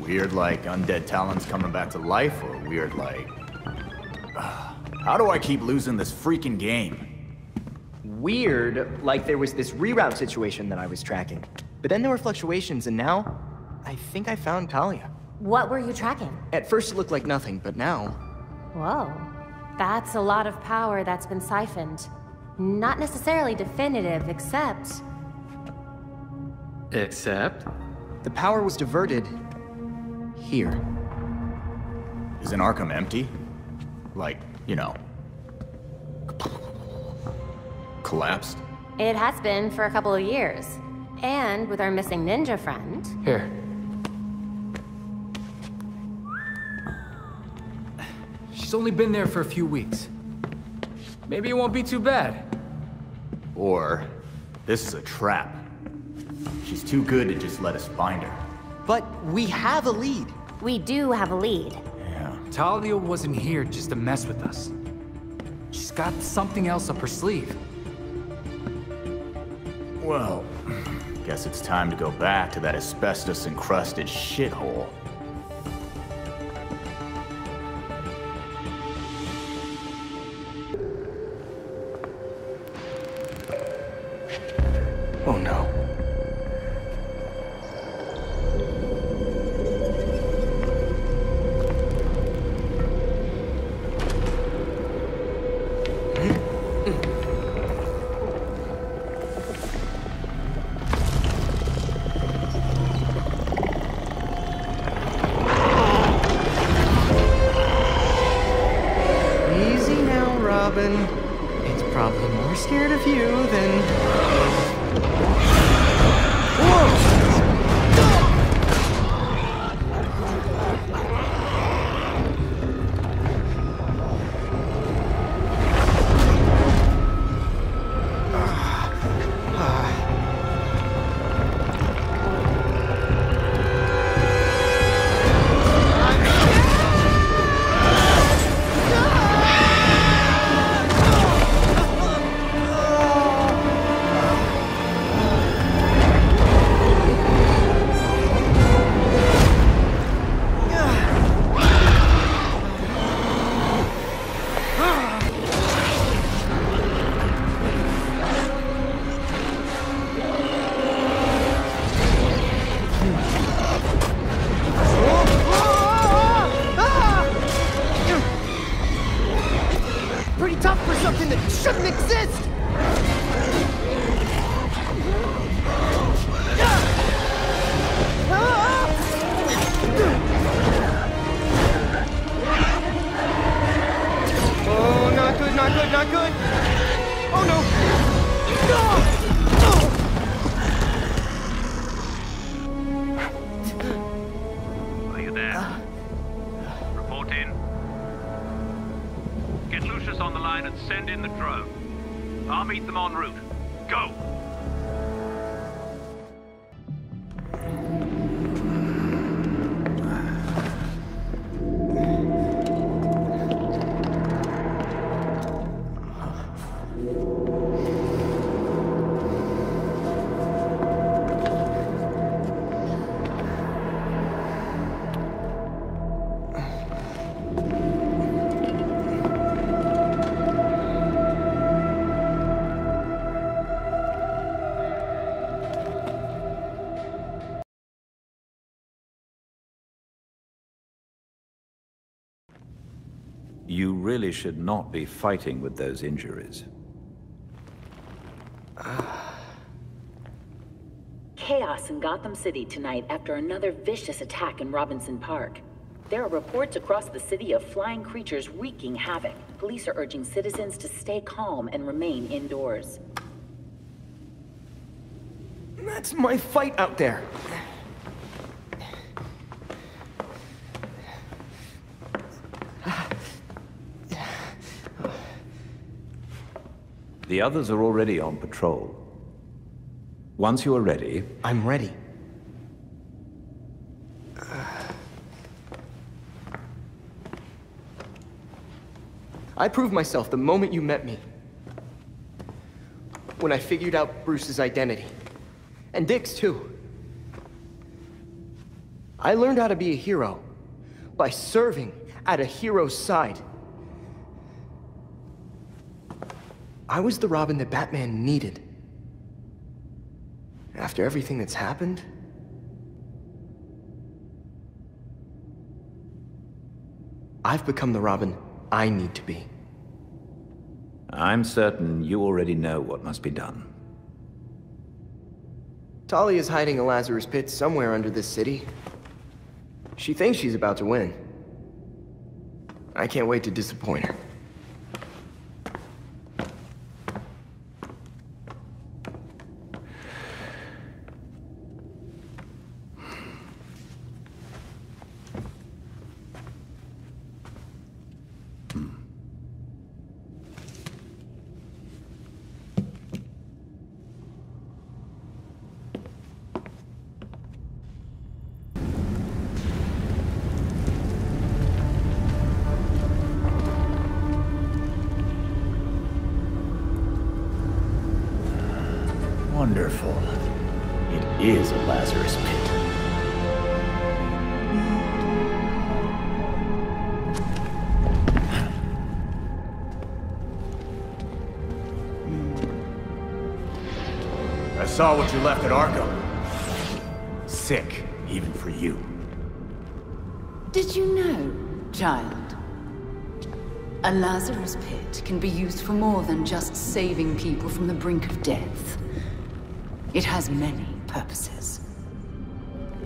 Speaker 5: Weird like undead talents coming back to life, or weird like... how do I keep losing this freaking game?
Speaker 20: Weird, like there was this reroute situation that I was tracking. But then there were fluctuations, and now, I think I found Talia.
Speaker 10: What were you tracking?
Speaker 20: At first it looked like nothing, but now...
Speaker 10: Whoa. That's a lot of power that's been siphoned. Not necessarily definitive, except...
Speaker 8: Except?
Speaker 20: The power was diverted... here.
Speaker 5: Isn't Arkham empty? Like, you know... collapsed?
Speaker 10: It has been for a couple of years. And with our missing ninja friend...
Speaker 8: Here. She's only been there for a few weeks. Maybe it won't be too bad.
Speaker 5: Or, this is a trap. She's too good to just let us find her.
Speaker 20: But we have a lead.
Speaker 10: We do have a lead.
Speaker 5: Yeah.
Speaker 8: Talia wasn't here just to mess with us. She's got something else up her sleeve.
Speaker 5: Well, guess it's time to go back to that asbestos-encrusted shithole.
Speaker 20: Oh no. Easy now, Robin. It's probably more scared of you than... Pretty tough for something that shouldn't exist! Oh, not good, not good, not good! Oh no!
Speaker 14: Are you there? Report in. Get Lucius on the line and send in the drone. I'll meet them en route. Go!
Speaker 12: You really should not be fighting with those injuries.
Speaker 11: Chaos in Gotham City tonight after another vicious attack in Robinson Park. There are reports across the city of flying creatures wreaking havoc. Police are urging citizens to stay calm and remain indoors.
Speaker 20: That's my fight out there.
Speaker 12: The others are already on patrol. Once you are ready...
Speaker 20: I'm ready. I proved myself the moment you met me. When I figured out Bruce's identity. And Dick's too. I learned how to be a hero by serving at a hero's side. I was the Robin that Batman needed. After everything that's happened, I've become the Robin I need to be.
Speaker 12: I'm certain you already know what must be done.
Speaker 20: Talia is hiding a Lazarus pit somewhere under this city. She thinks she's about to win. I can't wait to disappoint her.
Speaker 5: Wonderful. It is a Lazarus pit. I saw what you left at Arkham. Sick, even for you.
Speaker 13: Did you know, child? A Lazarus pit can be used for more than just saving people from the brink of death. It has many purposes.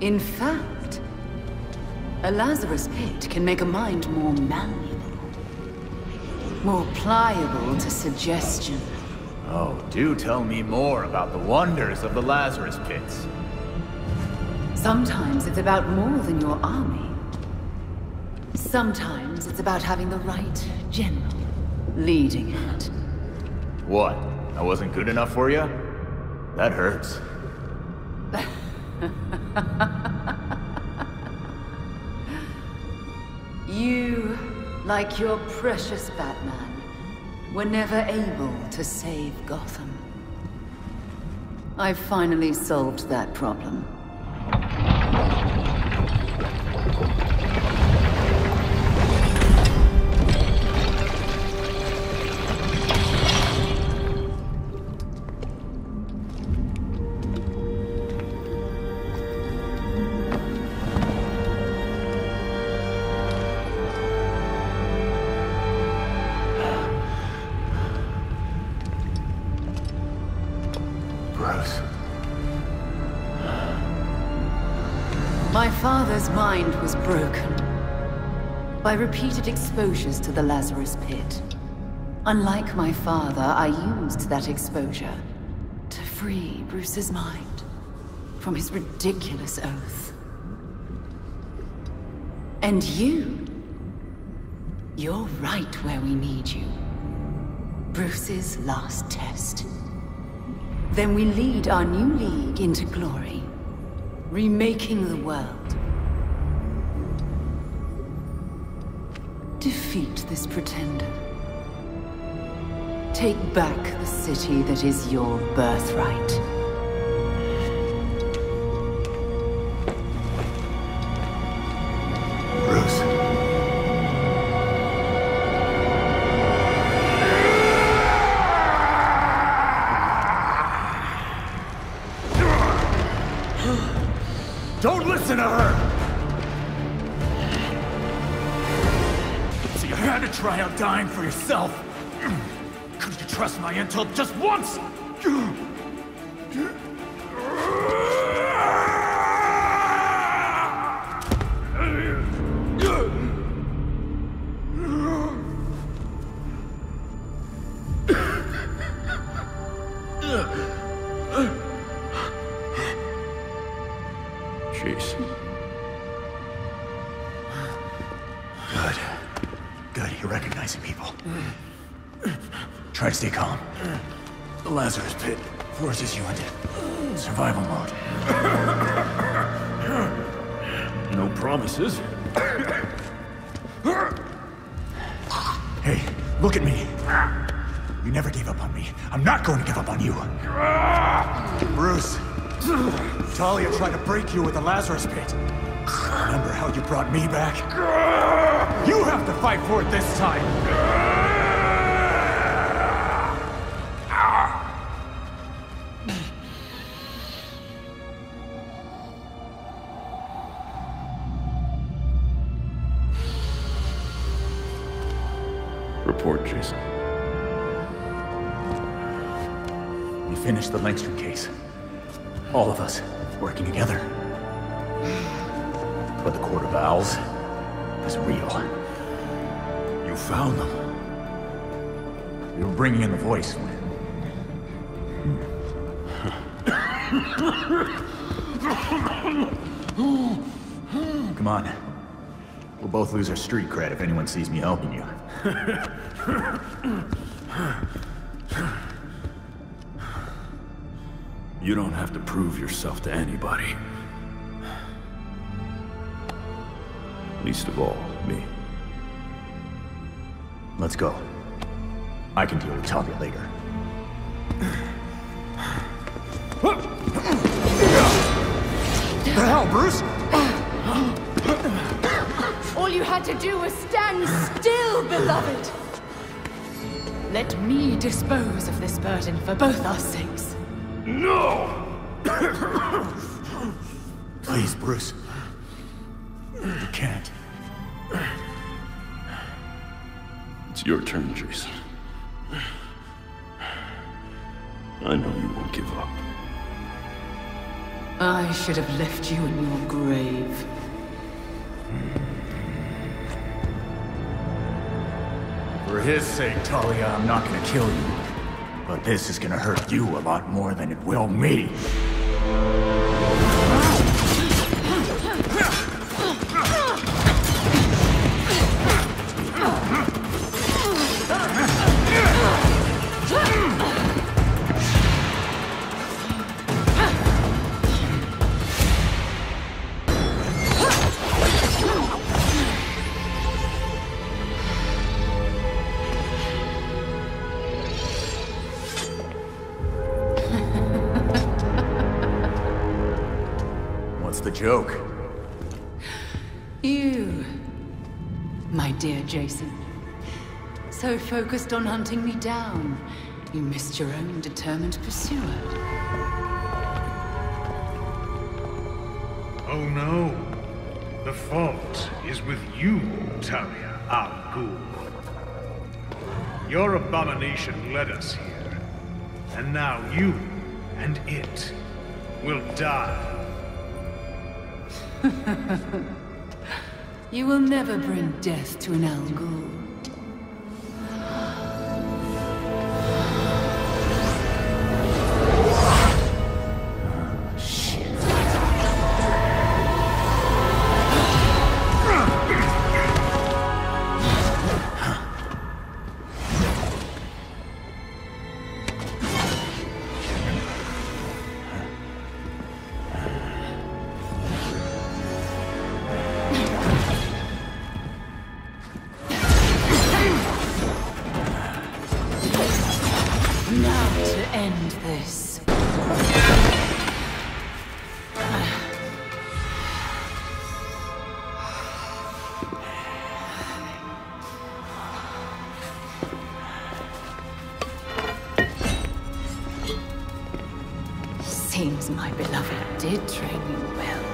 Speaker 13: In fact, a Lazarus pit can make a mind more malleable, more pliable to suggestion.
Speaker 5: Oh, do tell me more about the wonders of the Lazarus pits.
Speaker 13: Sometimes it's about more than your army. Sometimes it's about having the right general leading it.
Speaker 5: What? I wasn't good enough for you? That hurts.
Speaker 13: You, like your precious Batman, were never able to save Gotham. I've finally solved that problem. My father's mind was broken by repeated exposures to the Lazarus pit. Unlike my father, I used that exposure to free Bruce's mind from his ridiculous oath. And you're right where we need you. Bruce's last test. Then we lead our new league into glory. Remaking the world. Defeat this pretender. Take back the city that is your birthright.
Speaker 5: Bruce. Don't listen to her!
Speaker 2: So you had
Speaker 5: gonna try out dying for yourself? Couldn't you trust my intel just once?
Speaker 19: Jason.
Speaker 5: Good. Good, you're recognizing people. Try to stay calm. The Lazarus Pit forces you into survival mode.
Speaker 19: No promises.
Speaker 5: Hey, look at me. You never gave up on me. I'm not going to give up on you. Bruce, Talia tried to break you with the Lazarus Pit. Remember how you brought me back? You have to fight for it this time!
Speaker 19: Report, Jason.
Speaker 5: We finished the Langstrom case. All of us, working together. But the Court of Owls is real. You found them. We were bringing in the voice when... Come on. We'll both lose our street cred if anyone sees me helping you.
Speaker 19: You don't have to prove yourself to anybody. Least of all, me.
Speaker 5: Let's go. I can deal with Talia later.
Speaker 15: What the hell, Bruce?
Speaker 13: All you had to do was stand still, beloved! Let me dispose of this burden for both our sakes.
Speaker 19: No!
Speaker 5: Please, Bruce. You can't.
Speaker 19: It's your turn, Jason. I know you won't give up.
Speaker 13: I should have left you in your grave.
Speaker 5: For his sake, Talia, I'm not gonna kill you. But this is gonna hurt you a lot more than it will me. The joke.
Speaker 13: You, my dear Jason. So focused on hunting me down, you missed your own determined pursuer.
Speaker 17: Oh no. The fault is with you, Talia al Ghul. Your abomination led us here. And now you and it will die.
Speaker 13: You will never bring death to an Al Ghul. Now to end this. Seems my beloved did train you well.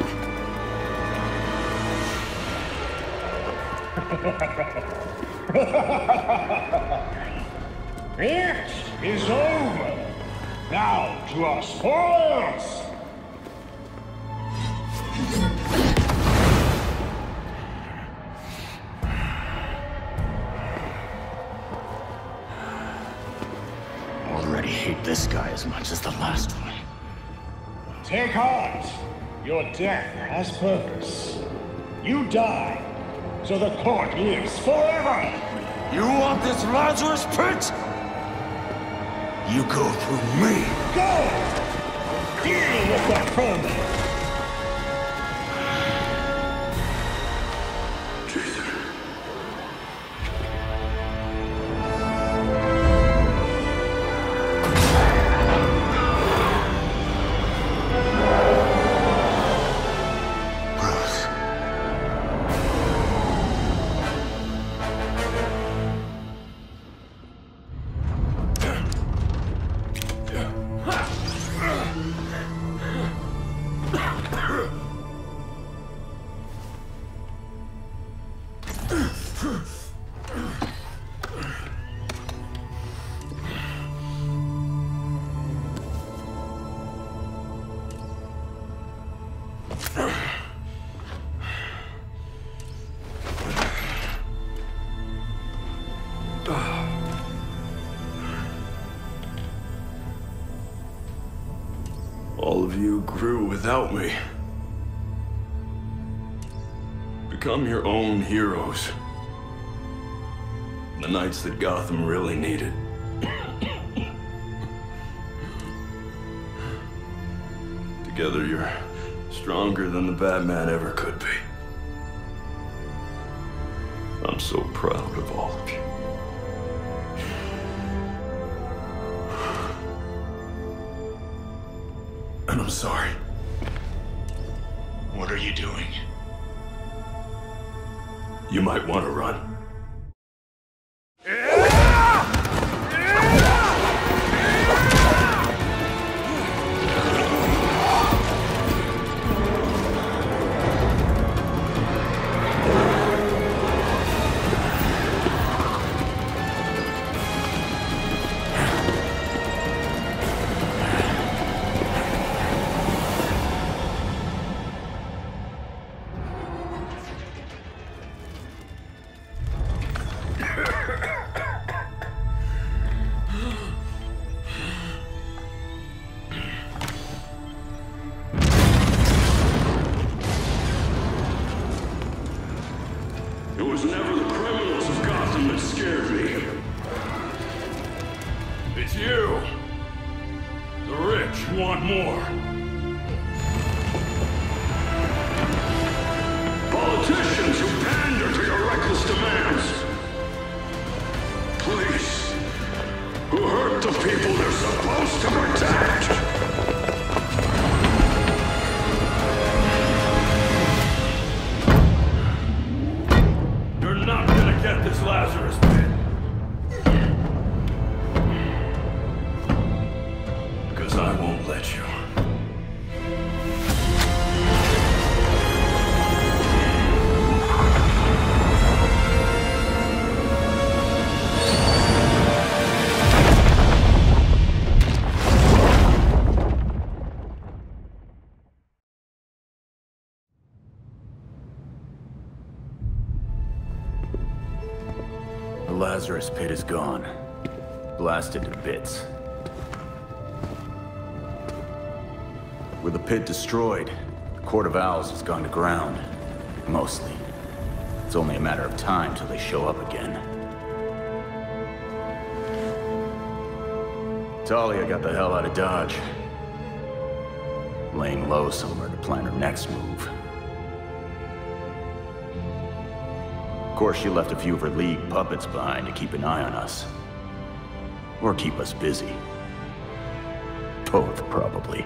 Speaker 4: It is over. Now to our spoils!
Speaker 5: Already hate this guy as much as the last one.
Speaker 4: Take heart. Your death has purpose. You die, so the court lives forever!
Speaker 19: You want this Lazarus pit? You go through me!
Speaker 4: Go! Deal with that vermin!
Speaker 19: All of you grew without me. Become your own heroes. The knights that Gotham really needed. Together you're stronger than the Batman ever could be. I'm so proud of all of you. And I'm sorry.
Speaker 17: What are you doing?
Speaker 19: You might want to run. It was never the criminals of Gotham that scared me. It's you. The rich want more. Politicians who pander to your reckless demands. Police who hurt the people they're supposed to protect. Get this Lazarus pit. Because I won't let you.
Speaker 5: The Lazarus pit is gone. Blasted to bits. With the pit destroyed, the Court of Owls has gone to ground. Mostly. It's only a matter of time till they show up again. Talia got the hell out of Dodge. Laying low somewhere to plan her next move. Of course, she left a few of her League puppets behind to keep an eye on us. Or keep us busy. Both, probably.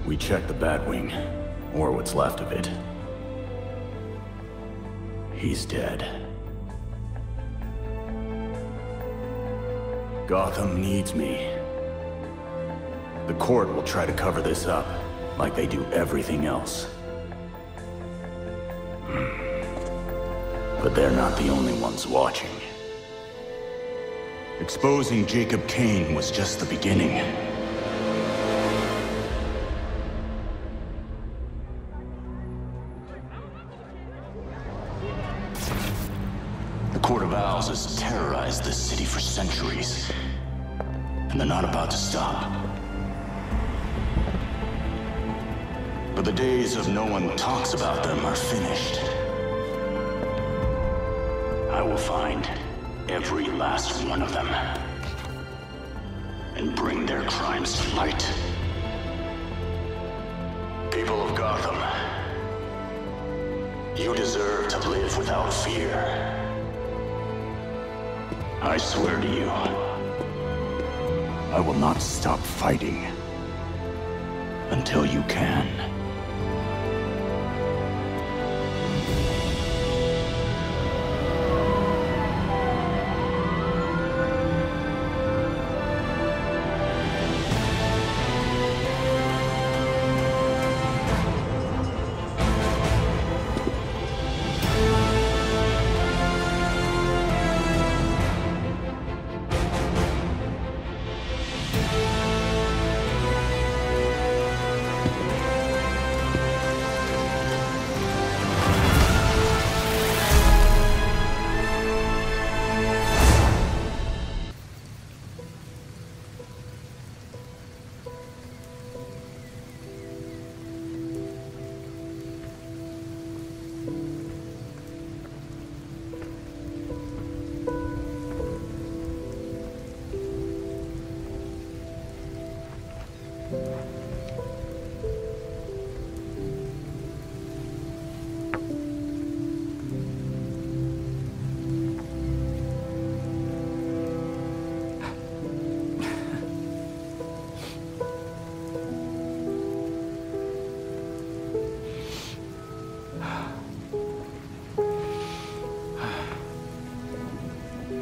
Speaker 5: We checked the Batwing, or what's left of it. He's dead. Gotham needs me. The court will try to cover this up, like they do everything else. But they're not the only ones watching. Exposing Jacob Kane was just the beginning. The Court of Owls has terrorized this city for centuries, and they're not about to stop. But the days of no one talks about them are finished. I will find every last one of them and bring their crimes to light. People of Gotham, you deserve to live without fear. I swear to you, I will not stop fighting until you can.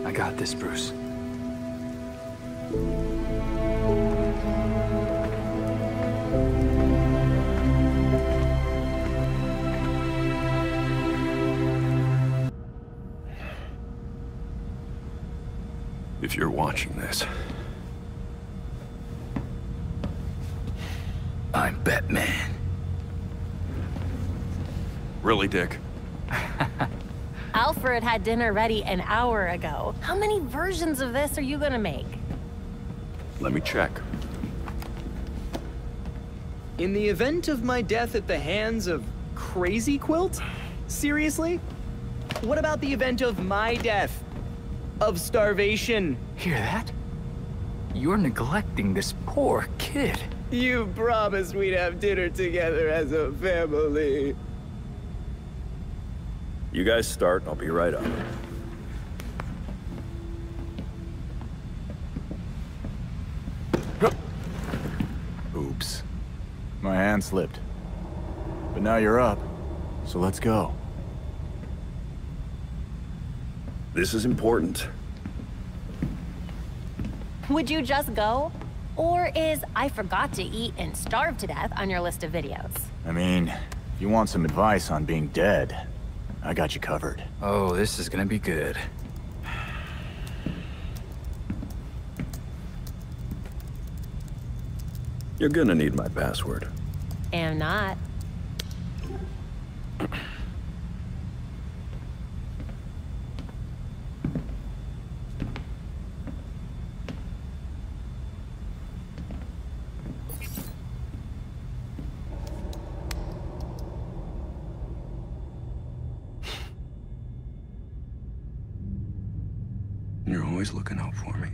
Speaker 8: I got this, Bruce.
Speaker 18: If you're watching this,
Speaker 8: I'm Batman.
Speaker 18: Really, Dick?
Speaker 10: Alfred had dinner ready an hour ago. How many versions of this are you gonna make?
Speaker 18: Let me check.
Speaker 20: In the event of my death at the hands of Crazy Quilt? Seriously? What about the event of my death? Of starvation?
Speaker 8: Hear that? You're neglecting this poor kid.
Speaker 20: You promised we'd have dinner together as a family.
Speaker 18: You guys start, I'll be right up.
Speaker 5: Oops. My hand slipped. But now you're up, so let's go.
Speaker 18: This is important.
Speaker 10: Would you just go? Or is I forgot to eat and starve to death on your list of videos?
Speaker 5: I mean, if you want some advice on being dead, I got you covered.
Speaker 8: Oh, this is gonna be good.
Speaker 18: You're gonna need my password.
Speaker 10: Am not.
Speaker 18: You're always looking out for me.